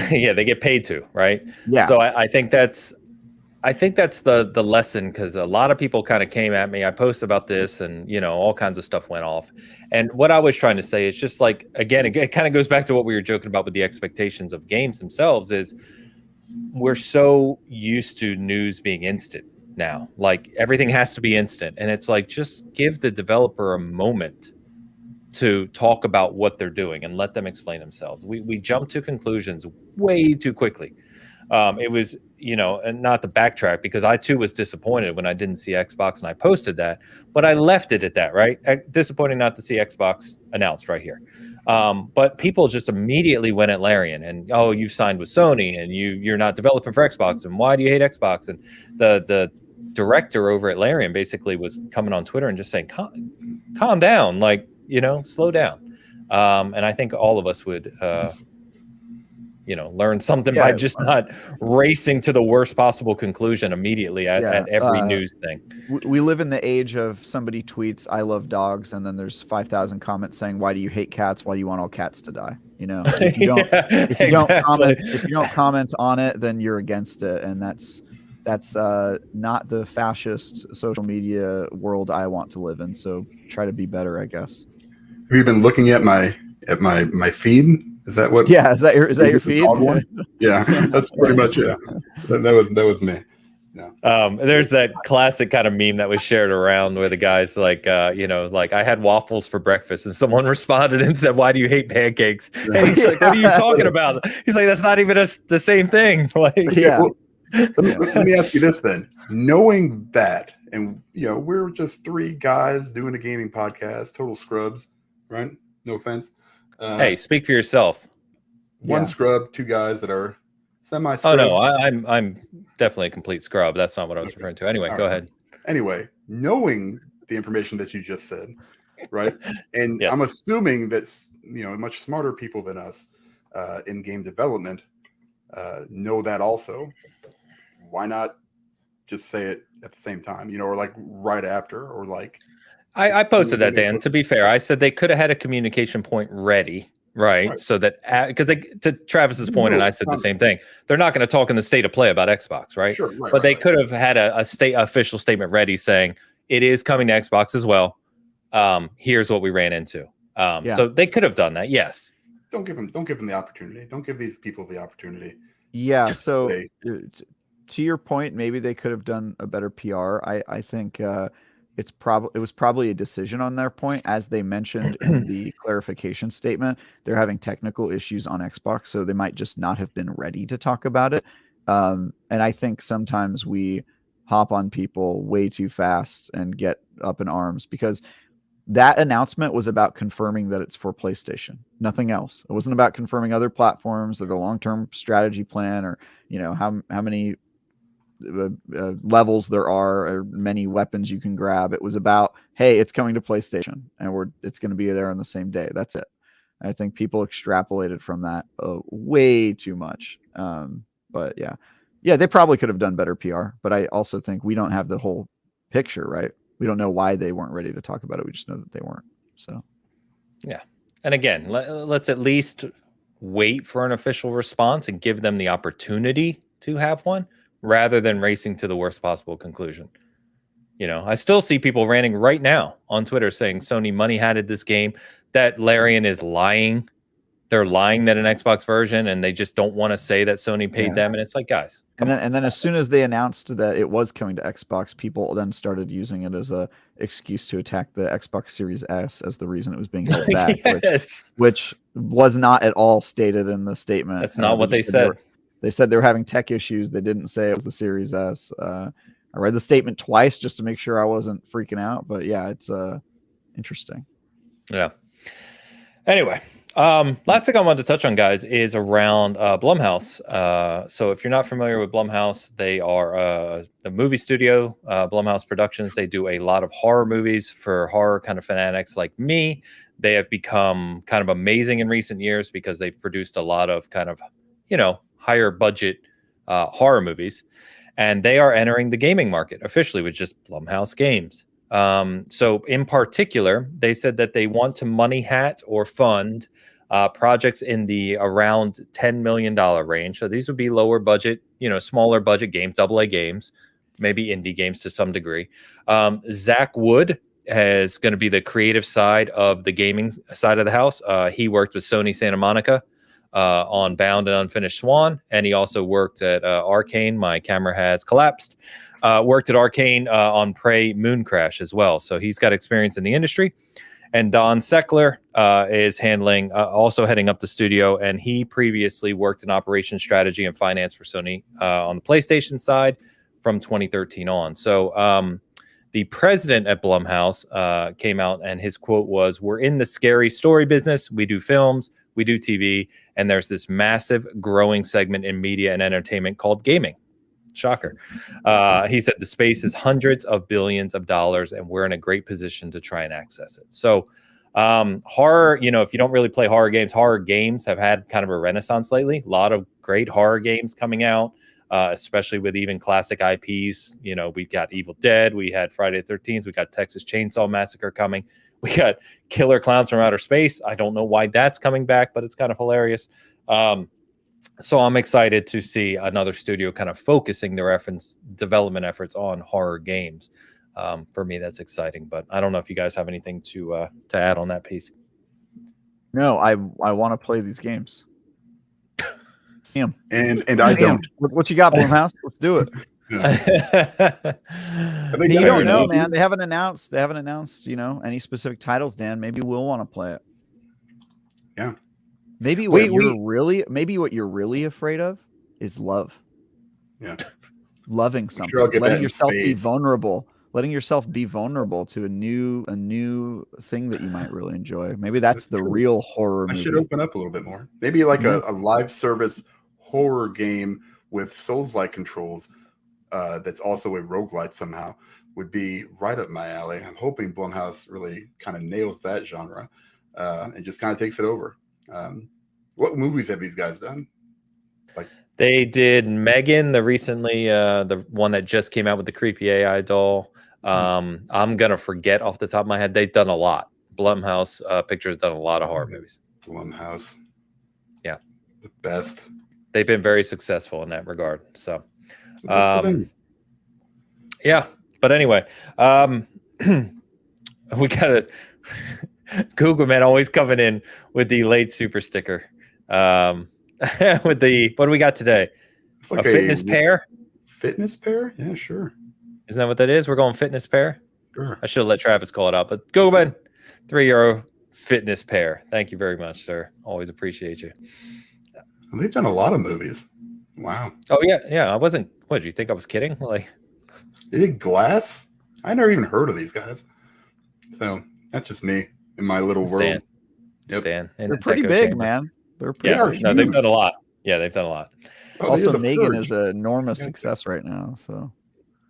Speaker 1: Yeah, they get paid to, right?
Speaker 2: Yeah.
Speaker 1: So I think that's the lesson, because a lot of people kind of came at me. I posted about this, and all kinds of stuff went off. And what I was trying to say is just like, again, it kind of goes back to what we were joking about with the expectations of games themselves. Is we're so used to news being instant now. Like everything has to be instant, and it's like, just give the developer a moment to talk about what they're doing and let them explain themselves. We jump to conclusions way too quickly. It was, and not to backtrack, because I too was disappointed when I didn't see Xbox, and I posted that, but I left it at that, right? Disappointing not to see Xbox announced right here. But people just immediately went at Larian and, oh, you've signed with Sony and you're not developing for Xbox, and why do you hate Xbox? And the director over at Larian basically was coming on Twitter and just saying, calm down, like, slow down. And I think all of us would, learn something by just not racing to the worst possible conclusion immediately at every news thing.
Speaker 2: We live in the age of somebody tweets, I love dogs, and then there's 5,000 comments saying, why do you hate cats? Why do you want all cats to die? If you don't, if you don't comment on it, then you're against it. And that's not the fascist social media world I want to live in. So try to be better, I guess.
Speaker 3: Have you been looking at my feed? Is that what?
Speaker 2: Yeah, is that your feed?
Speaker 3: Yeah, that's pretty much it. That was me. Yeah.
Speaker 1: There's that classic kind of meme that was shared around where the guy's like, like, I had waffles for breakfast, and someone responded and said, why do you hate pancakes? And he's like, what are you talking about? He's like, that's not even the same thing. Like,
Speaker 3: Well, let me ask you this then. Knowing that, and we're just three guys doing a gaming podcast, total scrubs, right? No offense.
Speaker 1: Hey, speak for yourself.
Speaker 3: One scrub, two guys that are semi.
Speaker 1: Oh no, I'm definitely a complete scrub. That's not what I was referring to. Anyway, go ahead.
Speaker 3: Anyway, knowing the information that you just said, right? And
Speaker 1: Yes.
Speaker 3: I'm assuming that much smarter people than us in game development know that also. Why not just say it at the same time, or like right after, or like.
Speaker 1: I posted that, Dan. To be fair, I said they could have had a communication point ready, right? So that, because to Travis's point, and I said the same thing, they're not going to talk in the state of play about Xbox, right?
Speaker 3: Sure, right,
Speaker 1: but they could have had a official statement ready saying it is coming to Xbox as well. Here's what we ran into. So they could have done that. Yes.
Speaker 3: Don't give them the opportunity. Don't give these people the opportunity.
Speaker 2: Yeah. So to your point, maybe they could have done a better PR. I think it was probably a decision on their point, as they mentioned in the clarification statement. They're having technical issues on Xbox, so they might just not have been ready to talk about it. And I think sometimes we hop on people way too fast and get up in arms, because that announcement was about confirming that it's for PlayStation, nothing else. It wasn't about confirming other platforms or the long-term strategy plan, or how many levels there are, or many weapons you can grab. It was about, hey, it's coming to PlayStation, and it's going to be there on the same day. That's it. I think people extrapolated from that way too much. But yeah, they probably could have done better PR. But I also think we don't have the whole picture, right? We don't know why they weren't ready to talk about it. We just know that they weren't. So
Speaker 1: yeah. And again, let's at least wait for an official response and give them the opportunity to have one, rather than racing to the worst possible conclusion. I still see people ranting right now on Twitter saying Sony money hatted this game, that Larian is lying. They're lying that an Xbox version, and they just don't want to say that Sony paid them. And it's like, guys,
Speaker 2: and then as soon as they announced that it was coming to Xbox, people then started using it as a excuse to attack the Xbox Series S as the reason it was being held back, which was not at all stated in the statement.
Speaker 1: That's not what they said.
Speaker 2: They said they were having tech issues. They didn't say it was the Series S. I read the statement twice just to make sure I wasn't freaking out. But yeah, it's interesting.
Speaker 1: Yeah. Anyway, Last thing I wanted to touch on, guys, is around Blumhouse. So if you're not familiar with Blumhouse, they are a movie studio, Blumhouse Productions. They do a lot of horror movies for horror kind of fanatics like me. They have become kind of amazing in recent years because they've produced a lot of kind of, higher budget horror movies. And they are entering the gaming market officially with just Blumhouse Games. So in particular, they said that they want to money hat or fund projects in the around $10 million range. So these would be lower budget, smaller budget games, AA games, maybe indie games to some degree. Zach Wood is going to be the creative side of the gaming side of the house. He worked with Sony Santa Monica on Bound and Unfinished Swan, and he also worked at Arcane. My camera has collapsed. Worked at Arcane on Prey Moon Crash as well. So he's got experience in the industry. And Don Seckler is also heading up the studio. And he previously worked in operations strategy and finance for Sony on the PlayStation side from 2013 on. So the president at Blumhouse came out and his quote was, "We're in the scary story business. We do films, we do TV, and there's this massive growing segment in media and entertainment called gaming." Shocker. He said the space is hundreds of billions of dollars, and we're in a great position to try and access it. So horror, if you don't really play horror games have had kind of a renaissance lately. A lot of great horror games coming out, especially with even classic IPs. We've got Evil Dead, we had Friday the 13th, we got Texas Chainsaw Massacre coming. We got Killer Clowns from Outer Space. I don't know why that's coming back, but it's kind of hilarious. So I'm excited to see another studio kind of focusing their development efforts on horror games. For me, that's exciting. But I don't know if you guys have anything to add on that piece.
Speaker 2: No, I want to play these games. See 'em.
Speaker 3: And I don't.
Speaker 2: What you got, Blumhouse? Let's do it. You don't know, man. They haven't announced. Any specific titles, Dan. Maybe we'll want to play it.
Speaker 3: Yeah.
Speaker 2: Maybe what you're really afraid of is love.
Speaker 3: Yeah.
Speaker 2: Loving something.
Speaker 3: Sure,
Speaker 2: letting yourself be vulnerable. Letting yourself be vulnerable to a new thing that you might really enjoy. Maybe that's the real horror movie.
Speaker 3: I should open up a little bit more. Maybe like a live service horror game with Souls-like controls that's also a roguelite somehow would be right up my alley. I'm hoping Blumhouse really kind of nails that genre and just kind of takes it over. What movies have these guys done?
Speaker 1: They did Megan, the one that just came out with the creepy AI doll. I'm gonna forget off the top of my head. They've done a lot. Blumhouse Pictures done a lot of horror movies.
Speaker 3: Blumhouse,
Speaker 1: yeah,
Speaker 3: the best.
Speaker 1: They've been very successful in that regard. So, yeah. But anyway, we gotta. Google man always coming in with the late super sticker. With the what do we got today? It's like a fitness pair.
Speaker 3: Fitness pair? Yeah, sure.
Speaker 1: Isn't that what that is? We're going fitness pair.
Speaker 3: Sure.
Speaker 1: I should have let Travis call it out, but Google man, €3 fitness pair. Thank you very much, sir. Always appreciate you.
Speaker 3: They've done a lot of movies. Wow.
Speaker 1: Oh yeah. I wasn't. What did you think I was kidding? They
Speaker 3: did Glass. I never even heard of these guys. So that's just me. In my little world.
Speaker 1: Yep.
Speaker 2: They're pretty big, man. They're pretty big.
Speaker 1: No, they've done a lot. Yeah, they've done a lot.
Speaker 2: Also, Megan is an enormous success right now. So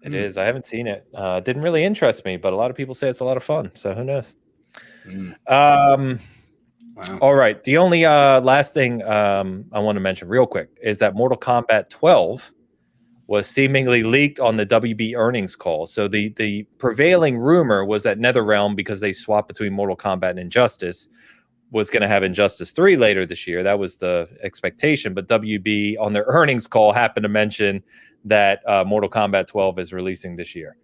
Speaker 1: it is. I haven't seen it. Didn't really interest me, but a lot of people say it's a lot of fun. So who knows? Wow. All right. The only last thing I want to mention real quick is that Mortal Kombat 12 was seemingly leaked on the WB earnings call. So the prevailing rumor was that NetherRealm, because they swapped between Mortal Kombat and Injustice, was going to have Injustice 3 later this year. That was the expectation. But WB on their earnings call happened to mention that Mortal Kombat 12 is releasing this year.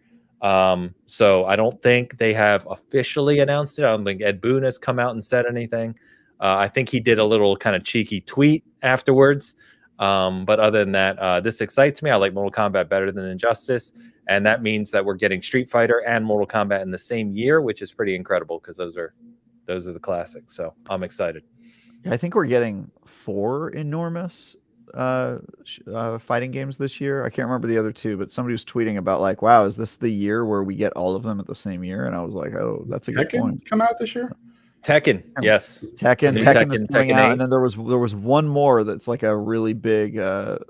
Speaker 1: So I don't think they have officially announced it. I don't think Ed Boon has come out and said anything. I think he did a little kind of cheeky tweet afterwards. But other than that, this excites me. I like Mortal Kombat better than Injustice. And that means that we're getting Street Fighter and Mortal Kombat in the same year, which is pretty incredible because those are the classics. So I'm excited.
Speaker 2: Yeah, I think we're getting 4 enormous fighting games this year. I can't remember the other 2, but somebody was tweeting about wow, is this the year where we get all of them at the same year? And I was like, oh, that's a good point.
Speaker 3: Come out this year?
Speaker 1: Tekken, yes.
Speaker 2: Tekken is coming
Speaker 1: Tekken
Speaker 2: out,
Speaker 1: 8.
Speaker 2: and then there was one more that's like a really big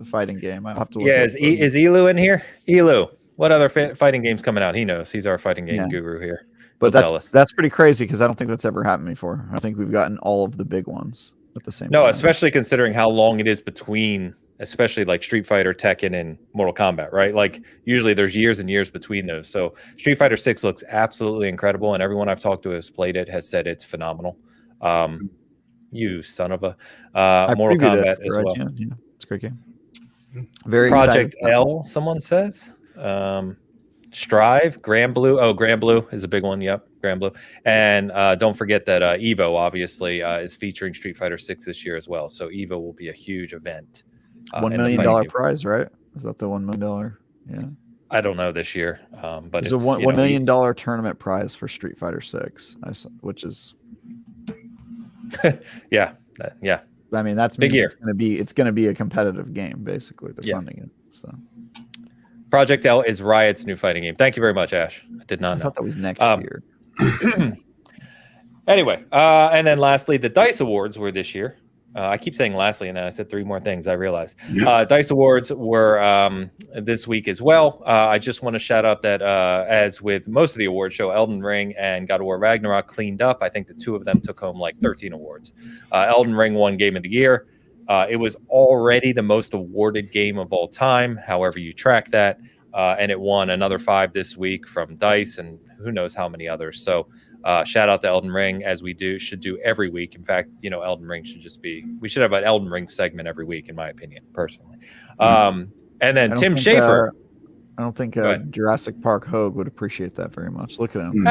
Speaker 2: fighting game. I have to look.
Speaker 1: Yeah, is Elu in here? Elu, what other fighting games coming out? He knows. He's our fighting game guru here.
Speaker 2: But
Speaker 1: He'll tell us.
Speaker 2: that's pretty crazy because I don't think that's ever happened before. I think we've gotten all of the big ones at the same time.
Speaker 1: No, especially considering how long it is between, especially like Street Fighter, Tekken, and Mortal Kombat, right? Like usually there's years and years between those. So Street Fighter 6 looks absolutely incredible, and everyone I've talked to has played it has said it's phenomenal. You son of a Mortal Kombat as well.
Speaker 2: Yeah, it's a great game. Very
Speaker 1: Project
Speaker 2: excited.
Speaker 1: L, someone says. Strive, Grand Blue. Oh, Grand Blue is a big one. Yep, Grand Blue. And don't forget that Evo obviously is featuring Street Fighter 6 this year as well. So Evo will be a huge event.
Speaker 2: $1 million prize, right? Is that the $1 million? Yeah.
Speaker 1: I don't know this year, but
Speaker 2: it's a $1 million tournament prize for Street Fighter 6, which is
Speaker 1: yeah.
Speaker 2: I mean, that's
Speaker 1: big year.
Speaker 2: It's gonna be a competitive game, basically. They're funding it. So
Speaker 1: Project L is Riot's new fighting game. Thank you very much, Ash. I did not know.
Speaker 2: I thought that was next year.
Speaker 1: Anyway, and then lastly, the DICE Awards were this year. I keep saying lastly, and then I said three more things, I realized. DICE Awards were this week as well. I just want to shout out that, as with most of the award show, Elden Ring and God of War Ragnarok cleaned up. I think the two of them took home like 13 awards. Elden Ring won Game of the Year. It was already the most awarded game of all time, however you track that. And it won another 5 this week from DICE and who knows how many others. So shout out to Elden Ring, as we should do every week. In fact, Elden Ring we should have an Elden Ring segment every week, in my opinion, personally. And then Tim Schafer.
Speaker 2: I don't think Jurassic Park Hoeg would appreciate that very much. Look at him.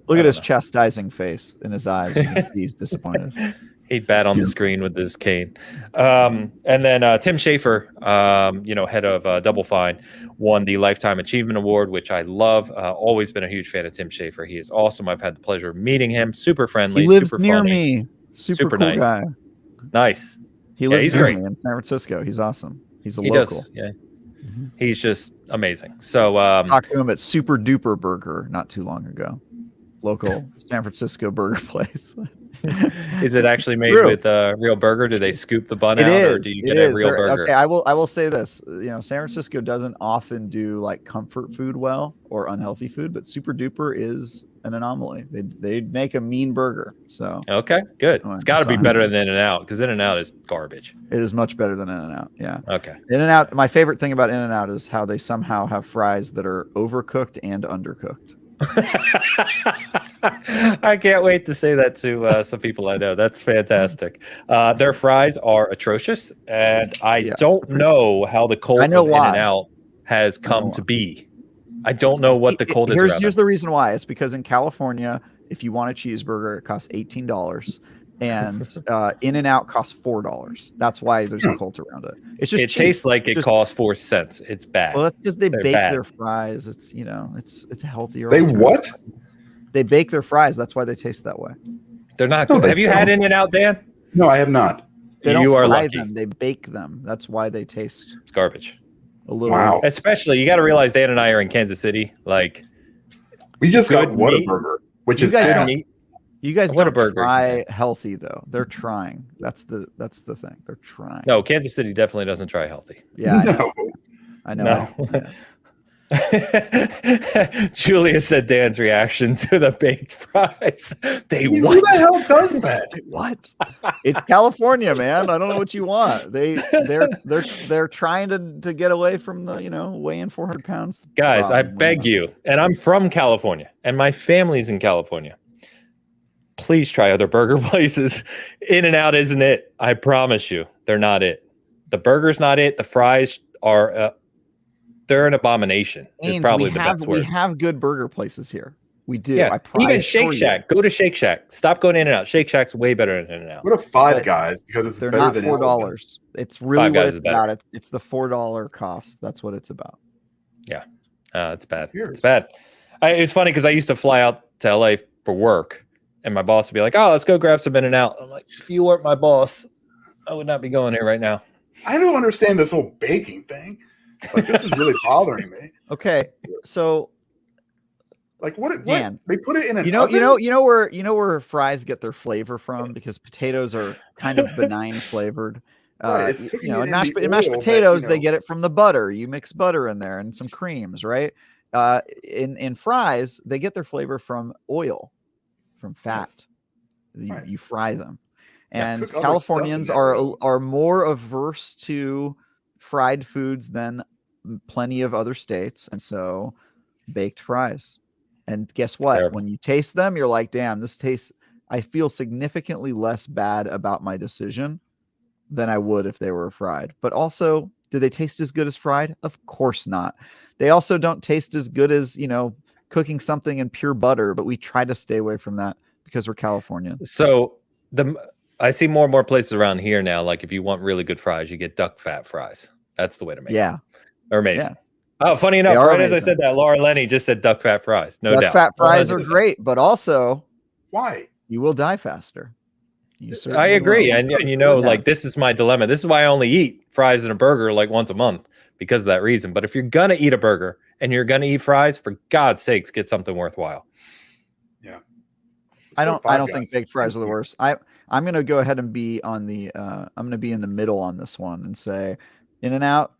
Speaker 1: Look
Speaker 2: at his chastising face in his eyes. You can see he's disappointed.
Speaker 1: He'd bat on the screen with his cane. And then Tim Schafer, head of Double Fine, won the Lifetime Achievement Award, which I love. Always been a huge fan of Tim Schafer. He is awesome. I've had the pleasure of meeting him. Super friendly.
Speaker 2: He lives
Speaker 1: super
Speaker 2: near
Speaker 1: funny,
Speaker 2: me. Super cool
Speaker 1: nice
Speaker 2: guy.
Speaker 1: Nice.
Speaker 2: He lives
Speaker 1: he's
Speaker 2: near
Speaker 1: great
Speaker 2: me in San Francisco. He's awesome. He's a
Speaker 1: he
Speaker 2: local.
Speaker 1: Does, yeah. Mm-hmm. He's just amazing. So
Speaker 2: talked to him at Super Duper Burger not too long ago. Local San Francisco burger place.
Speaker 1: Is it actually made with real burger? Do they scoop the bun out, or do you get a real burger?
Speaker 2: Okay, I will say this. San Francisco doesn't often do like comfort food well or unhealthy food, but Super Duper is an anomaly. They make a mean burger. So
Speaker 1: okay, good. It's got to be better than In-N-Out, because In-N-Out is garbage.
Speaker 2: It is much better than In-N-Out. Yeah.
Speaker 1: Okay.
Speaker 2: In-N-Out. My favorite thing about In-N-Out is how they somehow have fries that are overcooked and undercooked.
Speaker 1: I can't wait to say that to some people I know. That's fantastic. Their fries are atrocious, and I don't know how the cult of In-N-Out has come to be. I don't know what the cult is.
Speaker 2: Here's the reason why. It's because in California, if you want a cheeseburger, it costs $18. And In-N-Out costs $4. That's why there's a cult around it. It's just
Speaker 1: it tastes like it costs 4 cents. It's bad.
Speaker 2: Well, that's because they bake their fries. It's it's healthier.
Speaker 3: They what?
Speaker 2: They bake their fries. That's why they taste that way.
Speaker 1: They're not good. Have you had In-N-Out, Dan?
Speaker 3: No, I have not.
Speaker 2: They don't fry them. They bake them. That's why they taste.
Speaker 1: It's garbage.
Speaker 2: A little.
Speaker 3: Wow.
Speaker 1: Especially, you got to realize Dan and I are in Kansas City. Like,
Speaker 3: we just got Whataburger, which is ass.
Speaker 2: You guys don't try healthy though. They're trying. That's the thing. They're trying.
Speaker 1: No, Kansas City definitely doesn't try healthy.
Speaker 2: Yeah, I know.
Speaker 1: No. Julia said Dan's reaction to the baked fries.
Speaker 3: Who the hell does that?
Speaker 2: What? It's California, man. I don't know what you want. They're trying to get away from the weighing 400 pounds.
Speaker 1: Guys, I beg you, and I'm from California, and my family's in California. Please try other burger places. In-N-Out isn't it. I promise you, they're not it. The burger's not it. The fries are. They're an abomination. Is probably the best word.
Speaker 2: We have good burger places here. We do.
Speaker 1: Yeah. Even Shake Shack. Go to Shake Shack. Stop going In-N-Out. Shake Shack's way better than In-N-Out.
Speaker 3: What a Five Guys, because it's
Speaker 2: they're
Speaker 3: better
Speaker 2: not
Speaker 3: than
Speaker 2: $4. It's really what it's about. It's the $4 cost. That's what it's about.
Speaker 1: Yeah, it's bad. It's bad. It's funny because I used to fly out to LA for work, and my boss would be like, "Oh, let's go grab some In-N-Out." I'm like, "If you weren't my boss, I would not be going here right now."
Speaker 3: I don't understand this whole baking thing. Like, this is really bothering me.
Speaker 2: Okay, so
Speaker 3: Like what?
Speaker 2: Dan,
Speaker 3: They put it in an
Speaker 2: oven? where fries get their flavor from, because potatoes are kind of benign flavored.
Speaker 3: Right, it's cooking it
Speaker 2: in mashed potatoes, they get it from the butter. You mix butter in there and some creams, right? In fries, they get their flavor from oil, from fat. Yes. You fry them, and Californians are more averse to fried foods than plenty of other states, and so baked fries. And guess what? When you taste them, you're like, damn, this tastes. I feel significantly less bad about my decision than I would if they were fried. But also, do they taste as good as fried? Of course not. They also don't taste as good as, cooking something in pure butter, but we try to stay away from that because we're Californians.
Speaker 1: So I see more and more places around here now, like if you want really good fries, you get duck fat fries. That's the way to make it. They're amazing. Yeah. Oh, funny enough, right amazing. As I said that, Laura Lenny just said duck fat fries. No doubt.
Speaker 2: Duck fat fries are great, but also,
Speaker 3: why?
Speaker 2: You will die faster.
Speaker 1: I agree. And like, this is my dilemma. This is why I only eat fries and a burger like once a month, because of that reason. But if you're going to eat a burger and you're going to eat fries, for God's sakes, get something worthwhile.
Speaker 3: Yeah.
Speaker 2: I don't think baked fries are the worst. I'm going to go ahead and be on the, I'm going to be in the middle on this one and say In-N-Out,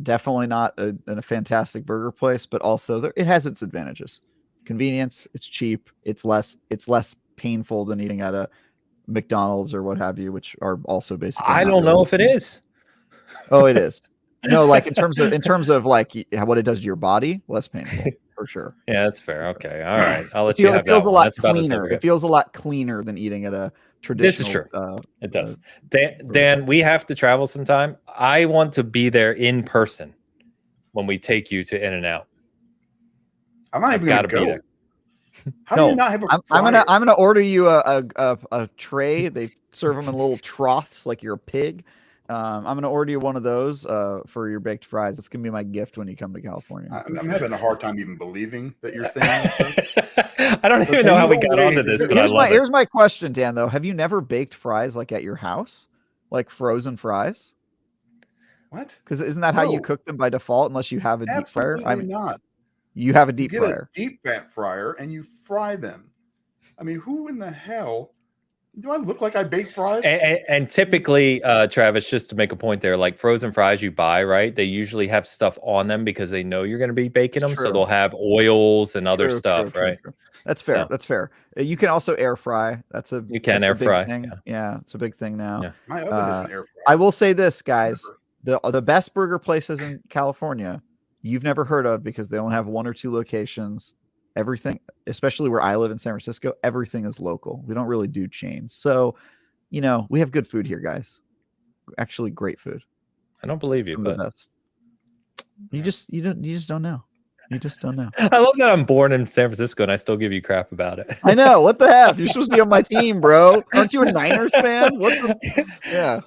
Speaker 2: definitely not a fantastic burger place, but also it has its advantages. Convenience, it's cheap, it's less painful than eating at a McDonald's or what have you, which are also basically.
Speaker 1: I don't know if it is.
Speaker 2: Oh, it is. No, like in terms of like what it does to your body, less painful for sure.
Speaker 1: Yeah, that's fair. Okay, all right. I'll let you have
Speaker 2: it feels
Speaker 1: that
Speaker 2: a lot cleaner. It feels a lot cleaner than eating at a traditional.
Speaker 1: This is true. It does. Dan, we have to travel sometime. I want to be there in person when we take you to In-N-Out.
Speaker 3: I'm not even gonna go. How do you not have a
Speaker 2: I'm gonna order you a tray. They serve them in little troughs like you're a pig. I'm gonna order you one of those for your baked fries. It's gonna be my gift when you come to California.
Speaker 3: I'm having a hard time even believing that you're saying this.
Speaker 1: I don't even know how we got onto this, but
Speaker 2: here's my question, Dan, though. Have you never baked fries like at your house? Like frozen fries?
Speaker 3: What?
Speaker 2: Because isn't that how you cook them by default unless you have a deep fryer?
Speaker 3: Absolutely not.
Speaker 2: You have a deep fryer.
Speaker 3: A deep fat fryer and you fry them. I mean, who in the hell do I look like? I bake fries?
Speaker 1: And typically, Travis, just to make a point there, like frozen fries you buy, right? They usually have stuff on them because they know you're going to be baking them, so they'll have oils and other stuff, right?
Speaker 2: True. That's fair. So, that's fair. You can also air fry.
Speaker 1: You can air fry.
Speaker 2: Yeah, it's a big thing now.
Speaker 3: Yeah. My oven doesn't air fry.
Speaker 2: I will say this, guys: the best burger places in California, you've never heard of because they only have 1 or 2 locations. Everything, especially where I live in San Francisco, everything is local. We don't really do chains. So, we have good food here, guys. Actually, great food.
Speaker 1: I don't believe you, but
Speaker 2: the best. You just don't know. You just don't know.
Speaker 1: I love that I'm born in San Francisco and I still give you crap about it.
Speaker 2: I know. What the heck? You're supposed to be on my team, bro. Aren't you a Niners fan? What the?
Speaker 1: Yeah.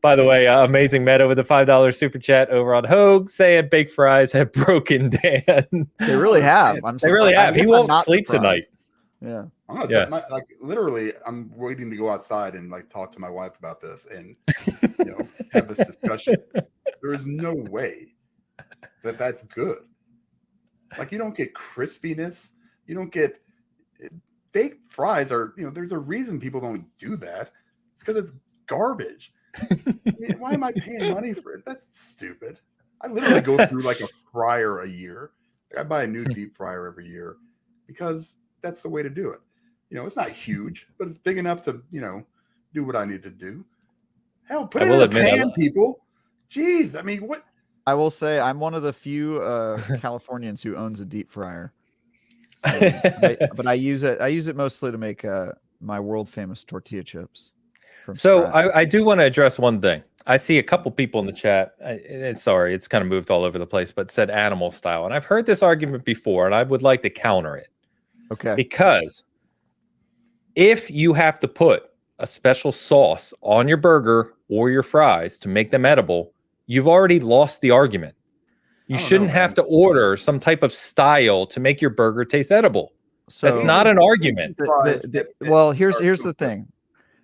Speaker 1: By the way, Amazing Meta with a $5 super chat over on Hoeg saying baked fries have broken Dan.
Speaker 2: They really have.
Speaker 1: They really have. He won't sleep tonight.
Speaker 2: Yeah.
Speaker 3: Like literally, I'm waiting to go outside and like talk to my wife about this and have this discussion. There is no way that's good. Like, you don't get crispiness. You don't get baked fries are, there's a reason people don't do that. It's because it's garbage. I mean, why am I paying money for it? That's stupid. I literally go through like a fryer a year. Like, I buy a new deep fryer every year because that's the way to do it. It's not huge, but it's big enough to, do what I need to do. Hell, put it in a pan, people. Jeez, I mean, what?
Speaker 2: I will say I'm one of the few Californians who owns a deep fryer, but I use it mostly to make my world famous tortilla chips.
Speaker 1: So I do want to address one thing. I see a couple people in the chat. Sorry, it's kind of moved all over the place, but said animal style, and I've heard this argument before, and I would like to counter it.
Speaker 2: Okay,
Speaker 1: because if you have to put a special sauce on your burger or your fries to make them edible, you've already lost the argument. You shouldn't have to order some type of style to make your burger taste edible. So that's not an argument.
Speaker 2: Well, here's the thing.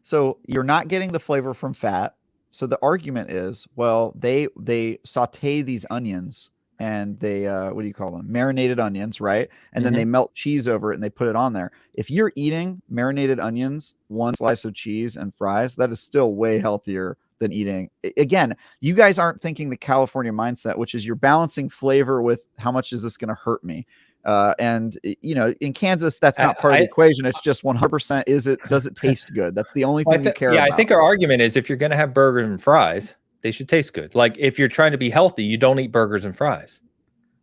Speaker 2: So you're not getting the flavor from fat. So the argument is, well, they saute these onions and they what do you call them? Marinated onions, right? And then they melt cheese over it and they put it on there. If you're eating marinated onions, one slice of cheese and fries, that is still way healthier than eating. Again, you guys aren't thinking the California mindset, which is you're balancing flavor with how much is this going to hurt me. And you know, in Kansas, that's not part of the equation. It's just 100%. Does it taste good? That's the only thing you care about.
Speaker 1: I think our argument is if you're going to have burgers and fries, they should taste good. Like if you're trying to be healthy, you don't eat burgers and fries.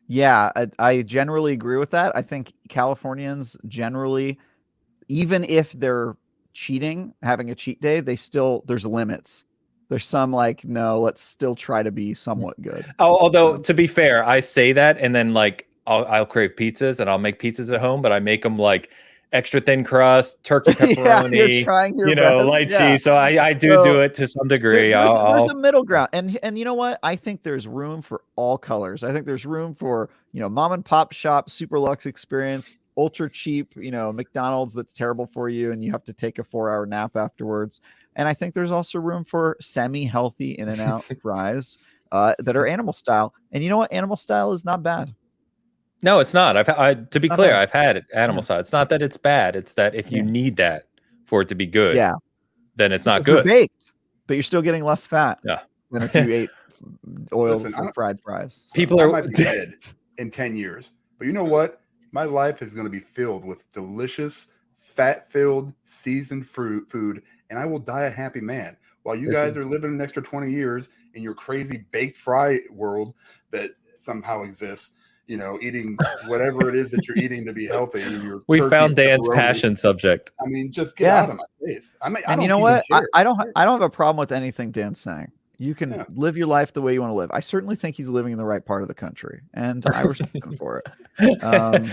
Speaker 2: Yeah, I generally agree with that. I think Californians generally, even if they're cheating, having a cheat day, there's limits. There's some like, no, let's still try to be somewhat good.
Speaker 1: Although to be fair, I say that and then like I'll crave pizzas and I'll make pizzas at home, but I make them like extra thin crust, turkey pepperoni,
Speaker 2: you're trying your best.
Speaker 1: light cheese. So I do it to some degree.
Speaker 2: There's a middle ground. And you know what? I think there's room for all colors. I think there's room for, you know, mom and pop shop, super luxe experience, ultra cheap, you know, McDonald's that's terrible for you and you have to take a 4-hour nap afterwards. And I think there's also room for semi-healthy In-N-Out fries that are animal style. And you know what? Animal style is not bad.
Speaker 1: No, it's not. To be clear, I've had animal style. It's not that it's bad. It's that if you need that for it to be good, then it's not good.
Speaker 2: They're baked, but you're still getting less fat than if you ate oil fried fries.
Speaker 3: So people might be dead in 10 years. But you know what? My life is going to be filled with delicious, fat-filled, seasoned food, and I will die a happy man. While you guys are living an extra 20 years in your crazy baked fry world that somehow exists, you know, eating whatever it is that you're eating to be healthy.
Speaker 1: We found Dan's passion subject.
Speaker 3: I mean, just get out of my face.
Speaker 2: And you know what? I don't have a problem with anything Dan's saying. You can live your life the way you want to live. I certainly think he's living in the right part of the country, and I respect him for it.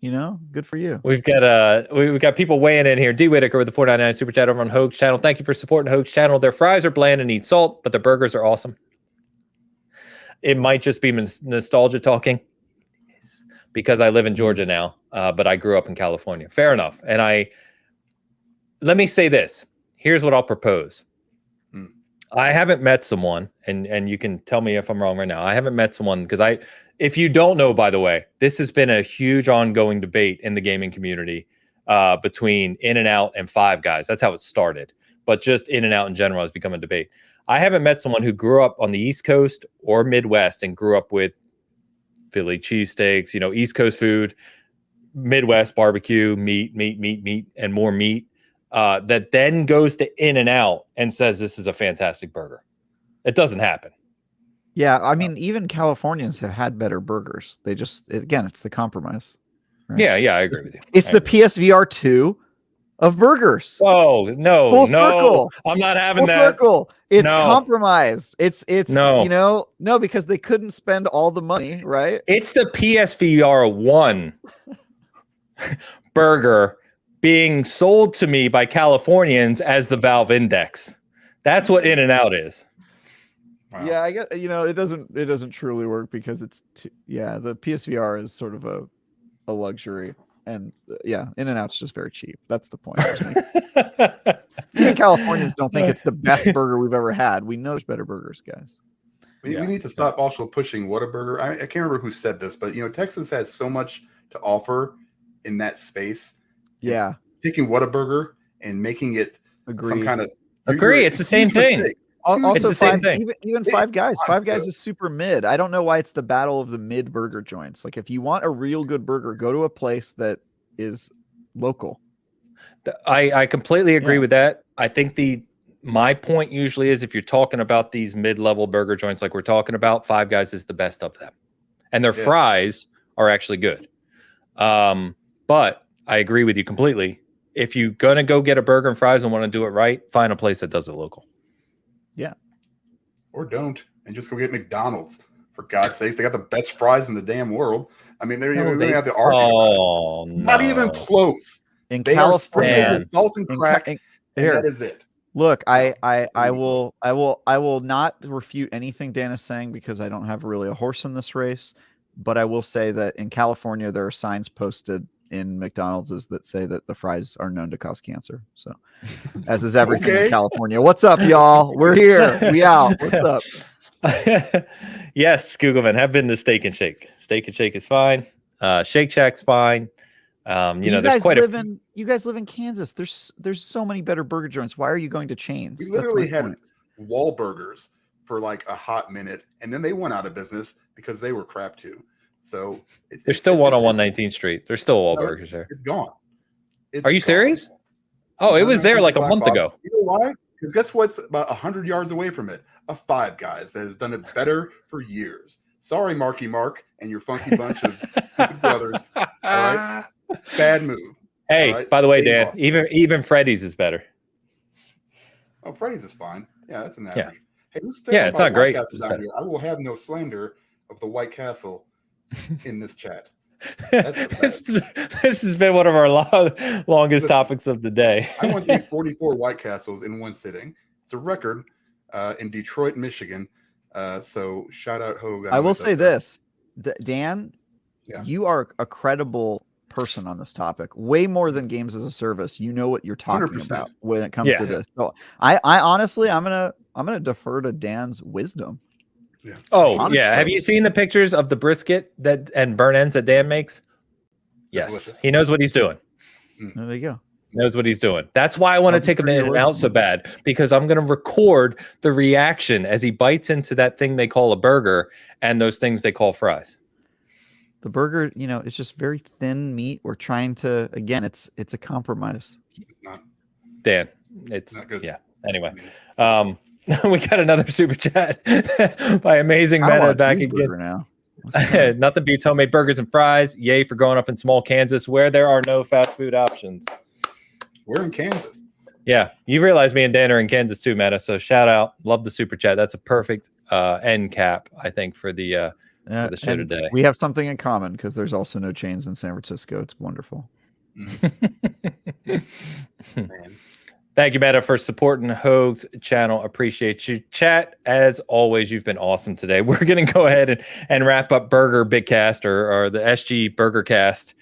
Speaker 2: You know, good for you.
Speaker 1: We've got people weighing in here. D Whitaker with the $4.99 super chat over on Hoeg's channel. Thank you for supporting Hoeg's channel. Their fries are bland and need salt, but their burgers are awesome. It might just be nostalgia talking because I live in Georgia now, but I grew up in California. Fair enough. And let me say this. Here's what I'll propose. I haven't met someone, and you can tell me if I'm wrong right now. I haven't met someone because if you don't know, by the way, this has been a huge ongoing debate in the gaming community between In-N-Out and Five Guys. That's how it started. But just In-N-Out in general has become a debate. I haven't met someone who grew up on the East Coast or Midwest and grew up with Philly cheesesteaks, you know, East Coast food, Midwest barbecue, meat, and more meat. That then goes to In-N-Out and says this is a fantastic burger. It doesn't happen.
Speaker 2: Yeah, I mean, even Californians have had better burgers. They just, again, it's the compromise.
Speaker 1: Right? Yeah, I agree with you.
Speaker 2: It's the PSVR2 of burgers.
Speaker 1: Oh, no,
Speaker 2: Full circle.
Speaker 1: I'm not having that.
Speaker 2: Full circle. It's compromised. It's you know, no, because they couldn't spend all the money, right?
Speaker 1: It's the PSVR1 burger being sold to me by Californians as the Valve Index. That's what In-N-Out is.
Speaker 2: Wow. Yeah, I guess, you know, it doesn't truly work because the PSVR is sort of a luxury, and In-N-Out's just very cheap. That's the point. Even Californians don't think it's the best burger we've ever had. We know there's better burgers, guys.
Speaker 3: We need to stop also pushing Whataburger. I can't remember who said this, but you know, Texas has so much to offer in that space.
Speaker 2: Yeah,
Speaker 3: taking Whataburger and making it some kind of
Speaker 1: it's the same thing.
Speaker 2: Also,
Speaker 1: it's the same thing.
Speaker 2: Even Five Guys. Five Guys is super mid. I don't know why it's the battle of the mid burger joints. Like, if you want a real good burger, go to a place that is local.
Speaker 1: I completely agree with that. I think my point usually is if you're talking about these mid-level burger joints like we're talking about, Five Guys is the best of them. And their fries are actually good. But I agree with you completely. If you're going to go get a burger and fries and want to do it right, find a place that does it local.
Speaker 2: Yeah.
Speaker 3: Or don't, and just go get McDonald's. For God's sakes, they got the best fries in the damn world. I mean, they have to argue.
Speaker 1: Oh, no.
Speaker 3: Not even close.
Speaker 2: In California,
Speaker 3: salt and crack. That is it.
Speaker 2: Look, I will not refute anything Dan is saying because I don't have really a horse in this race. But I will say that in California, there are signs posted in McDonald's that say that the fries are known to cause cancer. So, as is everything in California. What's up, y'all? We're here. We out. What's up?
Speaker 1: Yes, Googleman have been to Steak and Shake. Steak and Shake is fine. Shake Shack's fine. There's quite
Speaker 2: you guys live in Kansas. There's so many better burger joints. Why are you going to chains?
Speaker 3: We literally had Wahlburgers for like a hot minute, and then they went out of business because they were crap too. So
Speaker 1: there's still one on 119th Street. There's still Wahlburgers there.
Speaker 3: It's gone.
Speaker 1: Are you serious? Oh, it was there like a month ago.
Speaker 3: You know why? Because guess what's about 100 yards away from it? A Five Guys that has done it better for years. Sorry, Marky Mark and your funky bunch of stupid brothers. All right, bad move.
Speaker 1: Hey,
Speaker 3: right?
Speaker 1: By the way, Dan, even Freddy's is better.
Speaker 3: Oh, Freddy's is fine. Yeah, that's an average.
Speaker 1: Yeah.
Speaker 3: Hey, let's
Speaker 1: it's not great.
Speaker 3: I will have no slander of the White Castle in this chat.
Speaker 1: This has been one of our longest topics of the day.
Speaker 3: I went to eat 44 White Castles in one sitting. It's a record in Detroit, Michigan. So shout out Hoeg.
Speaker 2: I will say this, Dan, you are a credible person on this topic, way more than games as a service. You know what you're talking
Speaker 3: 100%.
Speaker 2: about when it comes to this. So I honestly, I'm gonna defer to Dan's wisdom.
Speaker 3: Yeah.
Speaker 1: Oh, honestly. Yeah. Have you seen the pictures of the brisket and burnt ends that Dan makes? Yes. Delicious. He knows what he's doing.
Speaker 2: There you go.
Speaker 1: Knows what he's doing. That's why I want to take him in and out so bad, because I'm going to record the reaction as he bites into that thing they call a burger and those things they call fries.
Speaker 2: The burger, it's just very thin meat. We're trying to, again, it's a compromise.
Speaker 3: It's not.
Speaker 1: Dan, it's
Speaker 3: not good.
Speaker 1: Yeah. Anyway, we got another super chat by Amazing Meta back again.
Speaker 2: Now.
Speaker 1: Nothing beats homemade burgers and fries. Yay for growing up in small Kansas where there are no fast food options.
Speaker 3: We're in Kansas.
Speaker 1: Yeah, you realize me and Dan are in Kansas too, Meta. So shout out, love the super chat. That's a perfect end cap, I think, for the show today.
Speaker 2: We have something in common because there's also no chains in San Francisco. It's wonderful.
Speaker 3: Man.
Speaker 1: Thank you, Meta, for supporting Hoeg's channel. Appreciate you. Chat, as always, you've been awesome today. We're going to go ahead and wrap up Burger Bitcast or the SG Burger Cast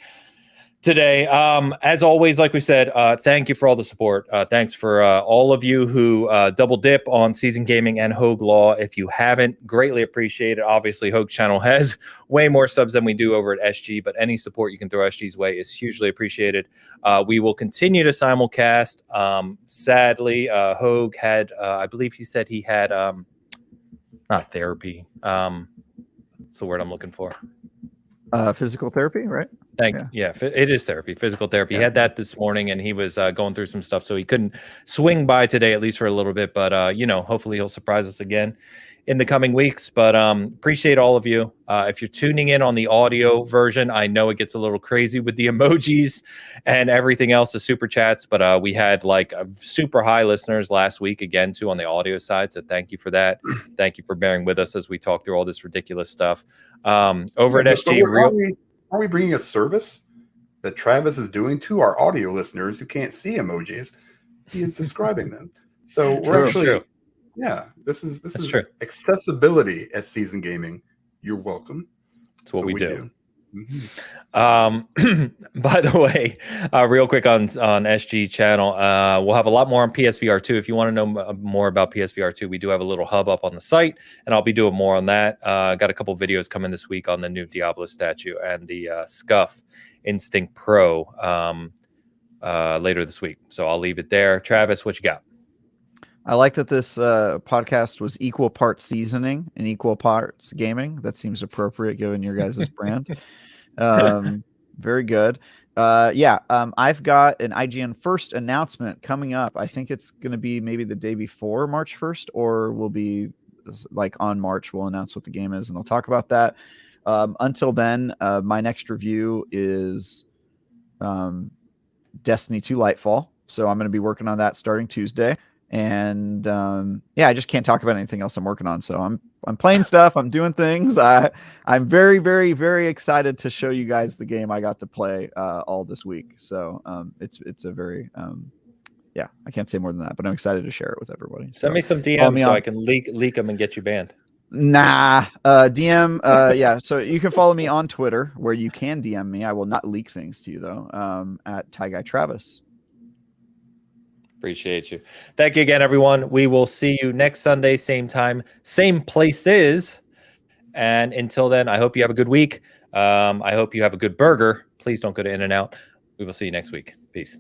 Speaker 1: today. As always, like we said, thank you for all the support. Thanks for all of you who double dip on Season Gaming and Hoeg Law. If you haven't, greatly appreciate it. Obviously, Hoeg channel has way more subs than we do over at SG, but any support you can throw SG's way is hugely appreciated. We will continue to simulcast. Sadly, Hoeg had, I believe he said he had, not therapy. What's the word I'm looking for?
Speaker 2: Physical therapy, right?
Speaker 1: It is therapy, physical therapy. He had that this morning, and he was going through some stuff, so he couldn't swing by today, at least for a little bit. But hopefully he'll surprise us again in the coming weeks. But appreciate all of you. If you're tuning in on the audio version, I know it gets a little crazy with the emojis and everything else, the super chats. But we had like super high listeners last week again too on the audio side. So thank you for that. Thank you for bearing with us as we talk through all this ridiculous stuff. Over at SG,
Speaker 3: are we bringing a service that Travis is doing to our audio listeners who can't see emojis? He is describing them. So we're actually, this is
Speaker 1: true.
Speaker 3: Accessibility at Season Gaming. You're welcome.
Speaker 1: That's what we do. Mm-hmm. By the way, real quick on SG channel, we'll have a lot more on PSVR2. If you want to know more about PSVR2, we do have a little hub up on the site, and I'll be doing more on that. Got a couple videos coming this week on the new Diablo statue and the Scuff Instinct Pro later this week. So I'll leave it there. Travis, what you got?
Speaker 2: I like that this podcast was equal parts seasoning and equal parts gaming. That seems appropriate given your guys' brand. Very good. I've got an IGN first announcement coming up. I think it's going to be maybe the day before March 1st, or will be like on March. We'll announce what the game is, and I'll talk about that. Until then, my next review is Destiny 2 Lightfall. So I'm going to be working on that starting Tuesday. And I just can't talk about anything else I'm working on. So I'm playing stuff. I'm doing things. I'm very, very, very excited to show you guys the game I got to play all this week. So it's a very I can't say more than that, but I'm excited to share it with everybody.
Speaker 1: Send me some DMs so I can leak them and get you banned.
Speaker 2: Nah, DM. So you can follow me on Twitter where you can DM me. I will not leak things to you though. At Ty Guy Travis.
Speaker 1: Appreciate you. Thank you again, everyone. We will see you next Sunday, same time, same places. And until then, I hope you have a good week. I hope you have a good burger. Please don't go to In-N-Out. We will see you next week. Peace.